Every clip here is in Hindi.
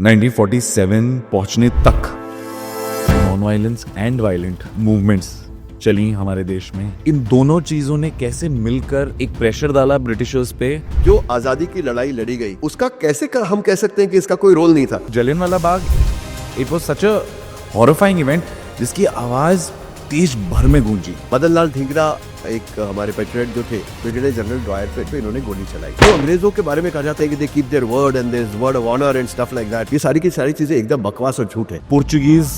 1947 पहुंचने तक non violence and violent movements चली हमारे देश में। इन दोनों चीजों ने कैसे मिलकर एक प्रेशर डाला ब्रिटिशर्स पे। जो आजादी की लड़ाई लड़ी गई उसका कैसे हम कह सकते हैं कि इसका कोई रोल नहीं था। Jallianwala Bagh, it was such a horrifying event जिसकी आवाज देश भर में गूंजी। मदन लाल धिंगरा एक हमारे पेट्रियट जो थे, ब्रिगेडियर जनरल ड्वायर पे इन्होंने गोली चलाई। तो अंग्रेजों के बारे में कहा जाता है कि they keep their word and their word of honour and stuff like that. ये सारी की सारी चीजें एकदम बकवास और झूठ है। पोर्चुगीज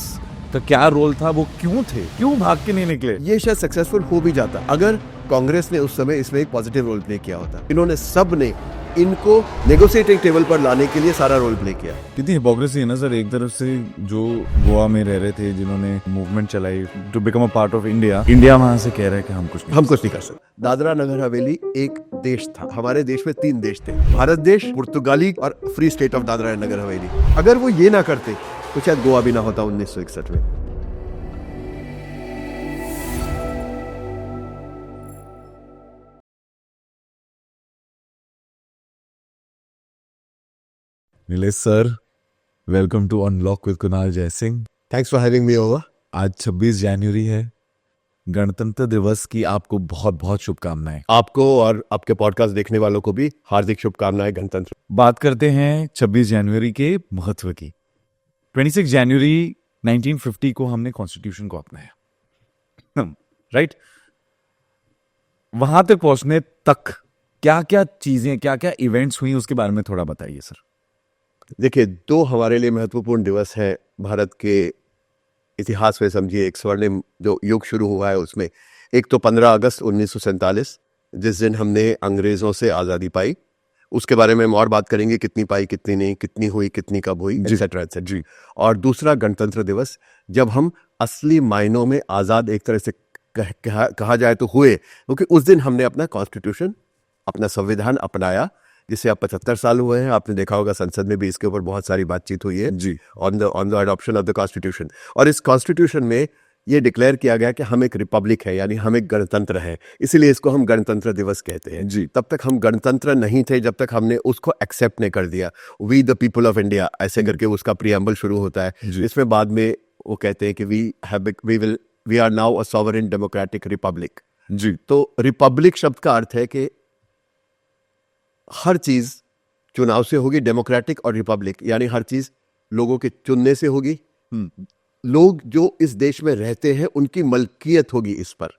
का क्या रोल था, वो क्यों थे, क्यों भाग के नहीं निकले? ये शायद सक्सेसफुल हो भी जाता अगर कांग्रेस ने उस समय इसमें एक पॉजिटिव रोल प्ले किया होता। इन्होंने सब ने इनको नेगोशिएटिंग टेबल पर लाने के लिए सारा रोल प्ले किया। कितनी हिपोक्रेसी है ना सर। एक तरफ से जो गोवा में रह रहे थे, जिन्होंने मूवमेंट चलाई to become a part of India, India वहां से कह रहा है कि हम कुछ नहीं कर सकते। दादरा नगर हवेली एक देश था। हमारे देश में 3 देश थे, भारत देश, पुर्तगाली और free state of Dadra Nagar Haveli. अगर वो ये ना करते तो शायद गोवा भी ना होता 1961 में। Nilesh sir, welcome to unlock with Kunal Jaisingh. Thanks for having me over. आज 26 जनवरी है, गणतंत्र दिवस की आपको बहुत बहुत शुभकामनाएं। आपको और आपके पॉडकास्ट देखने वालों को भी हार्दिक शुभकामनाएं गणतंत्र। बात करते हैं 26 जनवरी के महत्व की। 26 जनवरी 1950 को हमने कॉन्स्टिट्यूशन को अपनाया, राइट? वहां तक पहुंचने तक क्या क्या चीजें, क्या क्या इवेंट्स हुई, उसके बारे में थोड़ा बताइए सर। देखिए, 2 हमारे लिए महत्वपूर्ण दिवस है भारत के इतिहास में। समझिए एक स्वर्णिम जो युग शुरू हुआ है उसमें। एक तो 15 अगस्त 1947 जिस दिन हमने अंग्रेजों से आज़ादी पाई। उसके बारे में हम और बात करेंगे, कितनी पाई, कितनी नहीं, कितनी हुई, कितनी कब हुई, एटसेट्रा एटसेट्रा। जी। और दूसरा गणतंत्र दिवस, जब हम असली मायनों में आज़ाद एक तरह से कहा जाए तो हुए, क्योंकि उस दिन हमने अपना कॉन्स्टिट्यूशन, अपना संविधान अपनाया, जिसे अब 75 साल हुए हैं। आपने देखा होगा संसद में भी इसके ऊपर बहुत सारी बातचीत हुई है जी, on the adoption of the constitution. और इस कॉन्स्टिट्यूशन में ये डिक्लेयर किया गया कि हम एक रिपब्लिक है, यानी हम एक गणतंत्र है, इसीलिए इसको हम गणतंत्र दिवस कहते हैं जी। तब तक हम गणतंत्र नहीं थे जब तक हमने उसको एक्सेप्ट नहीं कर दिया। We the people of India ऐसे करके उसका प्रीएम्बल शुरू होता है। इसमें बाद में वो कहते हैं कि we are now a sovereign democratic republic जी। तो रिपब्लिक शब्द का अर्थ है कि हर चीज चुनाव से होगी, डेमोक्रेटिक और रिपब्लिक, यानी हर चीज लोगों के चुनने से होगी। लोग जो इस देश में रहते हैं उनकी मलकियत होगी इस पर।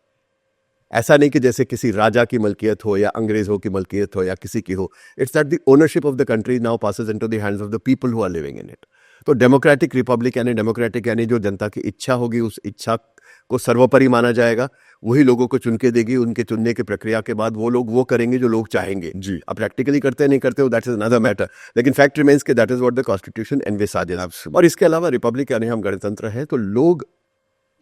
ऐसा नहीं कि जैसे किसी राजा की मलकियत हो या अंग्रेजों की मलकियत हो या किसी की हो। It's that the ownership of the country now passes into the hands of the people who are living in it. तो डेमोक्रेटिक रिपब्लिक यानी डेमोक्रेटिक यानी जो जनता की इच्छा होगी, उस इच्छा को सर्वोपरि माना जाएगा। वही लोगों को चुन के देगी। उनके चुनने की प्रक्रिया के बाद वो लोग वो करेंगे जो लोग चाहेंगे जी। अब प्रैक्टिकली करते नहीं करते हो, दैट इज अनदर मैटर, लेकिन फैक्ट रिमेंस के that is what the constitution envisages. और इसके अलावा रिपब्लिक यानी हम गणतंत्र हैं, तो लोग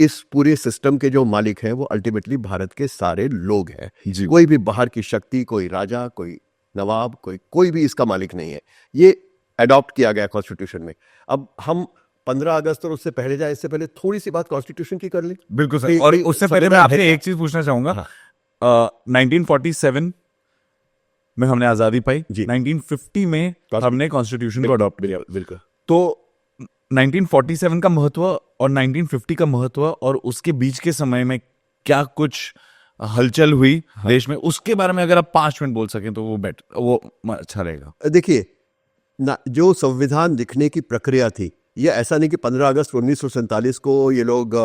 इस पूरे सिस्टम के जो मालिक हैं वो अल्टीमेटली भारत के सारे लोग हैं जी। कोई भी बाहर की शक्ति, कोई राजा, कोई नवाब, कोई भी इसका मालिक नहीं है। ये अडॉप्ट किया गया कॉन्स्टिट्यूशन में। अब हम 15 अगस्त और उससे पहले जाए, इससे पहले थोड़ी सी बात कॉन्स्टिट्यूशन की कर ली। बिल्कुल सर। और उससे पहले मैं आपसे एक चीज पूछना चाहूंगा। 1947 में हमने आजादी पाई, 1950 में हमने कॉन्स्टिट्यूशन को अडॉप्ट किया। बिल्कुल। तो 1947 का महत्व और 1950 का महत्व और उसके बीच के समय में क्या कुछ हलचल हुई देश में, उसके बारे में अगर आप 5 मिनट बोल सकें तो वो अच्छा रहेगा। देखिए ना, जो संविधान लिखने की प्रक्रिया थी, ये ऐसा नहीं कि 15 अगस्त 1947 को ये लोग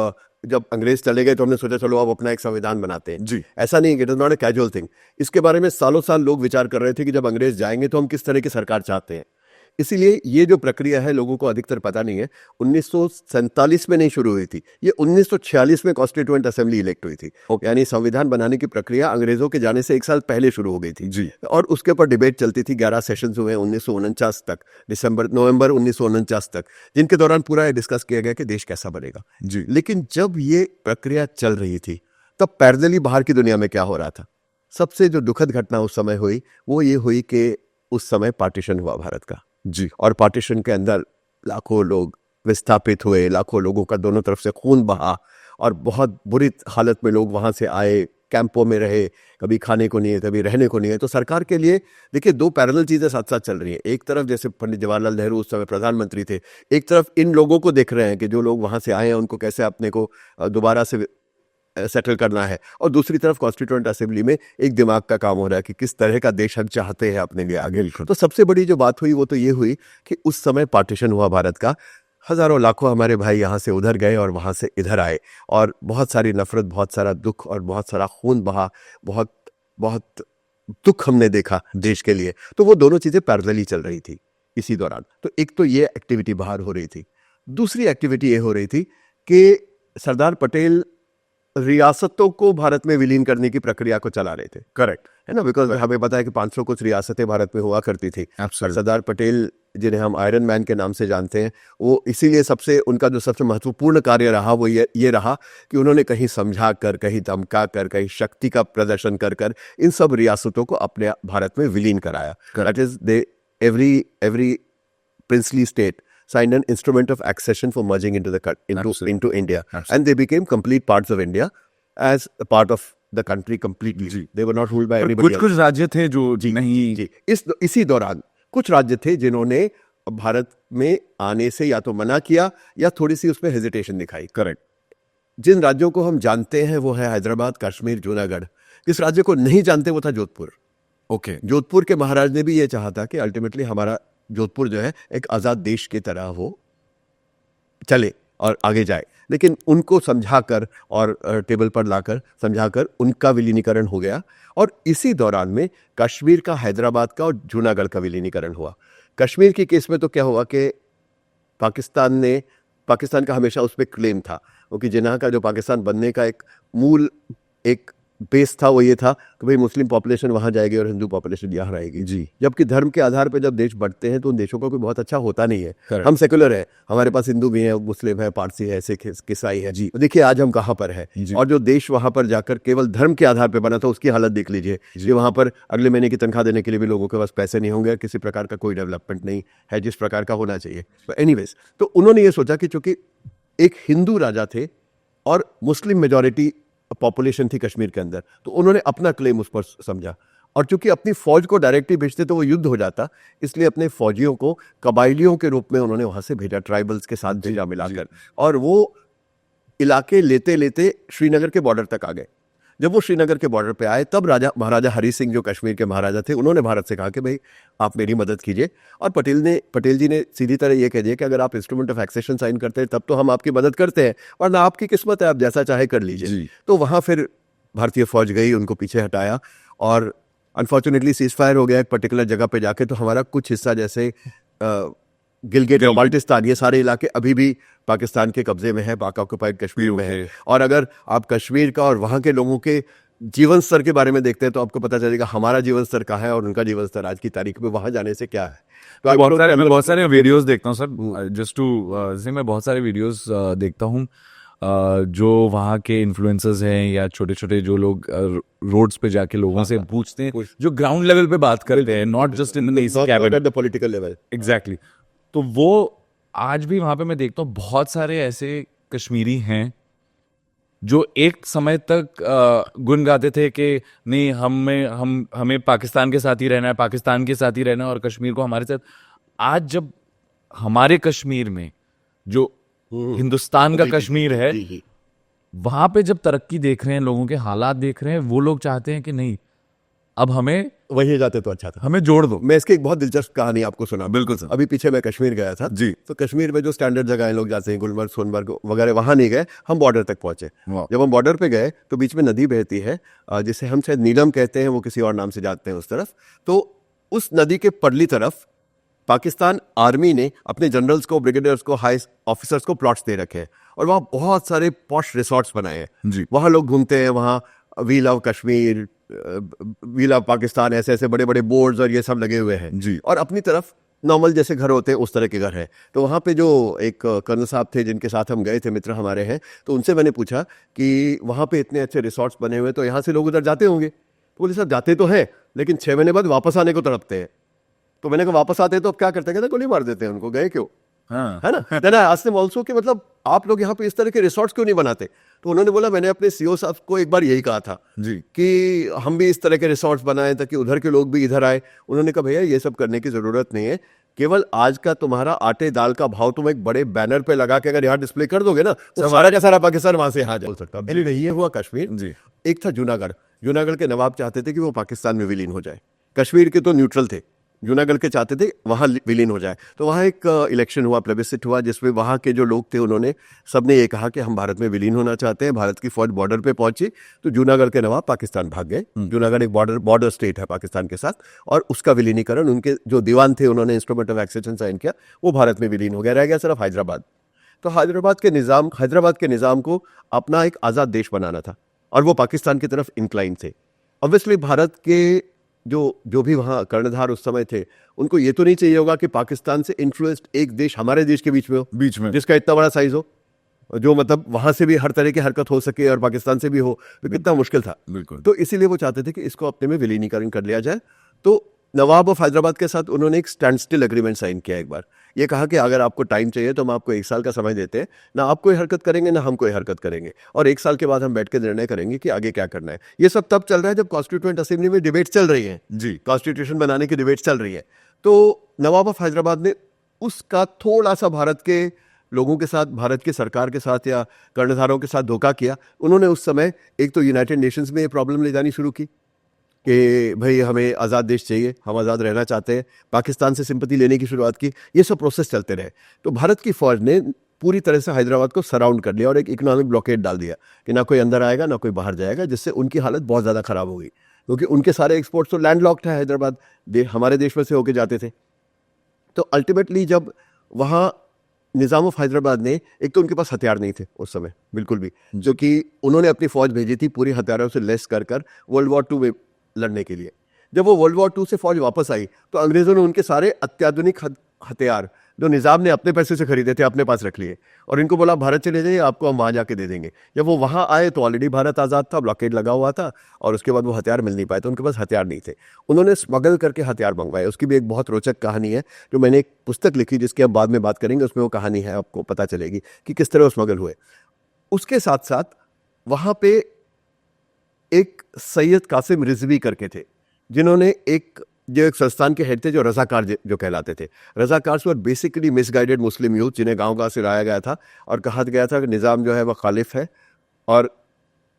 जब अंग्रेज चले गए तो हमने सोचा चलो अब अपना एक संविधान बनाते हैं जी। ऐसा नहीं है, it is not a casual thing. इसके बारे में सालों साल लोग विचार कर रहे थे कि जब अंग्रेज जाएंगे तो हम किस तरह की सरकार चाहते हैं। इसीलिए ये जो प्रक्रिया है लोगों को अधिकतर पता नहीं है, 1947 में नहीं शुरू हुई थी, ये 1946 में कॉन्स्टिट्यूएंट असेंबली इलेक्ट हुई थी। यानी संविधान बनाने की प्रक्रिया अंग्रेजों के जाने से 1 साल पहले शुरू हो गई थी जी। और उसके ऊपर डिबेट चलती थी। 11 सेशंस हुए 1949 तक, नवंबर 1949 तक, जिनके दौरान पूरा डिस्कस किया गया कि देश कैसा बनेगा जी। लेकिन जब ये प्रक्रिया चल रही थी तब पैरेलली बाहर की दुनिया में क्या हो रहा था। सबसे जो दुखद घटना उस समय हुई वो ये हुई कि उस समय पार्टीशन हुआ भारत का जी। और पार्टीशन के अंदर लाखों लोग विस्थापित हुए, लाखों लोगों का दोनों तरफ से खून बहा और बहुत बुरी हालत में लोग वहां से आए, कैंपों में रहे, कभी खाने को नहीं है, कभी रहने को नहीं है। तो सरकार के लिए देखिए दो पैरेलल चीजें साथ साथ चल रही हैं। एक तरफ जैसे पंडित जवाहरलाल नेहरू उस समय प्रधानमंत्री थे, एक तरफ इन लोगों को देख रहे हैं कि जो लोग वहां से आए हैं उनको कैसे अपने को दोबारा से सेटल करना है, और दूसरी तरफ कॉन्स्टिट्यूएंट असेंबली में एक दिमाग का काम हो रहा है कि किस तरह का देश हम चाहते हैं अपने लिए आगे। तो सबसे बड़ी जो बात हुई वो तो ये हुई कि उस समय पार्टीशन हुआ भारत का, हजारों लाखों हमारे भाई यहाँ से उधर गए और वहां से इधर आए, और बहुत सारी नफरत, बहुत सारा दुख और बहुत सारा खून बहा, बहुत बहुत दुख हमने देखा देश के लिए। तो वो दोनों चीजें पैरेलली चल रही थी इसी दौरान। तो एक तो ये एक्टिविटी बाहर हो रही थी, दूसरी एक्टिविटी ये हो रही थी कि सरदार पटेल रियासतों को भारत में विलीन करने की प्रक्रिया को चला रहे थे। करेक्ट है ना, बिकॉज हमें पता है कि 500 कुछ रियासतें भारत में हुआ करती थी। सरदार पटेल जिन्हें हम आयरन मैन के नाम से जानते हैं, वो इसीलिए सबसे उनका जो सबसे महत्वपूर्ण कार्य रहा वो ये रहा कि उन्होंने कहीं समझा कर, कहीं धमका कर, कहीं शक्ति का प्रदर्शन कर कर इन सब रियासतों को अपने भारत में विलीन कराया। That is they every princely state signed an instrument of accession for merging into India. And they became complete parts of India as a part of the country completely. They were not ruled by anybody else. कुछ राज्य थे जो नहीं। जी, इसी दौरान कुछ राज्य थे जिन्होंने भारत में आने से या तो मना किया या थोड़ी सी उसमें हेजिटेशन दिखाई। करेक्ट। जिन राज्यों को हम जानते हैं वो है हैदराबाद, कश्मीर, जूनागढ़। इस राज्य को नहीं जानते वो था जोधपुर। ओके। जोधपुर के महाराज ने भी ये चाहा था कि अल्टीमेटली हमारा जोधपुर जो है एक आजाद देश की तरह हो, चले और आगे जाए, लेकिन उनको समझाकर और टेबल पर लाकर समझाकर उनका विलीनीकरण हो गया। और इसी दौरान में कश्मीर का, हैदराबाद का और जूनागढ़ का विलीनीकरण हुआ। कश्मीर की केस में तो क्या हुआ कि पाकिस्तान का हमेशा उस पर क्लेम था, क्योंकि जिन्ना का जो पाकिस्तान बनने का एक मूल एक बेस था वो ये था कि भाई मुस्लिम पॉपुलेशन वहां जाएगी और हिंदू पॉपुलेशन यहाँ रहेगी। जी। जबकि धर्म के आधार पर जब देश बढ़ते हैं तो उन देशों का कोई बहुत अच्छा होता नहीं है। हम सेकुलर है, हमारे पास हिंदू भी है, मुस्लिम है, पारसी है, सिख है, ईसाई है। जी। देखिए आज हम कहाँ पर है, और जो देश वहां पर जाकर केवल धर्म के आधार पर बना था उसकी हालत देख लीजिए। जी। वहां पर अगले महीने की तनख्वाह देने के लिए भी लोगों के पास पैसे नहीं होंगे, किसी प्रकार का कोई डेवलपमेंट नहीं है जिस प्रकार का होना चाहिए। एनीवेज, तो उन्होंने ये सोचा कि चूंकि एक हिंदू राजा थे और मुस्लिम मेजॉरिटी पॉपुलेशन थी कश्मीर के अंदर, तो उन्होंने अपना क्लेम उस पर समझा। और चूंकि अपनी फौज को डायरेक्टली भेजते तो वो युद्ध हो जाता, इसलिए अपने फौजियों को कबाइलियों के रूप में उन्होंने वहां से भेजा, ट्राइबल्स के साथ भेजा मिलाकर, और वो इलाके लेते लेते श्रीनगर के बॉर्डर तक आ गए। जब वो श्रीनगर के बॉर्डर पे आए तब महाराजा हरी सिंह जो कश्मीर के महाराजा थे, उन्होंने भारत से कहा कि भाई आप मेरी मदद कीजिए। और पटेल जी ने सीधी तरह ये कह दिया कि अगर आप इंस्ट्रूमेंट ऑफ एक्सेशन साइन करते हैं तब तो हम आपकी मदद करते हैं, वरना आपकी किस्मत है, आप जैसा चाहे कर लीजिए। तो वहां फिर भारतीय फौज गई, उनको पीछे हटाया, और अनफॉर्चुनेटली सीज फायर हो गया एक पर्टिकुलर जगह पे जाके। तो हमारा कुछ हिस्सा जैसे गिलगित और बाल्टिस्तान, ये सारे इलाके अभी भी पाकिस्तान के कब्जे में है, पाक ऑक्युपाइड कश्मीर में है। और अगर आप कश्मीर का और वहाँ के लोगों के जीवन स्तर के बारे में देखते हैं तो आपको पता चलेगा हमारा जीवन स्तर कहाँ है और उनका जीवन स्तर आज की तारीख में वहाँ जाने से क्या है। तो मैं बहुत सारे वीडियोस देखता हूँ सर, जस्ट टू मैं बहुत सारे वीडियोस देखता हूँ जो वहाँ के इन्फ्लुएंसर्स हैं या छोटे छोटे जो लोग रोड्स पे जाके लोगों से पूछते हैं, जो ग्राउंड लेवल पे बात करते हैं, not just in the political level. Exactly. तो वो आज भी वहां पे मैं देखता हूँ बहुत सारे ऐसे कश्मीरी हैं जो एक समय तक गुन गाते थे कि नहीं हमें पाकिस्तान के साथ ही रहना है, पाकिस्तान के साथ ही रहना है और कश्मीर को हमारे साथ। आज जब हमारे कश्मीर में जो हिंदुस्तान का कश्मीर है, वहां पे जब तरक्की देख रहे हैं, लोगों के हालात देख रहे हैं, वो लोग चाहते हैं कि नहीं अब हमें वहीं जाते तो अच्छा था, हमें जोड़ दो। मैं इसकी एक बहुत दिलचस्प कहानी आपको सुना। बिल्कुल सर। अभी पीछे मैं कश्मीर गया था जी, तो कश्मीर में जो स्टैंडर्ड जगह लोग जाते हैं, गुलमर्ग, सोनमर्ग वगैरह, वहां नहीं गए, हम बॉर्डर तक पहुंचे। जब हम बॉर्डर पे गए तो बीच में नदी बहती है जिसे हम शायद नीलम कहते हैं, वो किसी और नाम से जानते हैं उस तरफ। तो उस नदी के पड़ली तरफ पाकिस्तान आर्मी ने अपने जनरल्स को, ब्रिगेडियर्स को, हाई ऑफिसर्स को प्लॉट्स दे रखे हैं और वहाँ बहुत सारे पॉश रिसोर्ट्स बनाए हैं जी। वहाँ लोग घूमते हैं, वहाँ we love Kashmir, we love Pakistan, ऐसे ऐसे बड़े बड़े बोर्ड्स और ये सब लगे हुए हैं जी। और अपनी तरफ नॉर्मल जैसे घर होते हैं उस तरह के घर हैं। तो वहाँ पे जो एक कर्नल साहब थे जिनके साथ हम गए थे, मित्र हमारे हैं, तो उनसे मैंने पूछा कि वहाँ पे इतने अच्छे रिसोर्ट्स बने हुए तो यहाँ से लोग उधर जाते होंगे? तो बोले साहब जाते तो हैं, लेकिन 6 महीने बाद वापस आने को तड़पते हैं। तो मैंने कहा वापस आते हैं तो अब क्या करते हैं? कहते गोली मार देते हैं उनको, गए क्यों? हाँ। है ना। Then I asked them also कि मतलब आप लोग यहाँ पे इस तरह के रिसोर्ट्स क्यों नहीं बनाते? तो उन्होंने बोला, मैंने अपने सीईओ साहब को एक बार यही कहा था जी कि हम भी इस तरह के रिसोर्ट्स बनाएं ताकि उधर के लोग भी इधर आए। उन्होंने कहा, भैया ये सब करने की जरूरत नहीं है, केवल आज का तुम्हारा आटे दाल का भाव तुम एक बड़े बैनर पे लगा के अगर यहाँ डिस्प्ले कर दोगे ना, तो सारा का सारा पाकिस्तान वहां से यहाँ जा सकता है। नहीं, ये हुआ कश्मीर। जी एक था जूनागढ़। जूनागढ़ के नवाब चाहते थे कि वो पाकिस्तान में विलीन हो जाए। कश्मीर के तो न्यूट्रल थे, जूनागढ़ के चाहते थे वहाँ विलीन हो जाए। तो वहाँ एक इलेक्शन हुआ, प्लेबिसिट हुआ, जिसमें वहाँ के जो लोग थे उन्होंने सबने ये कहा कि हम भारत में विलीन होना चाहते हैं। भारत की फौज बॉर्डर पे पहुंची तो जूनागढ़ के नवाब पाकिस्तान भाग गए। जूनागढ़ एक बॉर्डर स्टेट है पाकिस्तान के साथ, और उसका विलीनीकरण उनके जो दीवान थे उन्होंने इंस्ट्रूमेंट ऑफ एक्सेशन साइन किया, वो भारत में विलीन हो गया। रह गया सिर्फ हैदराबाद। तो हैदराबाद के निज़ाम को अपना एक आज़ाद देश बनाना था और वो पाकिस्तान की तरफ इंक्लाइन थे। ऑब्वियसली भारत के जो भी वहाँ कर्णधार उस समय थे, उनको ये तो नहीं चाहिए होगा कि पाकिस्तान से इन्फ्लुएंस्ड एक देश हमारे देश के बीच में हो, बीच में जिसका इतना बड़ा साइज हो, जो मतलब वहाँ से भी हर तरह की हरकत हो सके और पाकिस्तान से भी हो, तो कितना मुश्किल था। बिल्कुल। तो इसीलिए वो चाहते थे कि इसको अपने में विलीनीकरण कर लिया जाए। तो नवाब ऑफ हैदराबाद के साथ उन्होंने एक स्टैंड स्टिल एग्रीमेंट साइन किया एक बार। ये कहा कि अगर आपको टाइम चाहिए तो हम आपको 1 साल का समय देते हैं, ना आप कोई हरकत करेंगे ना हम कोई हरकत करेंगे, और 1 साल के बाद हम बैठ के निर्णय करेंगे कि आगे क्या करना है। ये सब तब चल रहा है जब कॉन्स्टिट्यूएंट असेंबली में डिबेट चल रही है, जी कॉन्स्टिट्यूशन बनाने की डिबेट चल रही है। तो नवाब ऑफ हैदराबाद ने उसका थोड़ा सा भारत के लोगों के साथ, भारत की सरकार के साथ या कर्णधारों के साथ धोखा किया। उन्होंने उस समय एक तो यूनाइटेड नेशंस में ये प्रॉब्लम ले जानी शुरू की कि भाई हमें आज़ाद देश चाहिए, हम आज़ाद रहना चाहते हैं। पाकिस्तान से सिंपैथी लेने की शुरुआत की। ये सब प्रोसेस चलते रहे। तो भारत की फौज ने पूरी तरह से हैदराबाद को सराउंड कर लिया और एक इकोनॉमिक ब्लॉकेड डाल दिया कि ना कोई अंदर आएगा ना कोई बाहर जाएगा, जिससे उनकी हालत बहुत ज़्यादा ख़राब हो गई, क्योंकि उनके सारे एक्सपोर्ट्स तो लैंडलॉक्ड है। हैदराबाद हमारे देश में से होके जाते थे। तो अल्टीमेटली जब वहाँ निज़ाम ऑफ हैदराबाद ने, एक तो उनके पास हथियार नहीं थे उस समय बिल्कुल भी, जो कि उन्होंने अपनी फौज भेजी थी पूरी हथियारों से लेस कर वर्ल्ड वॉर 2 में लड़ने के लिए। जब वो वर्ल्ड वॉर 2 से फौज वापस आई तो अंग्रेजों ने उनके सारे अत्याधुनिक हथियार जो निज़ाम ने अपने पैसे से खरीदे थे अपने पास रख लिए और इनको बोला भारत चले जाइए, आपको हम वहाँ जाके दे देंगे। जब वो वहाँ आए तो ऑलरेडी भारत आज़ाद था, ब्लॉकेड लगा हुआ था, और उसके बाद वो हथियार मिल नहीं पाए, तो उनके पास हथियार नहीं थे। उन्होंने स्मगल करके हथियार मंगवाए। उसकी भी एक बहुत रोचक कहानी है, जो मैंने एक पुस्तक लिखी जिसकी हम बाद में बात करेंगे, उसमें वो कहानी है, आपको पता चलेगी कि किस तरह वो स्मगल हुए। उसके साथ साथ वहाँ पे एक सैयद कासिम रिजवी करके थे, जिन्होंने एक संस्थान के हेड थे जो रजाकार जो कहलाते थे। Razakar were basically misguided Muslim youth, जिन्हें गांव से लाया गया था और कहा गया था कि निज़ाम जो है वह खालिफ है और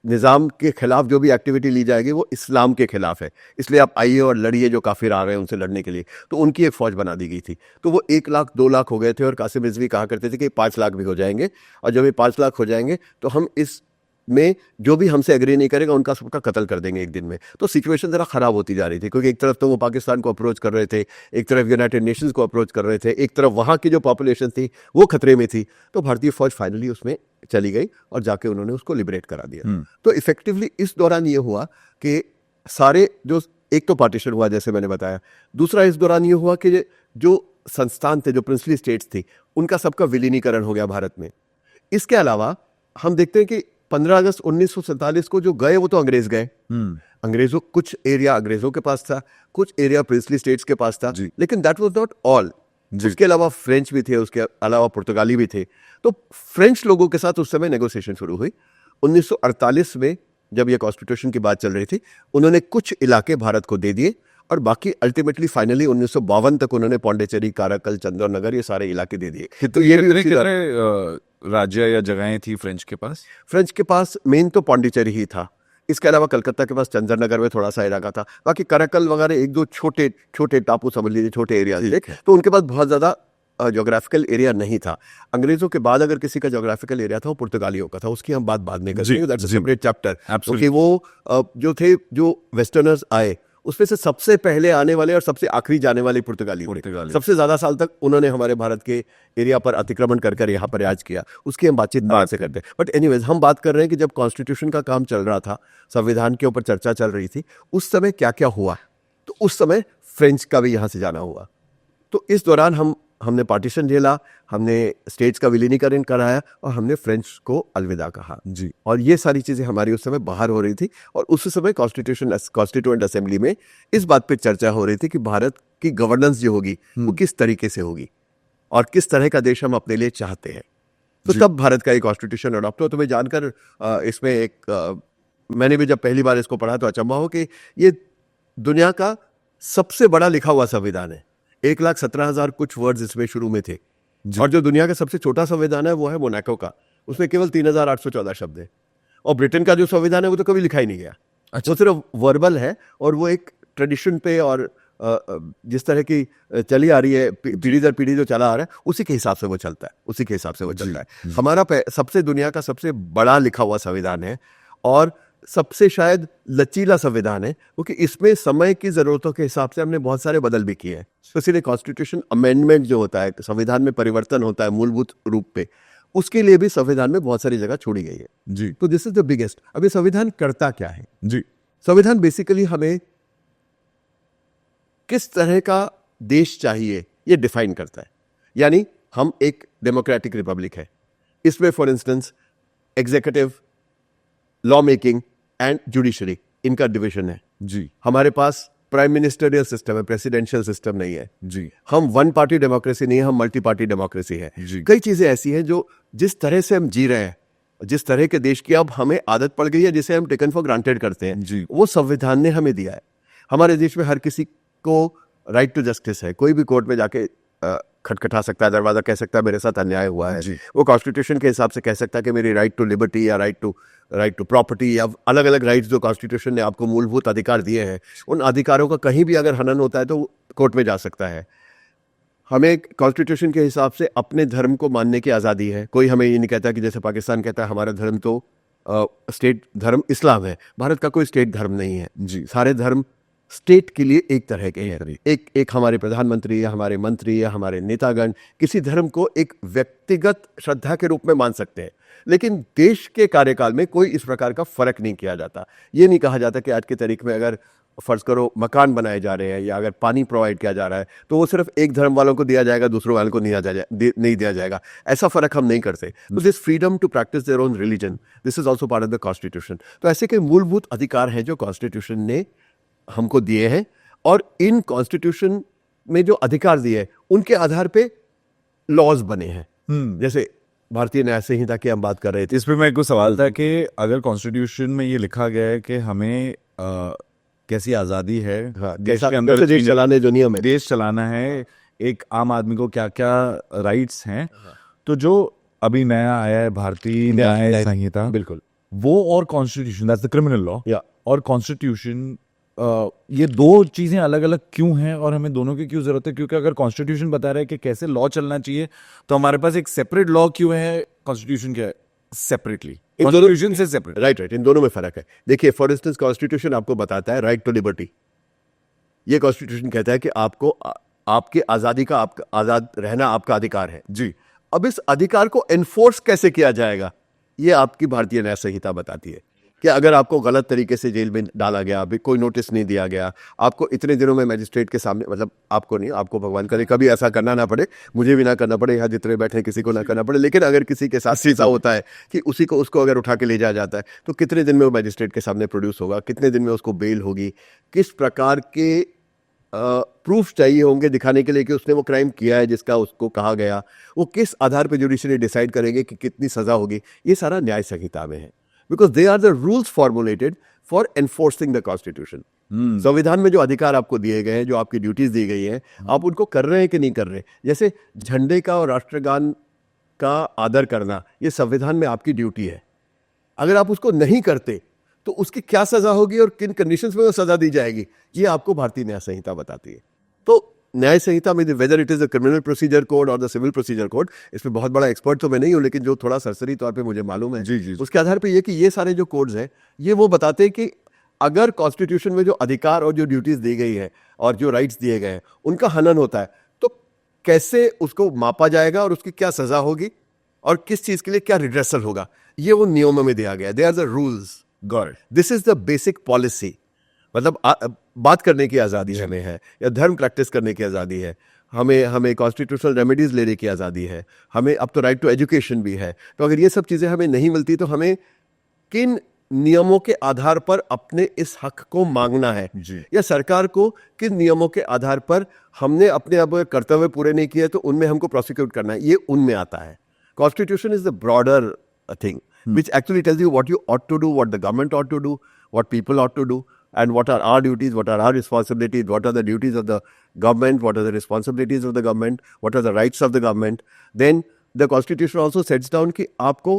निज़ाम के खिलाफ जो भी एक्टिविटी ली जाएगी वो इस्लाम के खिलाफ है, इसलिए आप आइए और लड़िए जो काफिर आ रहे हैं उनसे लड़ने के लिए। तो उनकी एक फौज बना दी गई थी। तो वो 1 लाख 2 लाख हो गए थे और कासिम रिजवी कहा करते थे कि 5 लाख भी हो जाएंगे, और जब ये 5 लाख हो जाएंगे तो हम इस में जो भी हमसे एग्री नहीं करेगा उनका सबका कत्ल कर देंगे एक दिन में। तो सिचुएशन ज़रा ख़राब होती जा रही थी, क्योंकि एक तरफ तो वो पाकिस्तान को अप्रोच कर रहे थे, एक तरफ यूनाइटेड नेशंस को अप्रोच कर रहे थे, एक तरफ वहाँ की जो पॉपुलेशन थी वो खतरे में थी। तो भारतीय फौज फाइनली उसमें चली गई और जाके उन्होंने उसको लिबरेट करा दिया। तो इफेक्टिवली इस दौरान ये हुआ कि सारे जो, एक तो पार्टीशन हुआ जैसे मैंने बताया, दूसरा इस दौरान ये हुआ कि जो संस्थान थे, जो प्रिंसली स्टेट्स थी, उनका सबका विलीनीकरण हो गया भारत में। इसके अलावा हम देखते हैं कि 15 अगस्त 1947 को जो गए वो तो अंग्रेज गए। अंग्रेजों, कुछ एरिया अंग्रेजों के पास था, कुछ एरिया प्रिंसली स्टेट्स के पास था, लेकिन दैट वाज नॉट ऑल। उसके अलावा फ्रेंच भी थे, उसके अलावा पुर्तगाली भी थे। तो फ्रेंच लोगों के साथ उस समय नेगोशिएशन शुरू हुई। 1948 में जब ये कॉन्स्टिट्यूशन की बात चल रही थी, उन्होंने कुछ इलाके भारत को दे दिए और बाकी अल्टीमेटली फाइनली 1952 तक उन्होंने पौंडीचेरी, काराकल, चंद्रनगर, ये सारे इलाके दे दिए। तो ये कितने राज्य या जगहें थी फ्रेंच के पास? फ्रेंच के पास मेन तो पौंडीचेरी ही था। इसके अलावा कलकत्ता के पास चंद्रनगर में थोड़ा सा इलाका था। बाकी कराकल वगैरह 1-2 छोटे छोटे टापू समझ लीजिए, छोटे एरिया थे, तो उनके पास बहुत ज़्यादा जोग्राफिकल एरिया नहीं था। अंग्रेजों के बाद अगर किसी का जोग्राफिकल एरिया था वो पुर्तगालियों का था। उसकी हम बात बाद में करेंगे, दैट्स अ सेपरेट चैप्टर। क्योंकि वो जो थे, जो वेस्टर्नर्स आए उसमें से सबसे पहले आने वाले और सबसे आखिरी जाने वाले पुर्तगाली। सबसे ज्यादा साल तक उन्होंने हमारे भारत के एरिया पर अतिक्रमण कर यहाँ पर राज किया। उसकी हम बातचीत बाद से करते हैं। बट एनीवेज, हम बात कर रहे हैं कि जब कॉन्स्टिट्यूशन का काम चल रहा था, संविधान के ऊपर चर्चा चल रही थी, उस समय क्या क्या हुआ। तो उस समय फ्रेंच का भी यहाँ से जाना हुआ। तो इस दौरान हमने पार्टीशन झेला, हमने स्टेट्स का विलीनीकरण कराया और हमने फ्रेंच को अलविदा कहा जी। और ये सारी चीज़ें हमारी उस समय बाहर हो रही थी। और उस समय कॉन्स्टिट्यूएंट असेंबली में इस बात पे चर्चा हो रही थी कि भारत की गवर्नेंस जो होगी वो किस तरीके से होगी और किस तरह का देश हम अपने लिए चाहते हैं। तो तब भारत का एक कॉन्स्टिट्यूशन अडॉप्ट हुआ। तो मैं जानकर इसमें मैंने भी जब पहली बार इसको पढ़ा तो अचंभा हो कि ये दुनिया का सबसे बड़ा लिखा हुआ संविधान है। 1,17,000 कुछ वर्ड्स इसमें शुरू में थे। और जो दुनिया का सबसे छोटा संविधान है वो है मोनाको का, उसमें केवल 3,814 शब्द है। और ब्रिटेन का जो संविधान है वो तो कभी लिखा ही नहीं गया। वो सिर्फ वर्बल है और वो एक ट्रेडिशन पे और जिस तरह की चली आ रही है पीढ़ी दर पीढ़ी जो चला आ रहा है उसी के हिसाब से वो चलता है, उसी के हिसाब से वो चल रहा है। हमारा सबसे दुनिया का सबसे बड़ा लिखा हुआ संविधान है और सबसे शायद लचीला संविधान है, क्योंकि इसमें समय की जरूरतों के हिसाब से हमने बहुत सारे बदल भी किए हैं। तो इसलिए कॉन्स्टिट्यूशन अमेंडमेंट जो होता है, संविधान में परिवर्तन होता है मूलभूत रूप पे, उसके लिए भी संविधान में बहुत सारी जगह छोड़ी गई है जी। तो दिस इज द बिगेस्ट। अब ये संविधान करता क्या है जी? संविधान बेसिकली हमें किस तरह का देश चाहिए ये डिफाइन करता है। यानी हम एक डेमोक्रेटिक रिपब्लिक है, इसमें for instance executive, law making and judiciary इनका डिवीजन है जी। हमारे पास प्राइम मिनिस्टरियल सिस्टम है, प्रेसिडेंशियल सिस्टम नहीं है जी। हम वन पार्टी डेमोक्रेसी नहीं है, हम मल्टी पार्टी डेमोक्रेसी है जी। कई चीजें ऐसी हैं जो जिस तरह से हम जी रहे हैं, जिस तरह के देश की अब हमें आदत पड़ गई है, जिसे हम टेकन फॉर ग्रांटेड करते हैं जी। वो संविधान ने हमें दिया है। हमारे देश में हर किसी को राइट टू जस्टिस है, कोई भी कोर्ट में जाके खटखटा सकता है, दरवाजा कह सकता है मेरे साथ अन्याय हुआ है। वो कॉन्स्टिट्यूशन के हिसाब से कह सकता है कि मेरी राइट टू लिबर्टी या राइट टू प्रॉपर्टी या अलग अलग राइट्स जो कॉन्स्टिट्यूशन ने आपको मूलभूत अधिकार दिए हैं, उन अधिकारों का कहीं भी अगर हनन होता है तो कोर्ट में जा सकता है। हमें कॉन्स्टिट्यूशन के हिसाब से अपने धर्म को मानने की आज़ादी है। कोई हमें ये नहीं कहता कि जैसे पाकिस्तान कहता है हमारा धर्म तो स्टेट धर्म इस्लाम है, भारत का कोई स्टेट धर्म नहीं है जी। सारे धर्म स्टेट के लिए एक तरह के हैं। एक हमारे प्रधानमंत्री या हमारे मंत्री या हमारे नेतागण किसी धर्म को एक व्यक्तिगत श्रद्धा के रूप में मान सकते हैं, लेकिन देश के कार्यकाल में कोई इस प्रकार का फर्क नहीं किया जाता। ये नहीं कहा जाता कि आज की तारीख में अगर फर्ज करो मकान बनाए जा रहे हैं या अगर पानी प्रोवाइड किया जा रहा है तो वो सिर्फ एक धर्म वालों को दिया जाएगा, दूसरों वालों को नहीं दिया जाएगा। ऐसा फर्क हम नहीं करते। तो this freedom to practice their own religion, this is also part of the constitution. तो ऐसे कई मूलभूत अधिकार हैं जो कॉन्स्टिट्यूशन ने हमको दिए हैं और इन कॉन्स्टिट्यूशन में जो अधिकार दिए हैं उनके आधार पे लॉज बने हैं। जैसे भारतीय न्याय संहिता की हम बात कर रहे थे, इस पे मेरे को सवाल था कि अगर कॉन्स्टिट्यूशन में ये लिखा गया है कि हमें कैसी आज़ादी है, देश के अंदर देश चलाने जो नियम है, देश चलाना है, एक आम आदमी को क्या क्या राइट्स हैं, तो जो अभी नया आया है भारतीय न्याय संहिता, बिल्कुल वो और constitution that's the criminal law या और कॉन्स्टिट्यूशन, ये दो चीजें अलग अलग क्यों हैं और हमें दोनों की क्यों जरूरत है? क्योंकि अगर कॉन्स्टिट्यूशन बता रहा है कि कैसे लॉ चलना चाहिए तो हमारे पास एक सेपरेट लॉ क्यों है, कॉन्स्टिट्यूशन क्या है सेपरेटली, कॉन्स्टिट्यूशन से सेपरेट? राइट, इन दोनों में फर्क है। देखिए फॉर इंस्टेंस कॉन्स्टिट्यूशन आपको बताता है राइट टू लिबर्टी। ये कॉन्स्टिट्यूशन कहता है कि आपको आपकी आजादी का, आजाद रहना आपका अधिकार है जी। अब इस अधिकार को एनफोर्स कैसे किया जाएगा ये आपकी भारतीय न्याय संहिता बताती है कि अगर आपको गलत तरीके से जेल में डाला गया, अभी कोई नोटिस नहीं दिया गया, आपको इतने दिनों में मजिस्ट्रेट के सामने, मतलब आपको नहीं, आपको भगवान करे कभी ऐसा करना ना पड़े, मुझे भी ना करना पड़े, यहाँ जितने बैठे किसी को ना करना पड़े, लेकिन अगर किसी के साथ सीधा होता है कि उसको अगर उठा के ले जाया जाता है तो कितने दिन में वो मजिस्ट्रेट के सामने प्रोड्यूस होगा, कितने दिन में उसको बेल होगी, किस प्रकार के प्रूफ चाहिए होंगे दिखाने के लिए कि उसने वो क्राइम किया है जिसका उसको कहा गया, वो किस आधार पर जुडिशरी डिसाइड करेंगे कि कितनी सजा होगी, ये सारा न्याय संहिता में है। Because they are the rules formulated for enforcing the constitution. संविधान में जो अधिकार आपको दिए गए हैं, जो आपकी ड्यूटीज दी गई हैं, आप उनको कर रहे हैं कि नहीं कर रहे। जैसे झंडे का और राष्ट्रगान का आदर करना, ये संविधान में आपकी ड्यूटी है। अगर आप उसको नहीं करते तो उसकी क्या सजा होगी और किन कंडीशंस में वो सजा दी जाएगी, ये आपको भारतीय न्याय संहिता बताती है। तो न्याय संहिता में whether it is the criminal procedure code और द सिविल प्रोसीजर कोड, इसमें बहुत बड़ा एक्सपर्ट तो मैं नहीं हूं, लेकिन जो थोड़ा सरसरी तौर पे मुझे मालूम है जी, जी, जी। उसके आधार पे ये कि ये सारे जो कोड्स हैं ये वो बताते हैं कि अगर कॉन्स्टिट्यूशन में जो अधिकार और जो ड्यूटीज दी गई है और जो राइट्स दिए गए हैं उनका हनन होता है तो कैसे उसको मापा जाएगा और उसकी क्या सजा होगी और किस चीज के लिए क्या रिड्रेसल होगा, ये वो नियमों में दिया गया। They are the rules, god, this is the basic policy. मतलब बात करने की आज़ादी हमें है या धर्म प्रैक्टिस करने की आज़ादी है, हमें कॉन्स्टिट्यूशनल रेमेडीज लेने की आज़ादी है, हमें अब तो राइट टू एजुकेशन भी है। तो अगर ये सब चीज़ें हमें नहीं मिलती तो हमें किन नियमों के आधार पर अपने इस हक को मांगना है जी। या सरकार को किन नियमों के आधार पर हमने अपने अब कर्तव्य पूरे नहीं किए तो उनमें हमको प्रोसिक्यूट करना है, ये उनमें आता है। Constitution is the broader thing, which actually tells you what you ought to do, what the government ought to do, what people ought to do, and what are our duties, what are our responsibilities, what are the duties of the government, what are the responsibilities of the government, what are the rights of the government. Then the Constitution also sets down कि आपको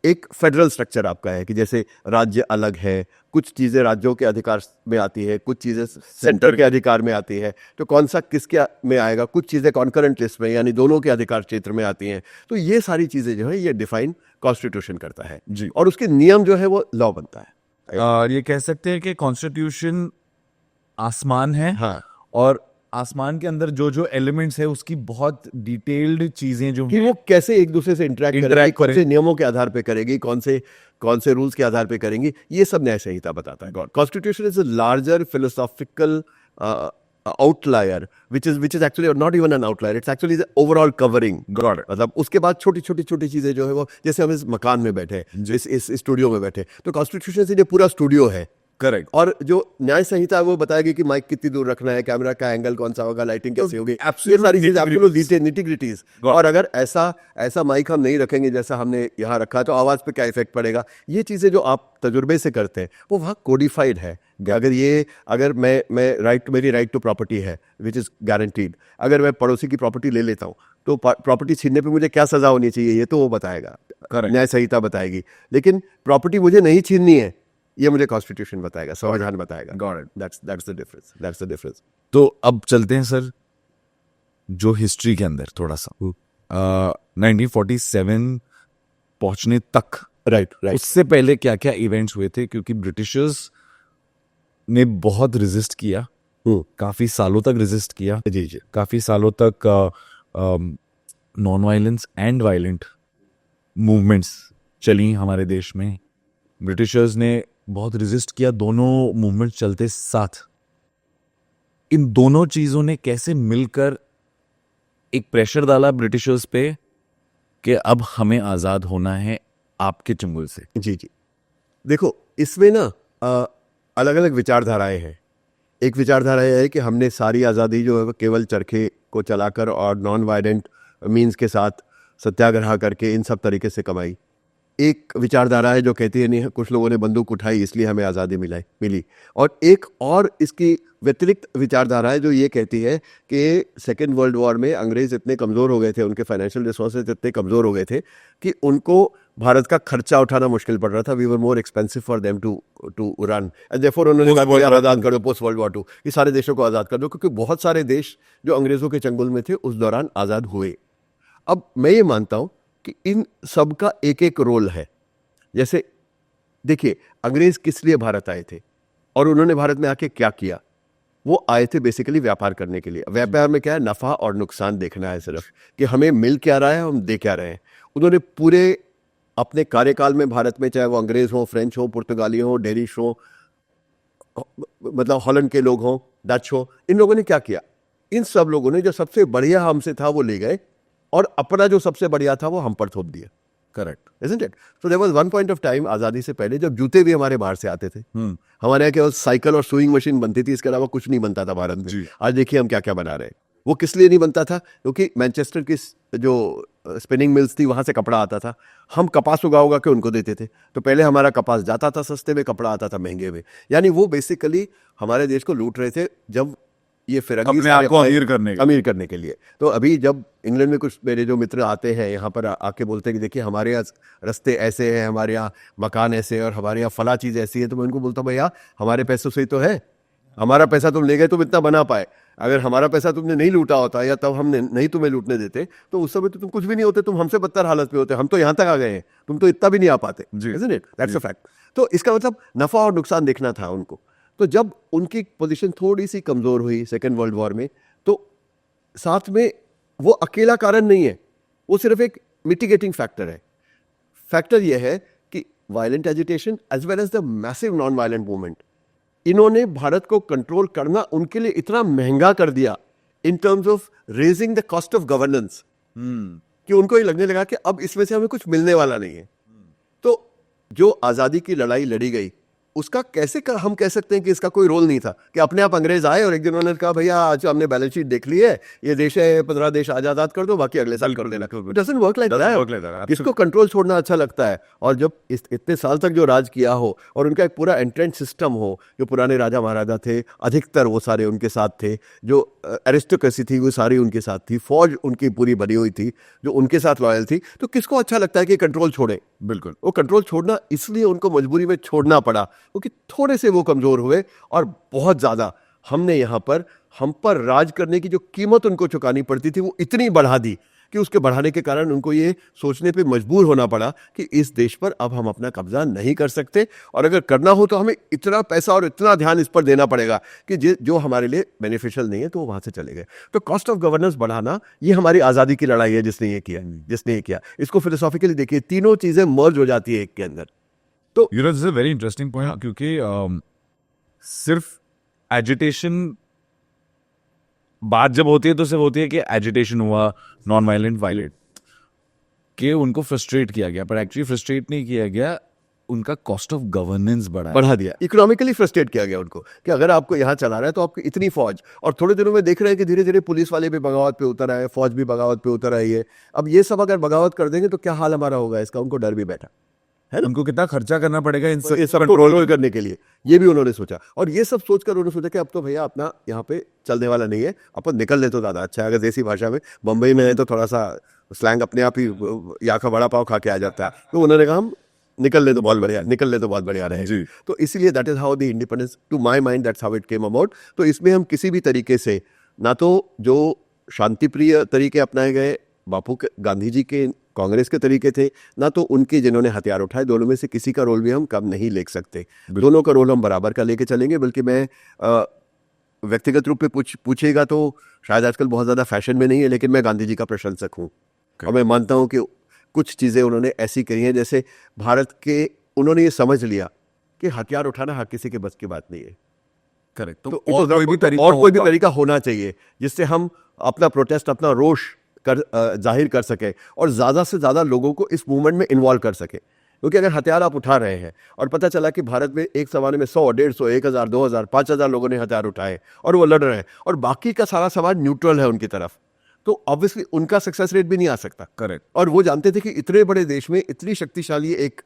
एक फेडरल स्ट्रक्चर आपका है कि जैसे राज्य अलग है, कुछ चीज़ें राज्यों के अधिकार में आती है, कुछ चीज़ें सेंटर के अधिकार में आती है, तो कौन सा किसके में आएगा, कुछ चीज़ें कॉन्करेंट लिस्ट में यानी दोनों के अधिकार क्षेत्र में आती हैं. तो ये सारी चीज़ें जो है ये डिफाइन कॉन्स्टिट्यूशन करता है जी. और उसके नियम जो है वो लॉ बनता है. ये कह सकते हैं कि कॉन्स्टिट्यूशन आसमान है. हाँ. और आसमान के अंदर जो जो एलिमेंट्स है उसकी बहुत डिटेल्ड चीजें जो कि वो कैसे एक दूसरे से इंटरेक्ट करेगी, कौन से नियमों के आधार पे करेगी, कौन से रूल्स के आधार पे करेंगी, ये सब न्याय संहिता बताता है. Constitution is a larger philosophical outlier which is actually not even an outlier, it's actually the overall covering. मतलब उसके बाद छोटी चीजें जो है वो, जैसे हम इस मकान में बैठे, इस स्टूडियो में बैठे, तो कॉन्स्टिट्यूशन से ये पूरा स्टूडियो है. करेक्ट. और जो न्याय संहिता है वो बताएगी कि माइक कितनी दूर रखना है, कैमरा का एंगल कौन सा होगा, लाइटिंग कैसी होगी, ये सारी चीजें एब्सोल्यूट निटी-ग्रिटीज. और अगर ऐसा माइक हम नहीं रखेंगे जैसा हमने यहाँ रखा तो आवाज पे क्या इफेक्ट पड़ेगा, ये चीजें जो आप तजुर्बे से करते हैं वो वहाँ कोडिफाइड है. अगर मेरी राइट टू प्रॉपर्टी है विच इज गारंटीड, अगर मैं पड़ोसी की प्रॉपर्टी ले लेता हूँ तो प्रॉपर्टी छीनने पे मुझे क्या सजा होनी चाहिए ये तो वो बताएगा, न्याय संहिता बताएगी. लेकिन प्रॉपर्टी मुझे नहीं छीननी है ये मुझे कॉन्स्टिट्यूशन बताएगा, संविधान बताएगा. Got it. That's the difference. तो अब चलते हैं सर जो हिस्ट्री के अंदर थोड़ा सा 1947 पहुंचने तक. राइट. उससे पहले क्या क्या इवेंट्स हुए थे, क्योंकि ब्रिटिशर्स ने बहुत रेजिस्ट किया, काफी सालों तक रेजिस्ट किया. जी. काफी सालों तक non violence and violent movements चली हमारे देश में. ब्रिटिशर्स ने बहुत रेजिस्ट किया, दोनों मूवमेंट चलते साथ. इन दोनों चीजों ने कैसे मिलकर एक प्रेशर डाला ब्रिटिशर्स पे कि अब हमें आजाद होना है आपके चंगुल से. जी. देखो इसमें ना अलग अलग विचारधाराएं हैं. एक विचारधारा यह है कि हमने सारी आज़ादी जो है केवल चरखे को चलाकर और नॉन वायलेंट मीन्स के साथ सत्याग्रह करके इन सब तरीके से कमाई. एक विचारधारा है जो कहती है नहीं कुछ लोगों ने बंदूक उठाई इसलिए हमें आज़ादी मिली. और एक और इसकी व्यतिरिक्त विचारधारा है जो ये कहती है कि सेकेंड वर्ल्ड वॉर में अंग्रेज इतने कमज़ोर हो गए थे, उनके फाइनेंशियल रिसोर्सेज इतने कमज़ोर हो गए थे कि उनको भारत का खर्चा उठाना मुश्किल पड़ रहा था. We were more expensive for them to run and therefore उन्होंने कहा आज़ाद कर दो पोस्ट वर्ल्ड वॉर 2, ये सारे देशों को आज़ाद कर दो, क्योंकि बहुत सारे देश जो अंग्रेज़ों के चंगुल में थे उस दौरान आज़ाद हुए. अब मैं ये मानता हूँ कि इन सब का एक एक रोल है. जैसे देखिए अंग्रेज किस लिए भारत आए थे और उन्होंने भारत में आके क्या किया. वो आए थे बेसिकली व्यापार करने के लिए. व्यापार में क्या है, नफ़ा और नुकसान देखना है सिर्फ, कि हमें मिल क्या रहा है, हम दे क्या रहे हैं. उन्होंने पूरे अपने कार्यकाल में भारत में, चाहे वो अंग्रेज हो, फ्रेंच हो, पुर्तगाली हो, डेनिश हो, मतलब हॉलैंड के लोग हों, डच हो, इन लोगों ने क्या किया, इन सब लोगों ने जो सबसे बढ़िया हमसे था वो ले गए और अपना जो सबसे बढ़िया था वो हम पर थोप दिया. Correct. Isn't it? So there was one point of time आज़ादी से पहले जब जूते भी हमारे बाहर से आते थे. हमारे यहाँ केवल साइकिल और सुइंग मशीन बनती थी, इसके अलावा कुछ नहीं बनता था भारत में. आज देखिए हम क्या क्या बना रहे हैं. वो किस लिए नहीं बनता था, क्योंकि मैनचेस्टर की जो स्पिनिंग मिल्स थी वहाँ से कपड़ा आता था. हम कपास उगा के उनको देते थे, तो पहले हमारा कपास जाता था सस्ते में, कपड़ा आता था महंगे में. यानी वो बेसिकली हमारे देश को लूट रहे थे जब ये फिरंगी अपने आप को अमीर करने के लिए. तो अभी जब इंग्लैंड में कुछ मेरे जो मित्र आते हैं यहाँ पर आके बोलते हैं कि देखिए हमारे यहाँ रास्ते ऐसे हैं, हमारे यहाँ मकान ऐसे है और हमारे यहाँ फला चीज़ ऐसी है, तो मैं उनको बोलता हूँ भैया हमारे पैसों से ही तो है, हमारा पैसा तुम ले गए तुम इतना बना पाए. अगर हमारा पैसा तुमने नहीं लूटा होता या तब हमने नहीं तुम्हें लूटने देते तो उस समय तो तुम कुछ भी नहीं होते, तुम हमसे बदतर हालत पे होते. हम तो यहाँ तक आ गए हैं, तुम तो इतना भी नहीं आ पाते. Isn't it? That's a fact. तो इसका मतलब नफ़ा और नुकसान देखना था उनको. तो जब उनकी पोजीशन थोड़ी सी कमज़ोर हुई सेकेंड वर्ल्ड वॉर में, तो साथ में वो अकेला कारण नहीं है, वो सिर्फ एक मिटिगेटिंग फैक्टर है. फैक्टर ये है कि violent agitation as well as the massive non violent movement, इन्होंने भारत को कंट्रोल करना उनके लिए इतना महंगा कर दिया in terms of raising the cost of governance, कि उनको ये लगने लगा कि अब इसमें से हमें कुछ मिलने वाला नहीं है. तो जो आज़ादी की लड़ाई लड़ी गई उसका कैसे हम कह सकते हैं कि इसका कोई रोल नहीं था कि अपने आप अंग्रेज आए और एक दिन उन्होंने कहा भैया आज हमने बैलेंस शीट देख ली है, ये देश है 15 देश आजाद कर दो, बाकी अगले साल कर देना। Doesn't work like that. किसको कंट्रोल छोड़ना अच्छा लगता है? और जब इतने साल तक जो राज किया हो और उनका एक पूरा एंट्रेंस सिस्टम हो, जो पुराने राजा महाराजा थे अधिकतर वो सारे उनके साथ थे, जो एरिस्टोक्रेसी थी वो सारी उनके साथ थी, फौज उनकी पूरी बनी हुई थी जो उनके साथ लॉयल थी, तो किसको अच्छा लगता है कि कंट्रोल छोड़े? बिल्कुल। वो कंट्रोल छोड़ना इसलिए उनको मजबूरी में छोड़ना पड़ा क्योंकि थोड़े से वो कमजोर हुए और बहुत ज्यादा हमने यहाँ पर हम पर राज करने की जो कीमत उनको चुकानी पड़ती थी वो इतनी बढ़ा दी कि उसके बढ़ाने के कारण उनको ये सोचने पे मजबूर होना पड़ा कि इस देश पर अब हम अपना कब्जा नहीं कर सकते, और अगर करना हो तो हमें इतना पैसा और इतना ध्यान इस पर देना पड़ेगा कि जो हमारे लिए बेनिफिशियल नहीं है, तो वो वहां से चले गए। तो कॉस्ट ऑफ गवर्नेंस बढ़ाना ये हमारी आज़ादी की लड़ाई है जिसने ये किया। इसको फिलोसॉफिकली देखिए, तीनों चीजें मर्ज हो जाती है एक के अंदर। तो this is a very interesting point, क्योंकि सिर्फ एजिटेशन बात जब होती है तो सिर्फ होती है कि एजिटेशन हुआ, नॉन वायलेंट वायलेंट, कि उनको फ्रस्ट्रेट किया गया, पर एक्चुअली फ्रस्ट्रेट नहीं किया गया, उनका कॉस्ट ऑफ गवर्नेंस बढ़ा दिया, इकोनॉमिकली फ्रस्ट्रेट किया गया उनको कि अगर आपको यहाँ चला रहा है तो आपकी इतनी फौज, और थोड़े दिनों में देख रहे हैं कि धीरे धीरे पुलिस वाले भी बगावत पे उतर आए, फौज भी बगावत पे उतर आई है। अब ये सब अगर बगावत कर देंगे तो क्या हाल हमारा होगा इसका, उनको डर भी बैठा है ना? उनको कितना खर्चा करना पड़ेगा इन ये सब कंट्रोल करने के लिए, ये भी उन्होंने सोचा, और ये सब सोचकर उन्होंने सोचा कि अब तो भैया अपना यहाँ पे चलने वाला नहीं है, अपन निकल ले तो ज़्यादा अच्छा है। अगर देसी भाषा में बम्बई में है तो थोड़ा सा स्लैंग अपने आप ही यहाँ का बड़ा पाव खा के आ जाता है, तो उन्होंने कहा हम निकल ले तो बहुत बढ़िया रहे। तो इसीलिए that is how the independence, to my mind that's how it came about. तो इसमें हम किसी भी तरीके से, ना तो जो शांतिप्रिय तरीके अपनाए गए बापू के, गांधी जी के, कांग्रेस के तरीके थे, ना तो उनके जिन्होंने हथियार उठाए, दोनों में से किसी का रोल भी हम कम नहीं ले सकते। दोनों का रोल हम बराबर का लेके चलेंगे। बल्कि मैं व्यक्तिगत रूप पे पूछेगा तो शायद आजकल बहुत ज़्यादा फैशन में नहीं है, लेकिन मैं गांधी जी का प्रशंसक हूँ। और मैं मानता हूँ कि कुछ चीज़ें उन्होंने ऐसी करी हैं, जैसे भारत के, उन्होंने ये समझ लिया कि हथियार उठाना हर किसी के बस की बात नहीं है। करेक्ट। तो और कोई भी तरीका होना चाहिए जिससे हम अपना प्रोटेस्ट, अपना रोष जाहिर कर सके और ज़्यादा से ज़्यादा लोगों को इस मूवमेंट में इन्वॉल्व कर सके। क्योंकि अगर हथियार आप उठा रहे हैं और पता चला कि भारत में एक ज़माने में 100, 150, 1000, 2000, 5000 लोगों ने हथियार उठाए और वो लड़ रहे हैं और बाकी का सारा समाज न्यूट्रल है उनकी तरफ, तो ऑब्वियसली उनका सक्सेस रेट भी नहीं आ सकता। करेक्ट। और वो जानते थे कि इतने बड़े देश में इतनी शक्तिशाली एक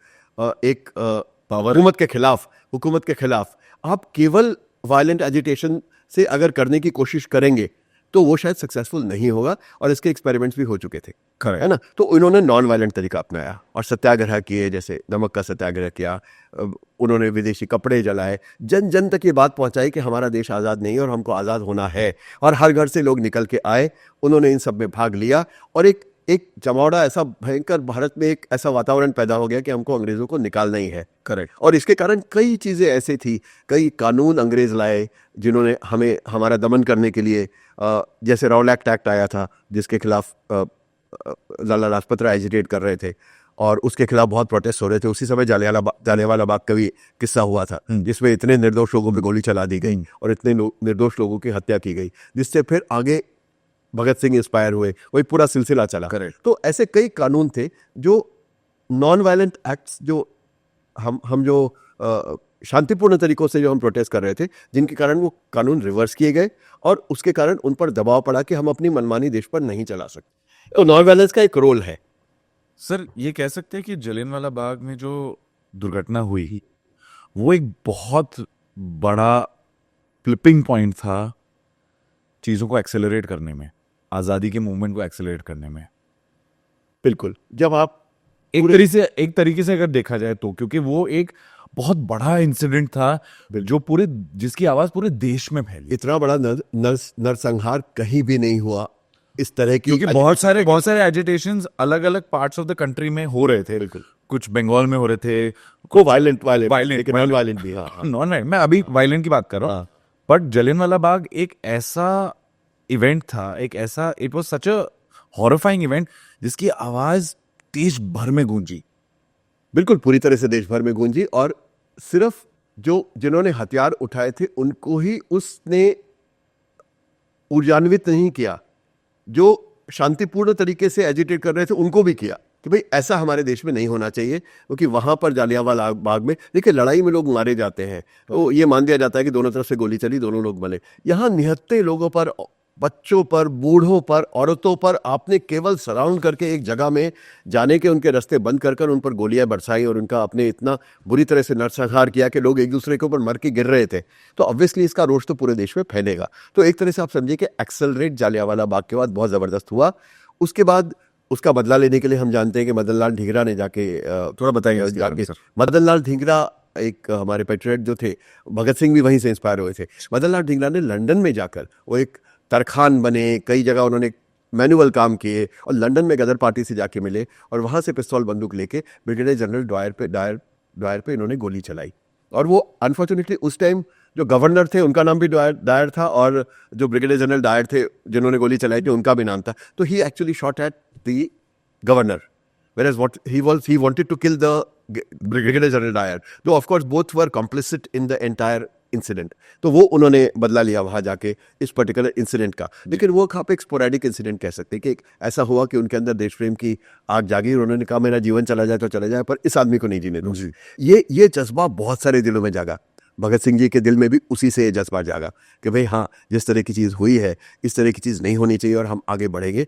पावर हुकूमत के खिलाफ आप केवल वायलेंट एजिटेशन से अगर करने की कोशिश करेंगे तो वो शायद सक्सेसफुल नहीं होगा, और इसके एक्सपेरिमेंट्स भी हो चुके थे, है ना। तो उन्होंने नॉन वायलेंट तरीका अपनाया और सत्याग्रह किए, जैसे नमक का सत्याग्रह किया, उन्होंने विदेशी कपड़े जलाए, जन जन तक ये बात पहुंचाई कि हमारा देश आज़ाद नहीं है और हमको आज़ाद होना है, और हर घर से लोग निकल के आए, उन्होंने इन सब में भाग लिया, और एक जमावड़ा ऐसा भयंकर भारत में एक ऐसा वातावरण पैदा हो गया कि हमको अंग्रेजों को निकालना ही है। करेक्ट। और इसके कारण कई चीज़ें ऐसी थी, कई कानून अंग्रेज लाए जिन्होंने हमें हमारा दमन करने के लिए, जैसे रॉलेट एक्ट आया था जिसके खिलाफ लाला लाजपत राय एजिटेट कर रहे थे और उसके खिलाफ बहुत प्रोटेस्ट हो रहे थे। उसी समय जालियांवाला बाग का भी किस्सा हुआ था जिसमें इतने निर्दोष लोगों पर गोली चला दी गई और इतने निर्दोष लोगों की हत्या की गई, जिससे फिर आगे भगत सिंह इंस्पायर हुए, वही पूरा सिलसिला चला। तो ऐसे कई कानून थे जो नॉन वायलेंट एक्ट्स, जो हम जो शांतिपूर्ण तरीकों से जो हम प्रोटेस्ट कर रहे थे, जिनके कारण वो कानून रिवर्स किए गए और उसके कारण उन पर दबाव पड़ा कि हम अपनी मनमानी देश पर नहीं चला सकते। तो नॉन वायलेंस का एक रोल है। सर, ये कह सकते हैं कि जलियांवाला बाग में जो दुर्घटना हुई वो एक बहुत बड़ा फ्लिपिंग पॉइंट था चीज़ों को एक्सेलरेट करने में, आज़ादी के मूवमेंट को एक्सेलरेट करने में। बिल्कुल, जब आप एक तरीके से अगर देखा जाए तो, क्योंकि वो एक बहुत बड़ा इंसिडेंट था जो जिसकी आवाज पूरे देश में फैली। इतना बड़ा नरसंहार कहीं भी नहीं हुआ इस तरह की, क्योंकि बहुत सारे एजिटेशंस अलग अलग पार्ट्स ऑफ द कंट्री में हो रहे थे। बिल्कुल, कुछ बंगाल में हो रहे थे, को वायलेंट नॉन वायलेंट भी। नॉन वायलेंट, मैं अभी वायलेंट की बात कर रहा हूँ। बट जलियांवाला बाग एक ऐसा इवेंट था, it was such a horrifying event जिसकी आवाज देश भर में गूंजी। बिल्कुल, पूरी तरह से देश भर में गूंजी, और सिर्फ जिन्होंने हथियार उठाए थे उनको ही उसने ऊर्जान्वित नहीं किया, जो शांतिपूर्ण तरीके से एजिटेट कर रहे थे उनको भी किया। कि भाई ऐसा हमारे देश में नहीं होना चाहिए, क्योंकि वहां पर जालियांवाला बाग में देखिए लड़ाई में लोग मारे जाते हैं तो ये मान दिया जाता है कि दोनों तरफ से गोली चली, दोनों लोग मरे। यहाँ निहत्थे लोगों पर, बच्चों पर, बूढ़ों पर, औरतों पर आपने केवल सराउंड करके एक जगह में जाने के उनके रास्ते बंद कर कर उन पर गोलियां बरसाई और उनका आपने इतना बुरी तरह से नरसंहार किया कि लोग एक दूसरे के ऊपर मर के गिर रहे थे। तो ऑब्वियसली इसका रोष तो पूरे देश में फैलेगा। तो एक तरह से आप समझिए कि एक्सेलरेट जालियांवाला बाग के बाद बहुत ज़बरदस्त हुआ। उसके बाद उसका बदला लेने के लिए हम जानते हैं कि मदन लाल ढींगरा ने जाके थोड़ा बताइए इसके बारे में, जाके सर। मदन लाल ढींगरा एक हमारे पेट्रियट जो थे, भगत सिंह भी वहीं से इंस्पायर हुए थे। मदन लाल ढींगरा ने लंदन में जाकर वो एक तरखान बने, कई जगह उन्होंने मैनुअल काम किए और लंदन में गदर पार्टी से जाके मिले और वहां से पिस्तौल बंदूक लेके ब्रिगेडियर जनरल डायर पे इन्होंने गोली चलाई। और वो अनफॉर्चुनेटली उस टाइम जो गवर्नर थे उनका नाम भी डायर था और जो ब्रिगेडियर जनरल डायर थे जिन्होंने गोली चलाई थी उनका भी नाम था। तो he actually shot at the governor, whereas what he wanted to kill the brigadier general Dyer, though of course both were complicit in the entire incident. तो वो उन्होंने बदला लिया वहां जाके इस पर्टिकुलर इंसिडेंट का। लेकिन वो आप एक स्पोरेडिक इंसिडेंट कह सकते हैं कि एक ऐसा हुआ कि उनके अंदर देश प्रेम की आग जागी और उन्होंने कहा मेरा जीवन चला जाए तो चला जाए, पर इस आदमी को नहीं जीने दो। ये जज्बा बहुत सारे दिलों में जागा। भगत सिंह जी के दिल में भी उसी से ये जज्बा जागा कि भाई हाँ, जिस तरह की चीज़ हुई है इस तरह की चीज़ नहीं होनी चाहिए और हम आगे बढ़ेंगे।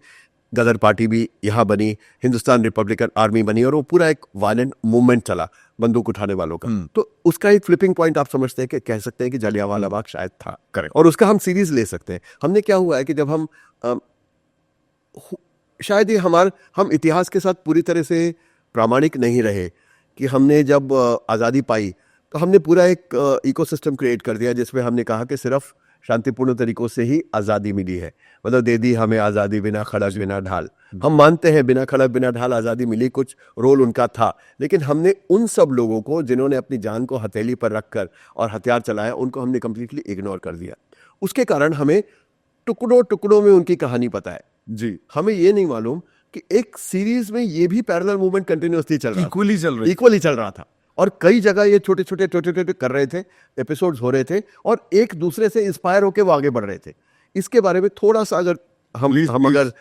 गदर पार्टी भी यहाँ बनी, हिंदुस्तान रिपब्लिकन आर्मी बनी और वो पूरा एक वायलेंट मूवमेंट चला बंदूक उठाने वालों का। तो उसका एक फ्लिपिंग पॉइंट आप समझते हैं कि कह सकते हैं कि जलियांवाला बाग शायद था। करेक्ट। और उसका हम सीरीज ले सकते हैं। हमने क्या हुआ है कि जब हम शायद ये हम इतिहास के साथ पूरी तरह से प्रामाणिक नहीं रहे कि हमने जब आज़ादी पाई तो हमने पूरा एक इकोसिस्टम क्रिएट कर दिया जिसमें हमने कहा कि सिर्फ शांतिपूर्ण तरीकों से ही आज़ादी मिली है, मतलब दे दी हमें आज़ादी बिना खड़क बिना ढाल। हम मानते हैं बिना खड़क बिना ढाल आज़ादी मिली, कुछ रोल उनका था, लेकिन हमने उन सब लोगों को जिन्होंने अपनी जान को हथेली पर रखकर और हथियार चलाया उनको हमने कंप्लीटली इग्नोर कर दिया। उसके कारण हमें टुकड़ों टुकड़ों में उनकी कहानी पता है जी। हमें ये नहीं मालूम कि एक सीरीज में ये भी पैरेलल मूवमेंट कंटिन्यूअसली चल रहा था, इक्वली चल रहा था और कई जगह ये छोटे छोटे कर रहे थे, एपिसोड्स हो रहे थे और एक दूसरे से इंस्पायर होकर वो आगे बढ़ रहे थे। इसके बारे में थोड़ा सा अगर हम अगर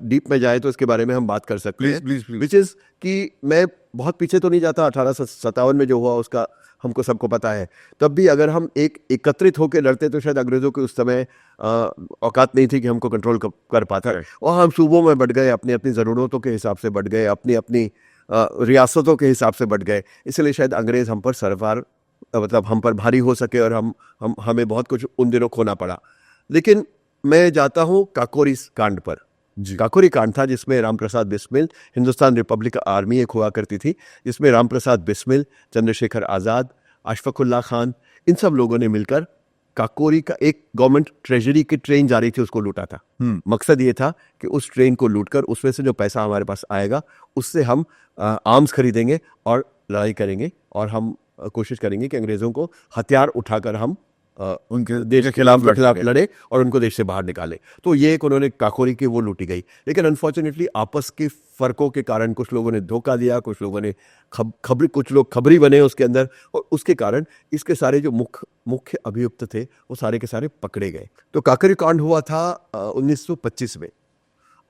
डीप में जाए तो इसके बारे में हम बात कर सकते हैं, विच इज कि मैं बहुत पीछे तो नहीं जाता। 1857 में जो हुआ उसका हमको सबको पता है। तब भी अगर हम एक एकत्रित होकर लड़ते तो शायद अंग्रेजों के उस समय औकात नहीं थी कि हमको कंट्रोल कर पाता है और हम सूबों में बढ़ गए, अपनी अपनी ज़रूरतों के हिसाब से बढ़ गए, अपनी अपनी रियासतों के हिसाब से बढ़ गए। इसलिए शायद अंग्रेज हम पर सरवार मतलब हम पर भारी हो सके और हमें बहुत कुछ उन दिनों खोना पड़ा। लेकिन मैं जाता हूँ काकोरी कांड पर। काकोरी कांड था जिसमें रामप्रसाद बिस्मिल, हिंदुस्तान रिपब्लिक आर्मी एक हुआ करती थी जिसमें रामप्रसाद बिस्मिल, चंद्रशेखर आज़ाद, अशफाकुल्ला खान, इन सब लोगों ने मिलकर काकोरी का एक गवर्नमेंट ट्रेजरी की ट्रेन जा रही थी उसको लूटा था। मकसद ये था कि उस ट्रेन को लूटकर उसमें से जो पैसा हमारे पास आएगा उससे हम आर्म्स खरीदेंगे और लड़ाई करेंगे और हम कोशिश करेंगे कि अंग्रेजों को हथियार उठाकर हम उनके देश के खिलाफ लड़े और उनको देश से बाहर निकाले। तो ये एक उन्होंने काकोरी की वो लूटी गई। लेकिन अनफॉर्चुनेटली आपस के फ़र्कों के कारण कुछ लोगों ने धोखा दिया, कुछ लोगों ने कुछ लोग खबरी बने उसके अंदर और उसके कारण इसके सारे जो मुख्य अभियुक्त थे वो सारे के सारे पकड़े गए। तो काकोरी कांड हुआ था 1925 में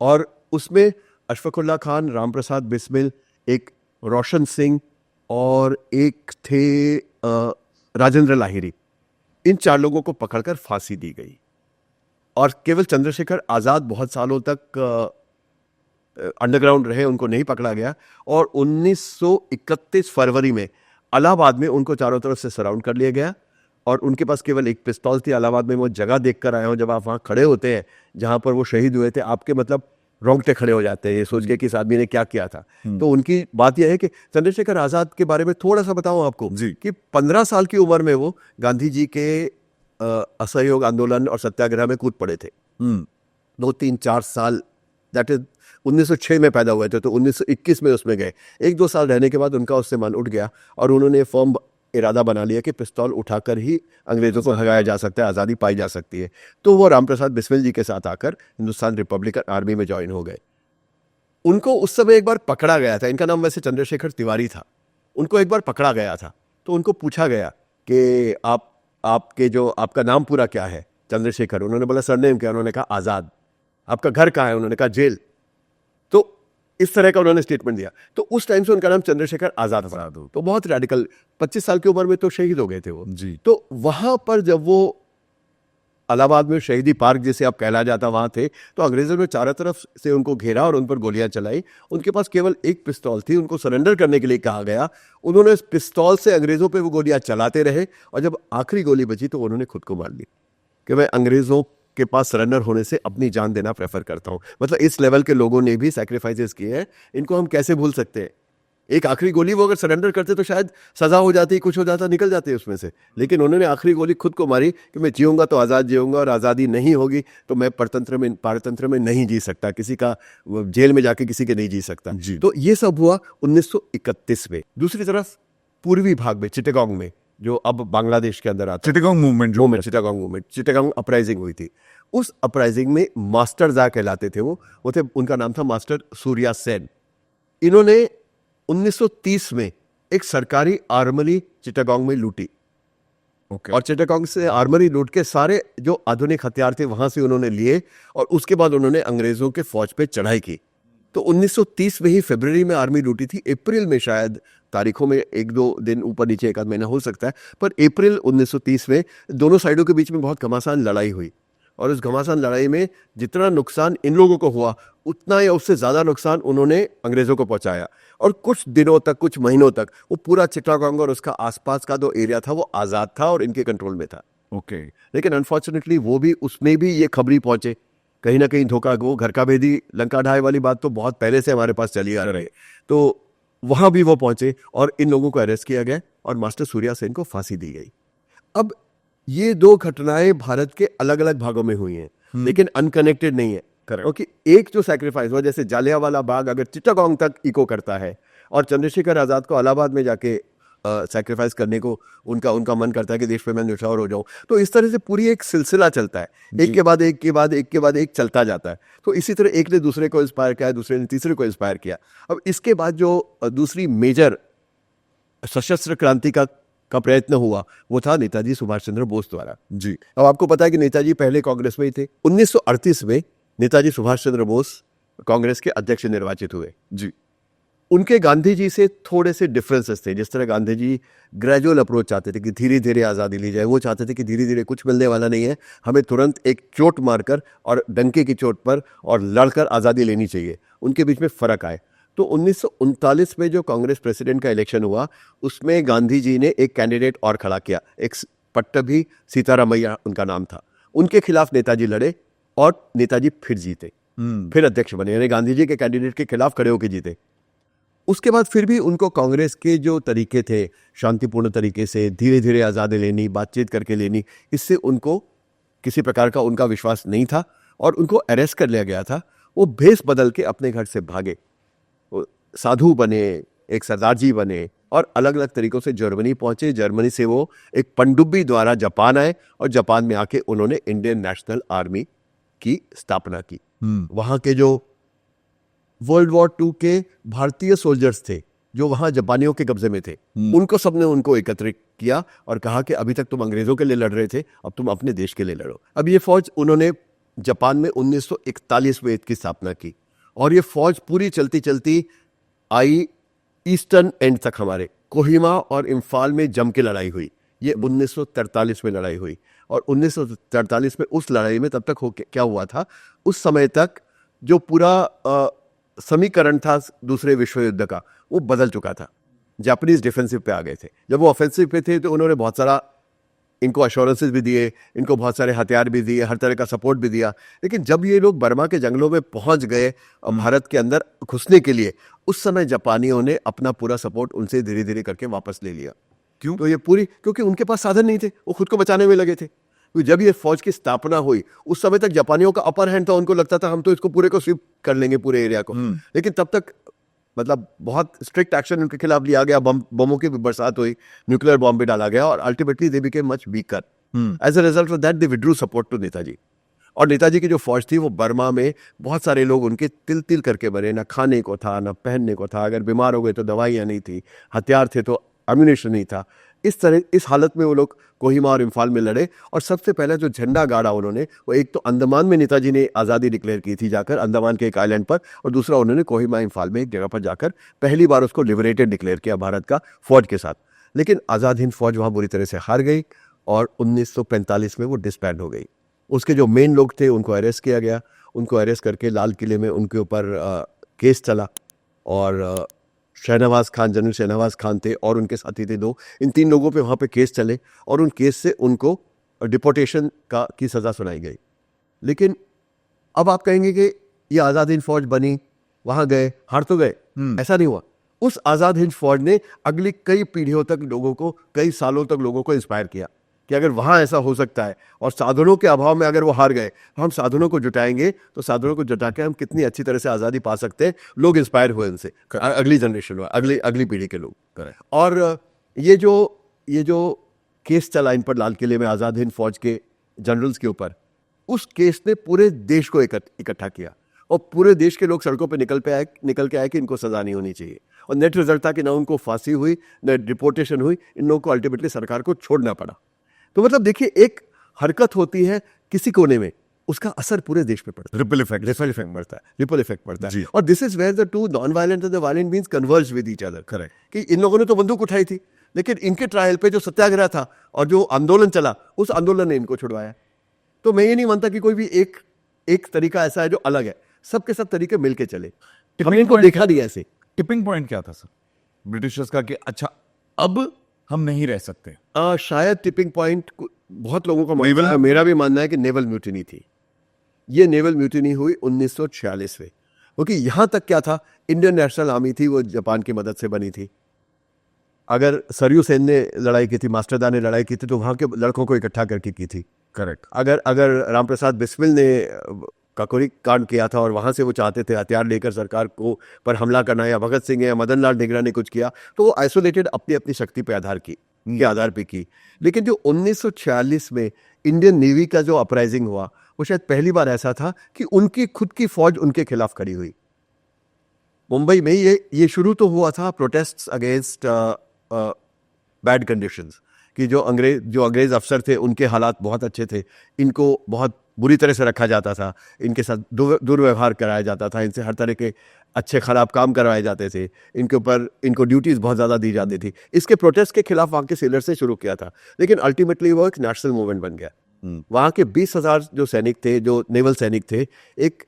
और उसमें अशफाकुल्ला खान, रामप्रसाद बिस्मिल, एक रोशन सिंह और एक थे राजेंद्र लाहिरी, इन 4 लोगों को पकड़कर फांसी दी गई और केवल चंद्रशेखर आज़ाद बहुत सालों तक अंडरग्राउंड रहे, उनको नहीं पकड़ा गया और 1931 फरवरी में इलाहाबाद में उनको चारों तरफ से सराउंड कर लिया गया और उनके पास केवल एक पिस्तौल थी। इलाहाबाद में वो जगह देखकर आए हो, जब आप वहाँ खड़े होते हैं जहाँ पर वो शहीद हुए थे, आपके मतलब रोंगटे खड़े हो जाते हैं ये सोच के कि इस आदमी ने क्या किया था। तो उनकी बात यह है कि चंद्रशेखर आज़ाद के बारे में थोड़ा सा बताऊं आपको कि 15 साल की उम्र में वो गांधी जी के असहयोग आंदोलन और सत्याग्रह में कूद पड़े थे। 2, 3, 4 साल, दैट इज 1906 में पैदा हुए थे तो 1921 में उसमें गए। 1-2 साल रहने के बाद उनका उससे मन उठ गया और उन्होंने फर्म इरादा बना लिया कि पिस्तौल उठाकर ही अंग्रेजों को भगाया जा सकता है, आज़ादी पाई जा सकती है। तो वो रामप्रसाद बिस्मिल जी के साथ आकर हिंदुस्तान रिपब्लिकन आर्मी में ज्वाइन हो गए। उनको उस समय एक बार पकड़ा गया था, इनका नाम वैसे चंद्रशेखर तिवारी था। उनको एक बार पकड़ा गया था तो उनको पूछा गया कि आपका नाम पूरा क्या है? चंद्रशेखर। उन्होंने बोला सरनेम क्या? उन्होंने कहा आज़ाद। आपका घर कहाँ है? उन्होंने कहा जेल। तो इस तरह का उन्होंने स्टेटमेंट दिया। तो उस टाइम से उनका नाम चंद्रशेखर आजाद पड़ा। तो बहुत रेडिकल, 25 साल की उम्र में तो शहीद हो गए थे वो जी। तो वहां पर जब वो इलाहाबाद में शहीदी पार्क जिसे अब कहला जाता वहां थे, तो अंग्रेजों ने चारों तरफ से उनको घेरा और उन पर गोलियां चलाई। उनके पास केवल एक पिस्तौल थी, उनको सरेंडर करने के लिए कहा गया। उन्होंने इस पिस्तौल से अंग्रेजों पे वो गोलियां चलाते रहे और जब आखिरी गोली बची तो उन्होंने खुद को मार ली कि मैं अंग्रेजों के पास सरेंडर होने से अपनी जान देना प्रेफर करता हूं। मतलब इस लेवल के लोगों ने भी सैक्रिफाइसेस किए हैं, इनको हम कैसे भूल सकते हैं। एक आखिरी गोली वो अगर सरेंडर करते तो शायद सजा हो जाती, कुछ हो जाता, निकल जाते उसमें से, लेकिन उन्होंने आखिरी गोली खुद को मारी कि मैं जीऊंगा तो आज़ाद जीऊंगा और आज़ादी नहीं होगी तो मैं पारतंत्र में नहीं जी सकता, किसी का जेल में जाके किसी के नहीं जी सकता। तो ये सब हुआ 1931 में। दूसरी तरफ पूर्वी भाग में चिटागोंग में, जो अब बांग्लादेश के अंदर आता है, चिटागोंग मूवमेंट चिटागोंग अपराइजिंग हुई थी। उस अपराइजिंग में मास्टर जा कहलाते थे वो थे, उनका नाम था मास्टर सूर्या सेन। इन्होंने 1930 में एक सरकारी आर्मरी चिटागोंग में लूटी। और चिटागोंग से आर्मरी लूट के सारे जो आधुनिक हथियार थे वहां से उन्होंने लिए और उसके बाद उन्होंने अंग्रेजों के फौज पे चढ़ाई की। तो 1930 में ही फरवरी में आर्मी लूटी थी, अप्रैल में शायद, तारीखों में एक दो दिन ऊपर नीचे एक आध महीना हो सकता है, पर अप्रैल 1930 में दोनों साइडों के बीच में बहुत घमासान लड़ाई हुई। और उस घमासान लड़ाई में जितना नुकसान इन लोगों को हुआ उतना या उससे ज्यादा नुकसान उन्होंने अंग्रेजों को पहुंचाया। और कुछ दिनों तक, कुछ महीनों तक वो पूरा चिटागोंग और उसका आसपास का जो एरिया था वो आजाद था और इनके कंट्रोल में था। लेकिन अनफॉर्चुनेटली वो भी, उसमें भी ये खबरी पहुंचे, कहीं ना कहीं धोखा। वो घर का भेदी लंका ढाई वाली बात तो बहुत पहले से हमारे पास चली आ रही है। तो वहां भी वो पहुंचे और इन लोगों को अरेस्ट किया गया और मास्टर सूर्या सेन को फांसी दी गई। अब ये दो घटनाएं भारत के अलग अलग भागों में हुई हैं, लेकिन अनकनेक्टेड नहीं है। क्योंकि एक जो सैक्रिफाइस हुआ, जैसे जालियांवाला बाग अगर चिटागोंग तक इको करता है और चंद्रशेखर आजाद को इलाहाबाद में जाके सैक्रिफाइस करने को उनका मन करता है कि देश पे मैं न्यौछावर हो जाऊं, तो इस तरह से पूरी एक सिलसिला चलता है, एक के बाद एक के बाद एक के बाद एक चलता जाता है। तो इसी तरह एक ने दूसरे को इंस्पायर किया, दूसरे ने तीसरे को इंस्पायर किया। अब इसके बाद जो दूसरी मेजर सशस्त्र क्रांति का प्रयत्न हुआ वो था नेताजी सुभाष चंद्र बोस द्वारा। जी। अब आपको पता है कि नेताजी पहले कांग्रेस में ही थे। 1938 में नेताजी सुभाष चंद्र बोस कांग्रेस के अध्यक्ष निर्वाचित हुए। जी। उनके गांधी जी से थोड़े से डिफरेंसेस थे। जिस तरह गांधी जी ग्रेजुअल अप्रोच चाहते थे कि धीरे धीरे आज़ादी ली जाए, वो चाहते थे कि धीरे धीरे कुछ मिलने वाला नहीं है, हमें तुरंत एक चोट मारकर और डंके की चोट पर और लड़कर आज़ादी लेनी चाहिए। उनके बीच में फ़र्क आए। तो 1939 में जो कांग्रेस प्रेसिडेंट का इलेक्शन हुआ उसमें गांधी जी ने एक कैंडिडेट और खड़ा किया, एक पट्टभी सीतारामैया उनका नाम था। उनके खिलाफ नेताजी लड़े और नेताजी फिर जीते, फिर अध्यक्ष बने, यानी गांधी जी के कैंडिडेट के खिलाफ खड़े होकर जीते। उसके बाद फिर भी उनको कांग्रेस के जो तरीके थे, शांतिपूर्ण तरीके से धीरे धीरे आज़ादी लेनी, बातचीत करके लेनी, इससे उनको किसी प्रकार का उनका विश्वास नहीं था और उनको अरेस्ट कर लिया गया था। वो भेष बदल के अपने घर से भागे, वो साधु बने, एक सरदार जी बने और अलग अलग तरीकों से जर्मनी पहुंचे। जर्मनी से वो एक पनडुब्बी द्वारा जापान आए और जापान में आके उन्होंने इंडियन नेशनल आर्मी की स्थापना की। वहां के जो वर्ल्ड वॉर 2 के भारतीय सोल्जर्स थे जो वहां जापानियों के कब्जे में थे, उनको सबने उनको एकत्रित किया और कहा कि अभी तक तुम अंग्रेजों के लिए लड़ रहे थे, अब तुम अपने देश के लिए लड़ो। अब ये फौज उन्होंने जापान में 1941 में इसकी स्थापना की और ये फौज पूरी चलती चलती आई ईस्टर्न एंड तक, हमारे कोहिमा और इम्फाल में जम के लड़ाई हुई। ये 1943 में लड़ाई हुई और 1943 में उस लड़ाई में तब तक क्या हुआ था, उस समय तक जो पूरा समीकरण था दूसरे विश्व युद्ध का वो बदल चुका था। जापानीज डिफेंसिव पे आ गए थे। जब वो ऑफेंसिव पे थे तो उन्होंने बहुत सारा इनको अश्योरेंसेस भी दिए, इनको बहुत सारे हथियार भी दिए, हर तरह का सपोर्ट भी दिया। लेकिन जब ये लोग बर्मा के जंगलों में पहुंच गए भारत के अंदर घुसने के लिए, उस समय जापानियों ने अपना पूरा सपोर्ट उनसे धीरे धीरे करके वापस ले लिया। क्यों? तो ये पूरी, क्योंकि उनके पास साधन नहीं थे, वो खुद को बचाने में लगे थे। तो जब ये फौज की स्थापना हुई उस समय तक जापानियों का अपर हैंड था, उनको लगता था हम तो इसको पूरे को स्वीप कर लेंगे, पूरे एरिया को। लेकिन तब तक मतलब बहुत स्ट्रिक्ट एक्शन उनके खिलाफ लिया गया, बमों की बरसात हुई, न्यूक्लियर बॉम्ब भी डाला गया और ultimately they became much weaker. As a result of that they withdrew support to Netaji. और नेताजी की जो फौज थी वो बर्मा में बहुत सारे लोग उनके तिल तिल करके मरे, ना खाने को था ना पहनने को था, अगर बीमार हो गए तो दवाइयाँ नहीं थी, हथियार थे तो एम्यूनेशन नहीं था। इस हालत में वो लोग कोहिमा और इम्फाल में लड़े। और सबसे पहले जो झंडा गाड़ा उन्होंने, वो एक तो अंडमान में नेताजी ने आज़ादी डिक्लेयर की थी जाकर अंडमान के एक आइलैंड पर, और दूसरा उन्होंने कोहिमा इम्फाल में एक जगह पर जाकर पहली बार उसको लिबरेटेड डिक्लेयर किया भारत का फौज के साथ। लेकिन आज़ाद हिंद फौज वहाँ बुरी तरह से हार गई और 1945 में वो डिसबैंड हो गई। उसके जो मेन लोग थे उनको अरेस्ट किया गया। उनको अरेस्ट करके लाल किले में उनके ऊपर केस चला, और शहनवाज खान, जनरल शहनवाज खान थे और उनके साथी थे दो, इन 3 लोगों पे वहाँ पे केस चले और उन केस से उनको डिपोटेशन की सज़ा सुनाई गई। लेकिन अब आप कहेंगे कि ये आज़ाद हिंद फौज बनी, वहाँ गए, हार तो गए, ऐसा नहीं हुआ। उस आज़ाद हिंद फौज ने अगली कई पीढ़ियों तक लोगों को, कई सालों तक लोगों को इंस्पायर किया कि अगर वहाँ ऐसा हो सकता है और साधनों के अभाव में अगर वो हार गए तो हम साधनों को जुटाएंगे, तो साधनों को जुटा के हम कितनी अच्छी तरह से आज़ादी पा सकते हैं। लोग इंस्पायर हुए उनसे, अगली जनरेशन, अगली पीढ़ी के लोग। और ये जो केस चला इन पर लाल किले में आज़ाद हिंद फौज के जनरल्स के ऊपर, उस केस ने पूरे देश को इकट्ठा किया और पूरे देश के लोग सड़कों पे निकल के आए कि इनको सज़ा नहीं होनी चाहिए। और नेट रिजल्ट था कि ना उनको फांसी हुई, न डिपोटेशन हुई, इन लोगों को अल्टीमेटली सरकार को छोड़ना पड़ा। तो मतलब देखिए, एक हरकत होती है किसी कोने में, उसका असर पूरे देश पे पड़ता है, रिपल इफेक्ट पड़ता है। और this is where the two non violent and the violent means converge with each other. Correct, कि इन लोगों ने तो बंदूक उठाई थी, लेकिन इनके ट्रायल पे जो सत्याग्रह था और जो आंदोलन चला, उस आंदोलन ने इनको छुड़वाया। तो मैं ये नहीं मानता कि कोई भी एक तरीका ऐसा है जो अलग है, सबके सब तरीके मिलके चले। हमने इनको देखा नहीं ऐसे। टिपिंग पॉइंट क्या था सर ब्रिटिशर्स का कि अच्छा अब हम नहीं रह सकते? शायद टिपिंग पॉइंट बहुत लोगों का मानना है, मेरा भी मानना है कि नेवल म्यूटिनी थी। ये नेवल म्यूटिनी हुई 1946 में, क्योंकि यहाँ तक क्या था, इंडियन नेशनल आर्मी थी, वो जापान की मदद से बनी थी। अगर सरयू सेन ने लड़ाई की थी, मास्टरदा ने लड़ाई की थी, तो वहाँ के लड़कों को इकट्ठा करके की थी। करेक्ट। अगर रामप्रसाद बिस्मिल ने काकोरी कांड किया था और वहाँ से वो चाहते थे हथियार लेकर सरकार को पर हमला करना, या भगत सिंह या मदन लाल ढींगरा ने कुछ किया, तो वो आइसोलेटेड अपनी अपनी शक्ति पे आधार पे की। लेकिन जो 1946 में इंडियन नेवी का जो अपराइजिंग हुआ, वो शायद पहली बार ऐसा था कि उनकी खुद की फौज उनके खिलाफ खड़ी हुई। मुंबई में ये शुरू तो हुआ था प्रोटेस्ट्स अगेंस्ट बैड कंडीशंस, कि जो अंग्रेज अफसर थे उनके हालात बहुत अच्छे थे, इनको बहुत बुरी तरह से रखा जाता था, इनके साथ दुर्व्यवहार कराया जाता था, इनसे हर तरह के अच्छे खराब काम करवाए जाते थे, इनको ड्यूटीज़ बहुत ज़्यादा दी जाती थी। इसके प्रोटेस्ट के खिलाफ वहाँ के सेलर से शुरू किया था, लेकिन अल्टीमेटली वो एक नेशनल मूवमेंट बन गया। वहाँ के 20,000 जो सैनिक थे, जो नेवल सैनिक थे, एक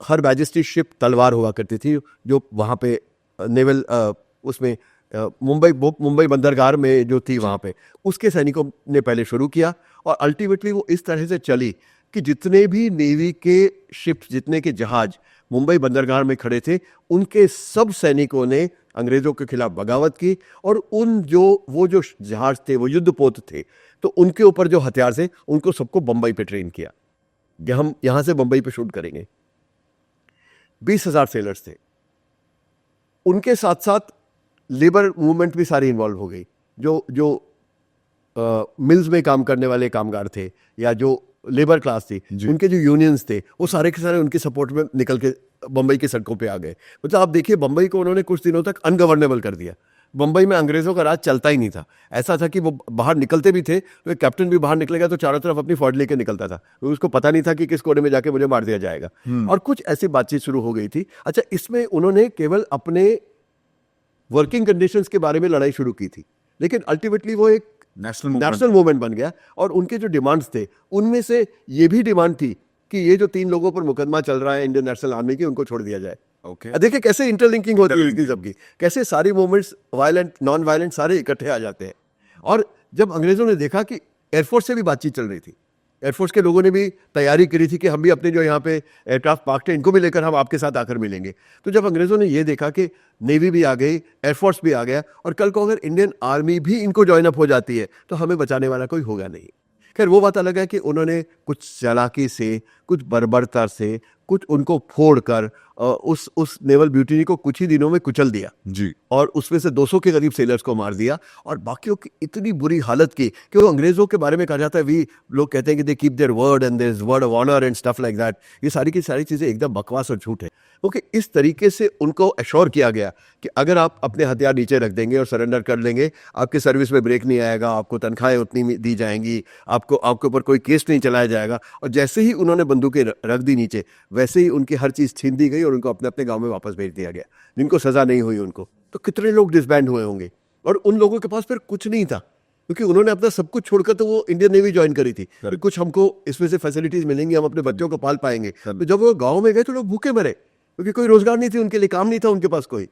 हर मैजेस्टी शिप तलवार हुआ करती थी जो वहाँ पे नेवल उसमें मुंबई बंदरगाह में जो थी वहाँ पे, उसके सैनिकों ने पहले शुरू किया। और अल्टीमेटली वो इस तरह से चली कि जितने भी नेवी के शिप्स, जितने के जहाज मुंबई बंदरगाह में खड़े थे, उनके सब सैनिकों ने अंग्रेज़ों के खिलाफ बगावत की, और वो जो जहाज थे, वो युद्धपोत थे, तो उनके ऊपर जो हथियार थे, उनको सबको बम्बई पे ट्रेन किया कि हम यहाँ से बम्बई पे शूट करेंगे। 20,000 सेलर्स थे। उनके साथ साथ लेबर मूवमेंट भी सारी इन्वॉल्व हो गई। जो मिल्स में काम करने वाले कामगार थे, या जो लेबर क्लास थी, उनके जो यूनियंस थे, वो सारे के सारे उनकी सपोर्ट में निकल के बम्बई की सड़कों पे आ गए। मतलब आप देखिए, बम्बई को उन्होंने कुछ दिनों तक अनगवर्नेबल कर दिया। बम्बई में अंग्रेज़ों का राज चलता ही नहीं था। ऐसा था कि वो बाहर निकलते भी थे तो एक कैप्टन भी बाहर निकलेगा तो चारों तरफ अपनी फौज लेके निकलता था, तो उसको पता नहीं था कि किस कोने में जाके मुझे मार दिया जाएगा। और कुछ ऐसी बातचीत शुरू हो गई थी। अच्छा, इसमें उन्होंने केवल अपने वर्किंग कंडीशंस के बारे में लड़ाई शुरू की थी, लेकिन अल्टीमेटली वो एक नेशनल मूवमेंट बन गया। और उनके जो डिमांड्स थे, उनमें से ये भी डिमांड थी कि ये जो 3 लोगों पर मुकदमा चल रहा है इंडियन नेशनल आर्मी की, उनको छोड़ दिया जाए। देखिए कैसे इंटरलिंकिंग होती है सबकी, कैसे सारी मूवमेंट्स, वायलेंट, नॉन वायलेंट, सारे इकट्ठे आ जाते हैं। और जब अंग्रेजों ने देखा कि एयरफोर्स से भी बातचीत चल रही थी, एयरफोर्स के लोगों ने भी तैयारी करी थी कि हम भी अपने जो यहाँ पे एयरक्राफ्ट पार्क थे, इनको भी लेकर हम आपके साथ आकर मिलेंगे। तो जब अंग्रेज़ों ने ये देखा कि नेवी भी आ गई, एयरफोर्स भी आ गया, और कल को अगर इंडियन आर्मी भी इनको ज्वाइन अप हो जाती है तो हमें बचाने वाला कोई होगा नहीं। खैर, वो बात अलग है कि उन्होंने कुछ चालाकी से, कुछ बर्बरता से, कुछ उनको फोड़ कर उस नेवल म्यूटिनी को कुछ ही दिनों में कुचल दिया जी, और उसमें से 200 के करीब सेलर्स को मार दिया, और बाकियों की इतनी बुरी हालत की कि वो अंग्रेजों के बारे में कहा जाता है, लोग कहते हैं कि they keep their word and there is word of honour and stuff like that. ये सारी की सारी चीज़ें एकदम बकवास और झूठ है। ओके, इस तरीके से उनको अश्योर किया गया कि अगर आप अपने हथियार नीचे रख देंगे और सरेंडर कर लेंगे, आपके सर्विस में ब्रेक नहीं आएगा, आपको तनख्वाहें उतनी दी जाएंगी, आपके ऊपर कोई केस नहीं चलाया जाएगा। और जैसे ही उन्होंने बंदूकें रख दी नीचे, वैसे ही उनकी हर चीज़ छीन दी गई और उनको अपने अपने गाँव में वापस भेज दिया गया, जिनको सज़ा नहीं हुई उनको। तो कितने लोग डिसबैंड हुए होंगे, और उन लोगों के पास फिर कुछ नहीं था, क्योंकि उन्होंने अपना सब कुछ छोड़कर तो वो इंडियन नेवी ज्वाइन करी थी कि कुछ हमको इसमें से फैसिलिटीज मिलेंगी, हम अपने बच्चों को पाल पाएंगे। तो जब वो गांव में गए तो लोग भूखे मरे, क्योंकि कोई रोजगार नहीं थी उनके लिए, काम नहीं था उनके पास कोई,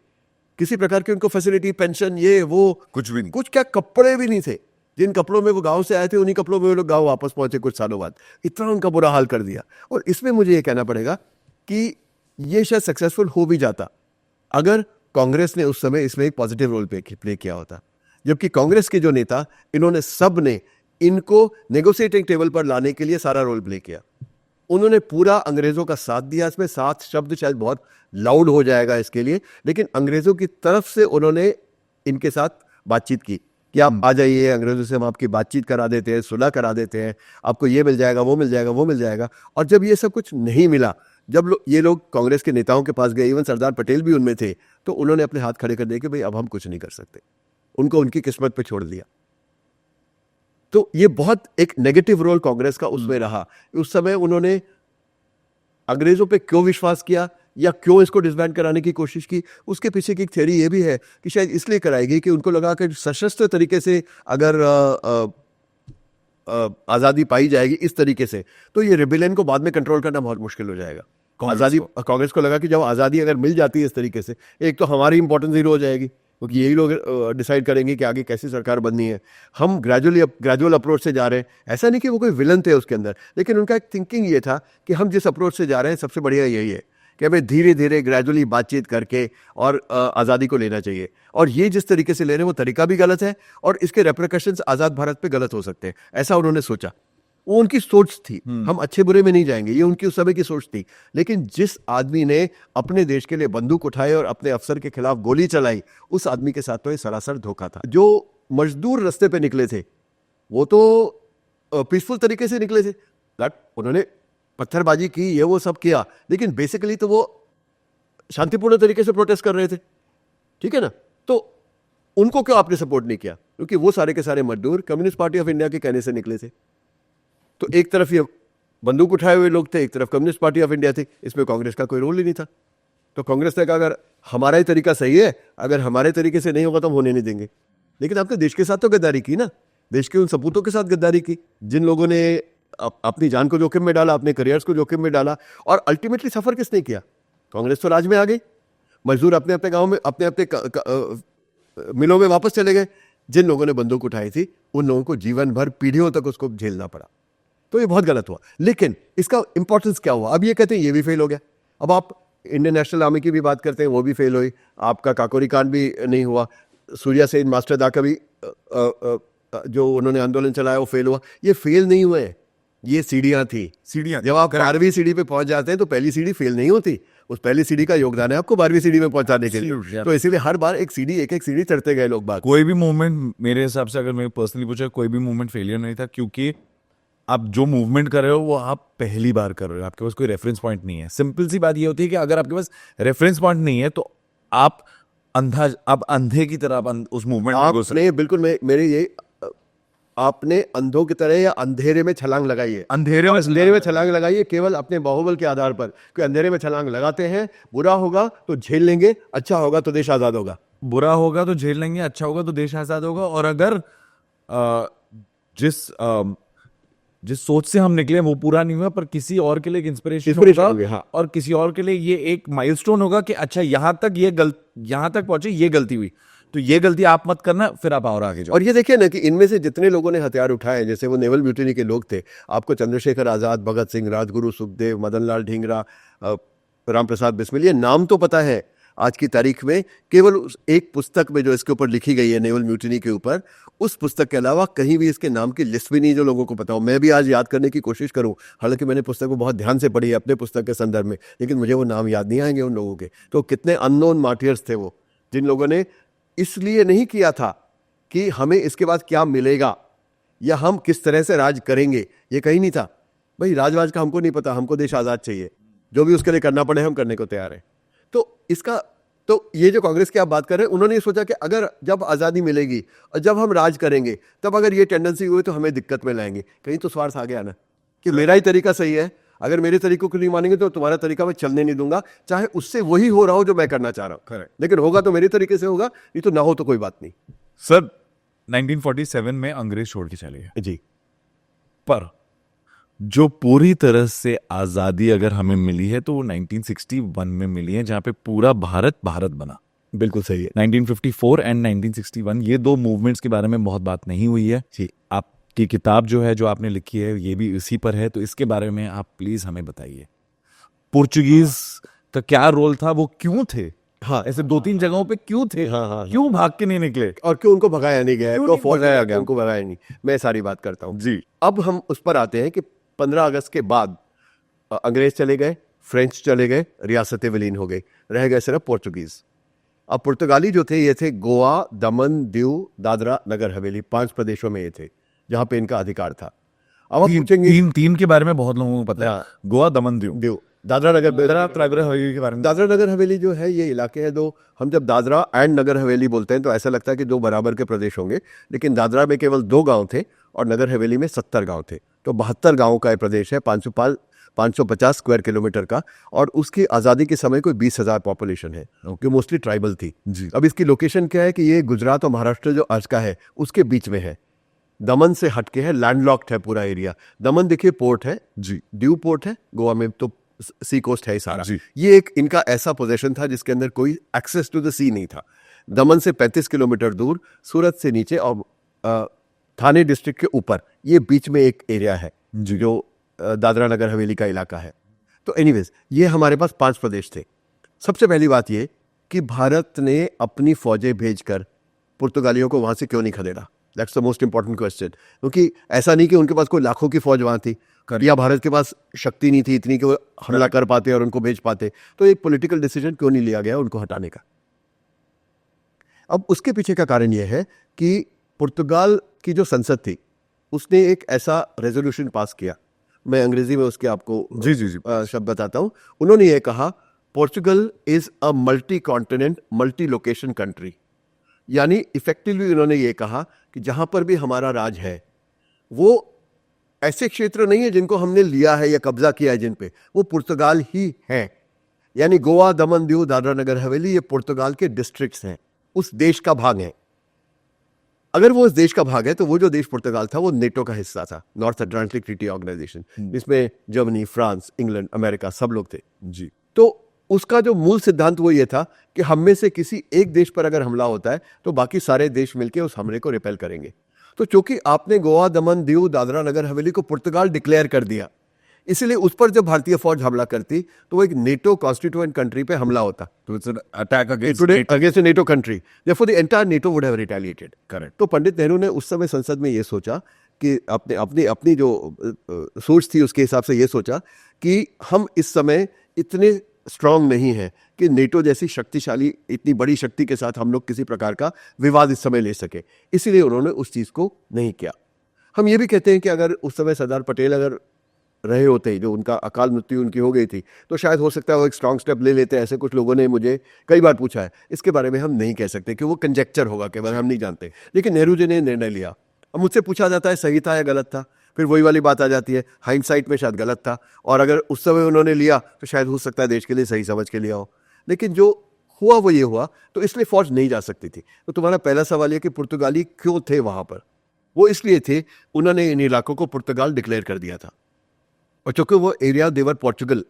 किसी प्रकार की उनको फैसिलिटी, पेंशन, ये वो कुछ भी नहीं, कुछ क्या, कपड़े भी नहीं थे। जिन कपड़ों में वो गांव से आए थे, उन्हीं कपड़ों में वो लोग गांव वापस पहुंचे कुछ सालों बाद। इतना उनका बुरा हाल कर दिया। और इसमें मुझे ये कहना पड़ेगा कि ये शायद सक्सेसफुल हो भी जाता अगर कांग्रेस ने उस समय इसमें एक पॉजिटिव रोल प्ले किया होता। जबकि कांग्रेस के जो नेता, इन्होंने सब ने इनको नेगोशिएटिंग टेबल पर लाने के लिए सारा रोल प्ले किया। उन्होंने पूरा अंग्रेजों का साथ दिया। इसमें साथ शब्द शायद बहुत लाउड हो जाएगा इसके लिए, लेकिन अंग्रेजों की तरफ से उन्होंने इनके साथ बातचीत की कि आप आ जाइए, अंग्रेजों से हम आपकी बातचीत करा देते हैं, सुलह करा देते हैं, आपको ये मिल जाएगा, वो मिल जाएगा, वो मिल जाएगा। और जब ये सब कुछ नहीं मिला, जब ये लोग कांग्रेस के नेताओं के पास गए, इवन सरदार पटेल भी उनमें थे, तो उन्होंने अपने हाथ खड़े कर दिए कि भाई अब हम कुछ नहीं कर सकते, उनको उनकी किस्मत पे छोड़ दिया। तो ये बहुत एक नेगेटिव रोल कांग्रेस का उसमें रहा। उस समय उन्होंने अंग्रेजों पे क्यों विश्वास किया या क्यों इसको डिसबैंड कराने की कोशिश की, उसके पीछे की एक थ्योरी ये भी है कि शायद इसलिए कराएगी कि उनको लगा कि सशस्त्र तरीके से अगर आज़ादी पाई जाएगी इस तरीके से, तो ये रिबेलियन को बाद में कंट्रोल करना बहुत मुश्किल हो जाएगा। आज़ादी, कांग्रेस को लगा कि जब आज़ादी अगर मिल जाती है इस तरीके से, एक तो हमारी इंपॉर्टेंस जीरो हो जाएगी, क्योंकि यही लोग डिसाइड करेंगे कि आगे कैसी सरकार बननी है। हम ग्रेजुअल अप्रोच से जा रहे हैं। ऐसा नहीं कि वो कोई विलन थे उसके अंदर, लेकिन उनका एक थिंकिंग ये था कि हम जिस अप्रोच से जा रहे हैं सबसे बढ़िया यही है कि हमें धीरे धीरे ग्रेजुअली बातचीत करके और आज़ादी को लेना चाहिए। और ये जिस तरीके से ले रहे हैं वो तरीका भी गलत है, और इसके रेपरकशंस आज़ाद भारत पे गलत हो सकते हैं, ऐसा उन्होंने सोचा। वो उनकी सोच थी, हम अच्छे बुरे में नहीं जाएंगे, ये उनकी उस समय की सोच थी। लेकिन जिस आदमी ने अपने देश के लिए बंदूक उठाए और अपने अफसर के खिलाफ गोली चलाई, उस आदमी के साथ तो ये सरासर धोखा था। जो मजदूर रास्ते पे निकले थे वो तो पीसफुल तरीके से निकले थे, बट उन्होंने पत्थरबाजी की, ये वो सब किया, लेकिन बेसिकली तो वो शांतिपूर्ण तरीके से प्रोटेस्ट कर रहे थे, ठीक है ना। तो उनको क्यों आपने सपोर्ट नहीं किया? क्योंकि वो सारे के सारे मजदूर कम्युनिस्ट पार्टी ऑफ इंडिया के कहने से निकले थे। तो एक तरफ ये बंदूक उठाए हुए लोग थे, एक तरफ कम्युनिस्ट पार्टी ऑफ इंडिया थी, इसमें कांग्रेस का कोई रोल ही नहीं था। तो कांग्रेस ने कहा अगर हमारा ही तरीका सही है, अगर हमारे तरीके से नहीं होगा तो हम होने नहीं देंगे। लेकिन आपने देश के साथ तो गद्दारी की ना, देश के उन सपूतों के साथ गद्दारी की जिन लोगों ने अपनी जान को जोखिम में डाला, अपने करियर्स को जोखिम में डाला। और अल्टीमेटली सफर किसने किया? कांग्रेस तो राज में आ गई, मजदूर अपने अपने गाँव में, अपने अपने मिलों में वापस चले गए। जिन लोगों ने बंदूक उठाई थी उन लोगों को जीवन भर, पीढ़ियों तक उसको झेलना पड़ा। तो ये बहुत गलत हुआ। लेकिन इसका इंपॉर्टेंस क्या हुआ? अब ये कहते हैं ये भी फेल हो गया। अब आप इंडियन नेशनल आर्मी की भी बात करते हैं, वो भी फेल हुई। आपका काकोरी कांड भी नहीं हुआ। सूर्या सेन मास्टर दा का भी जो उन्होंने आंदोलन चलाया वो फेल हुआ। ये फेल नहीं हुए, ये सीढ़ियां थी। सीढ़ियां, जब आप 12वीं सीढ़ी पे पहुंच जाते हैं तो पहली सीढ़ी फेल नहीं होती, उस पहली सीढ़ी का योगदान है आपको 12वीं सीढ़ी में पहुंचाने के लिए। तो इसीलिए हर बार एक सीढ़ी चढ़ते गए लोग। बात, कोई भी मूवमेंट मेरे हिसाब से, अगर मैं पर्सनली पूछा, कोई भी मूवमेंट फेलियर नहीं था, क्योंकि आप जो मूवमेंट कर रहे हो वो आप पहली बार कर रहे हो, आपके पास कोई रेफरेंस पॉइंट नहीं है। सिंपल सी बात ये होती है कि अगर आपके पास रेफरेंस पॉइंट नहीं है तो आप अंधे की तरह उस मूवमेंट में घुस रहे आपने बिल्कुल मेरे ये आपने अंधों की तरह या अंधेरे में छलांग लगाई है। अंधेरे में छलांग लगाई है केवल अपने बाहुबल के आधार पर, कि अंधेरे में छलांग लगाते हैं, बुरा होगा तो झेल लेंगे, अच्छा होगा तो देश आजाद होगा। बुरा होगा तो झेल लेंगे, अच्छा होगा तो देश आजाद होगा। और अगर जिस सोच से हम निकले वो पूरा नहीं हुआ, पर किसी और के लिए एक इंस्पिरेशन होगा, हाँ। और किसी और के लिए ये एक माइलस्टोन होगा कि अच्छा यहाँ तक पहुंचे, ये गलती हुई, तो ये गलती आप मत करना, फिर आप और आगे जाओ। और ये देखिए ना कि इनमें से जितने लोगों ने हथियार उठाए, जैसे वो नेवल म्यूटिनी के लोग थे, आपको चंद्रशेखर आजाद, भगत सिंह, राजगुरु, सुखदेव, मदन लाल ढींगरा, रामप्रसाद बिस्मिल, ये नाम तो पता है आज की तारीख में। केवल एक पुस्तक में जो इसके ऊपर लिखी गई है नेवल म्यूटिनी के ऊपर, उस पुस्तक के अलावा कहीं भी इसके नाम की लिस्ट भी नहीं जो लोगों को पता हो। मैं भी आज याद करने की कोशिश करूं, हालांकि मैंने पुस्तक को बहुत ध्यान से पढ़ी है अपने पुस्तक के संदर्भ में, लेकिन मुझे वो नाम याद नहीं आएंगे उन लोगों के। तो कितने अननोन मार्टियर्स थे वो, जिन लोगों ने इसलिए नहीं किया था कि हमें इसके बाद क्या मिलेगा या हम किस तरह से राज करेंगे, ये कहीं नहीं था। भाई राजवाज का हमको नहीं पता, हमको देश आज़ाद चाहिए, जो भी उसके लिए करना पड़े हम करने को तैयार हैं। तो इसका तो ये जो कांग्रेस की आप बात कर रहे हैं, उन्होंने ये सोचा कि अगर जब आज़ादी मिलेगी और जब हम राज करेंगे तब अगर ये टेंडेंसी हुई तो हमें दिक्कत में लाएंगे। कहीं तो स्वार्थ आ गया ना कि मेरा ही तरीका सही है, अगर मेरे तरीकों को नहीं मानेंगे तो तुम्हारा तरीका मैं चलने नहीं दूंगा, चाहे उससे वही हो रहा हो जो मैं करना चाह रहा हूँ, लेकिन होगा तो मेरे तरीके से होगा, नहीं तो ना हो तो कोई बात नहीं। सर 1947 में अंग्रेज छोड़ के चले गए, जी, पर जो पूरी तरह से आजादी अगर हमें मिली है तो वो 1961 में मिली है, जहां पे पूरा भारत भारत बना। बिल्कुल सही है। 1954 एंड 1961 ये दो मूवमेंट्स के बारे में बहुत बात नहीं हुई है। जी, आपकी किताब जो है, जो आपने लिखी है, ये भी इसी पर है, तो इसके बारे में आप प्लीज हमें बताइए। पोर्चुगीज का क्या रोल था, वो क्यों थे, हाँ, ऐसे 2-3 जगहों पे क्यों थे, हाँ, क्यों भाग के नहीं निकले, और क्यों उनको भगाया नहीं गया, क्यों उनको नहीं फौज भगाया लगाया गया? गया, उनको भगाया नहीं। मैं सारी बात करता हूँ जी। अब हम उस पर आते हैं कि 15 अगस्त के बाद अंग्रेज चले गए, फ्रेंच चले गए, रियासतें विलीन हो गई, रह गए सिर्फ पोर्चुगीज। अब पुर्तगाली जो थे, ये थे गोवा, दमन, दीव, दादरा नगर हवेली, 5 प्रदेशों में ये थे जहां पे इनका अधिकार था। अब आप पूछेंगे तीन के बारे में बहुत लोगों को पता है, हाँ। गोवा, दमन, दीव, दीव, दादरा नगर के बारे में। दादरा नगर हवेली जो है, ये इलाके हैं दो। हम जब दादरा एंड नगर हवेली बोलते हैं तो ऐसा लगता है कि दो बराबर के प्रदेश होंगे, लेकिन दादरा में केवल 2 गांव थे और नगर हवेली में 70 गांव थे। तो 72 गांवों का ये प्रदेश है, 550 स्क्वायर किलोमीटर का, और उसकी आज़ादी के समय कोई 20,000 पॉपुलेशन है, जो मोस्टली ट्राइबल थी। जी। अब इसकी लोकेशन क्या है कि ये गुजरात और महाराष्ट्र जो आज का है उसके बीच में है, दमन से हटके है, लैंडलॉक्ड है पूरा एरिया। दमन देखिए पोर्ट है, जी। दीव पोर्ट है, गोवा में तो सी कोस्ट है ही सारा। जी। ये एक इनका ऐसा पोजीशन था जिसके अंदर कोई एक्सेस टू द सी नहीं था। दमन से 35 किलोमीटर दूर, सूरत से नीचे और थाने डिस्ट्रिक्ट के ऊपर, ये बीच में एक एरिया है जो दादरा नगर हवेली का इलाका है। तो एनीवेज, ये हमारे पास 5 प्रदेश थे। सबसे पहली बात ये कि भारत ने अपनी फौजें भेजकर पुर्तगालियों को वहां से क्यों नहीं खदेड़ा। That's the most important question. क्योंकि ऐसा नहीं कि उनके पास कोई लाखों की फौज वहां थी, या भारत के पास शक्ति नहीं थी इतनी कि वो हमला कर पाते और उनको भेज पाते। तो एक पॉलिटिकल डिसीजन क्यों नहीं लिया गया उनको हटाने का। अब उसके पीछे का कारण यह है कि पुर्तगाल की जो संसद थी उसने एक ऐसा रेजोल्यूशन पास किया, मैं अंग्रेजी में उसके आपको जी जी जी शब्द बताता हूं। उन्होंने ये कहा, Portugal is a multi continent multi location country. यानी इफेक्टिवली उन्होंने ये कहा कि जहां पर भी हमारा राज है वो ऐसे क्षेत्र नहीं है जिनको हमने लिया है या कब्जा किया है जिन पे, वो पुर्तगाल ही है। यानी गोवा, दमन, दीव, दादरा नगर हवेली, ये पुर्तगाल के डिस्ट्रिक्ट्स हैं, उस देश का भाग है। अगर वो उस देश का भाग है तो वो जो देश पुर्तगाल था वो नेटो का हिस्सा था, नॉर्थ अटलांटिक ट्रीटी ऑर्गेनाइजेशन, जिसमें जर्मनी, फ्रांस, इंग्लैंड, अमेरिका सब लोग थे। जी। तो उसका जो मूल सिद्धांत वो ये था कि हम में से किसी एक देश पर अगर हमला होता है तो बाकी सारे देश मिलकर उस हमले को रिपेल करेंगे। तो चूंकि आपने गोवा, दमन, दीव, दादरा नगर हवेली को पुर्तगाल डिक्लेयर कर दिया, इसलिए उस पर जब भारतीय फौज हमला करती तो वो एक नेटो कॉन्स्टिट्यूएंट कंट्री पे हमला होता। तो it's an attack against NATO country, therefore the entire NATO would have retaliated. Correct. तो पंडित नेहरू ने उस समय संसद में ये सोचा कि अपनी जो सोच थी उसके हिसाब से ये सोचा कि हम इस समय इतने स्ट्रांग नहीं है कि नेटो जैसी शक्तिशाली, इतनी बड़ी शक्ति के साथ हम लोग किसी प्रकार का विवाद इस समय ले सके, इसीलिए उन्होंने उस चीज को नहीं किया। हम ये भी कहते हैं कि अगर उस समय सरदार पटेल अगर रहे होते, जो उनका अकाल मृत्यु उनकी हो गई थी, तो शायद हो सकता है वो एक स्ट्रांग स्टेप ले लेते। ऐसे कुछ लोगों ने मुझे कई बार पूछा है, इसके बारे में हम नहीं कह सकते कि वो कंजेक्चर होगा, केवल हम नहीं जानते। लेकिन नेहरू जी ने निर्णय लिया। अब मुझसे पूछा जाता है सही था या गलत था, फिर वही वाली बात आ जाती है, हाइंडसाइट में शायद गलत था, और अगर उस समय उन्होंने लिया तो शायद हो सकता है देश के लिए सही समझ के लिया हो। लेकिन जो हुआ वो ये हुआ, तो इसलिए फौज नहीं जा सकती थी। तो तुम्हारा पहला सवाल ये कि पुर्तगाली क्यों थे वहां पर, वो इसलिए थे उन्होंने इन इलाकों को पुर्तगाल डिक्लेयर कर दिया था, और चूंकि वो area they were Portugal,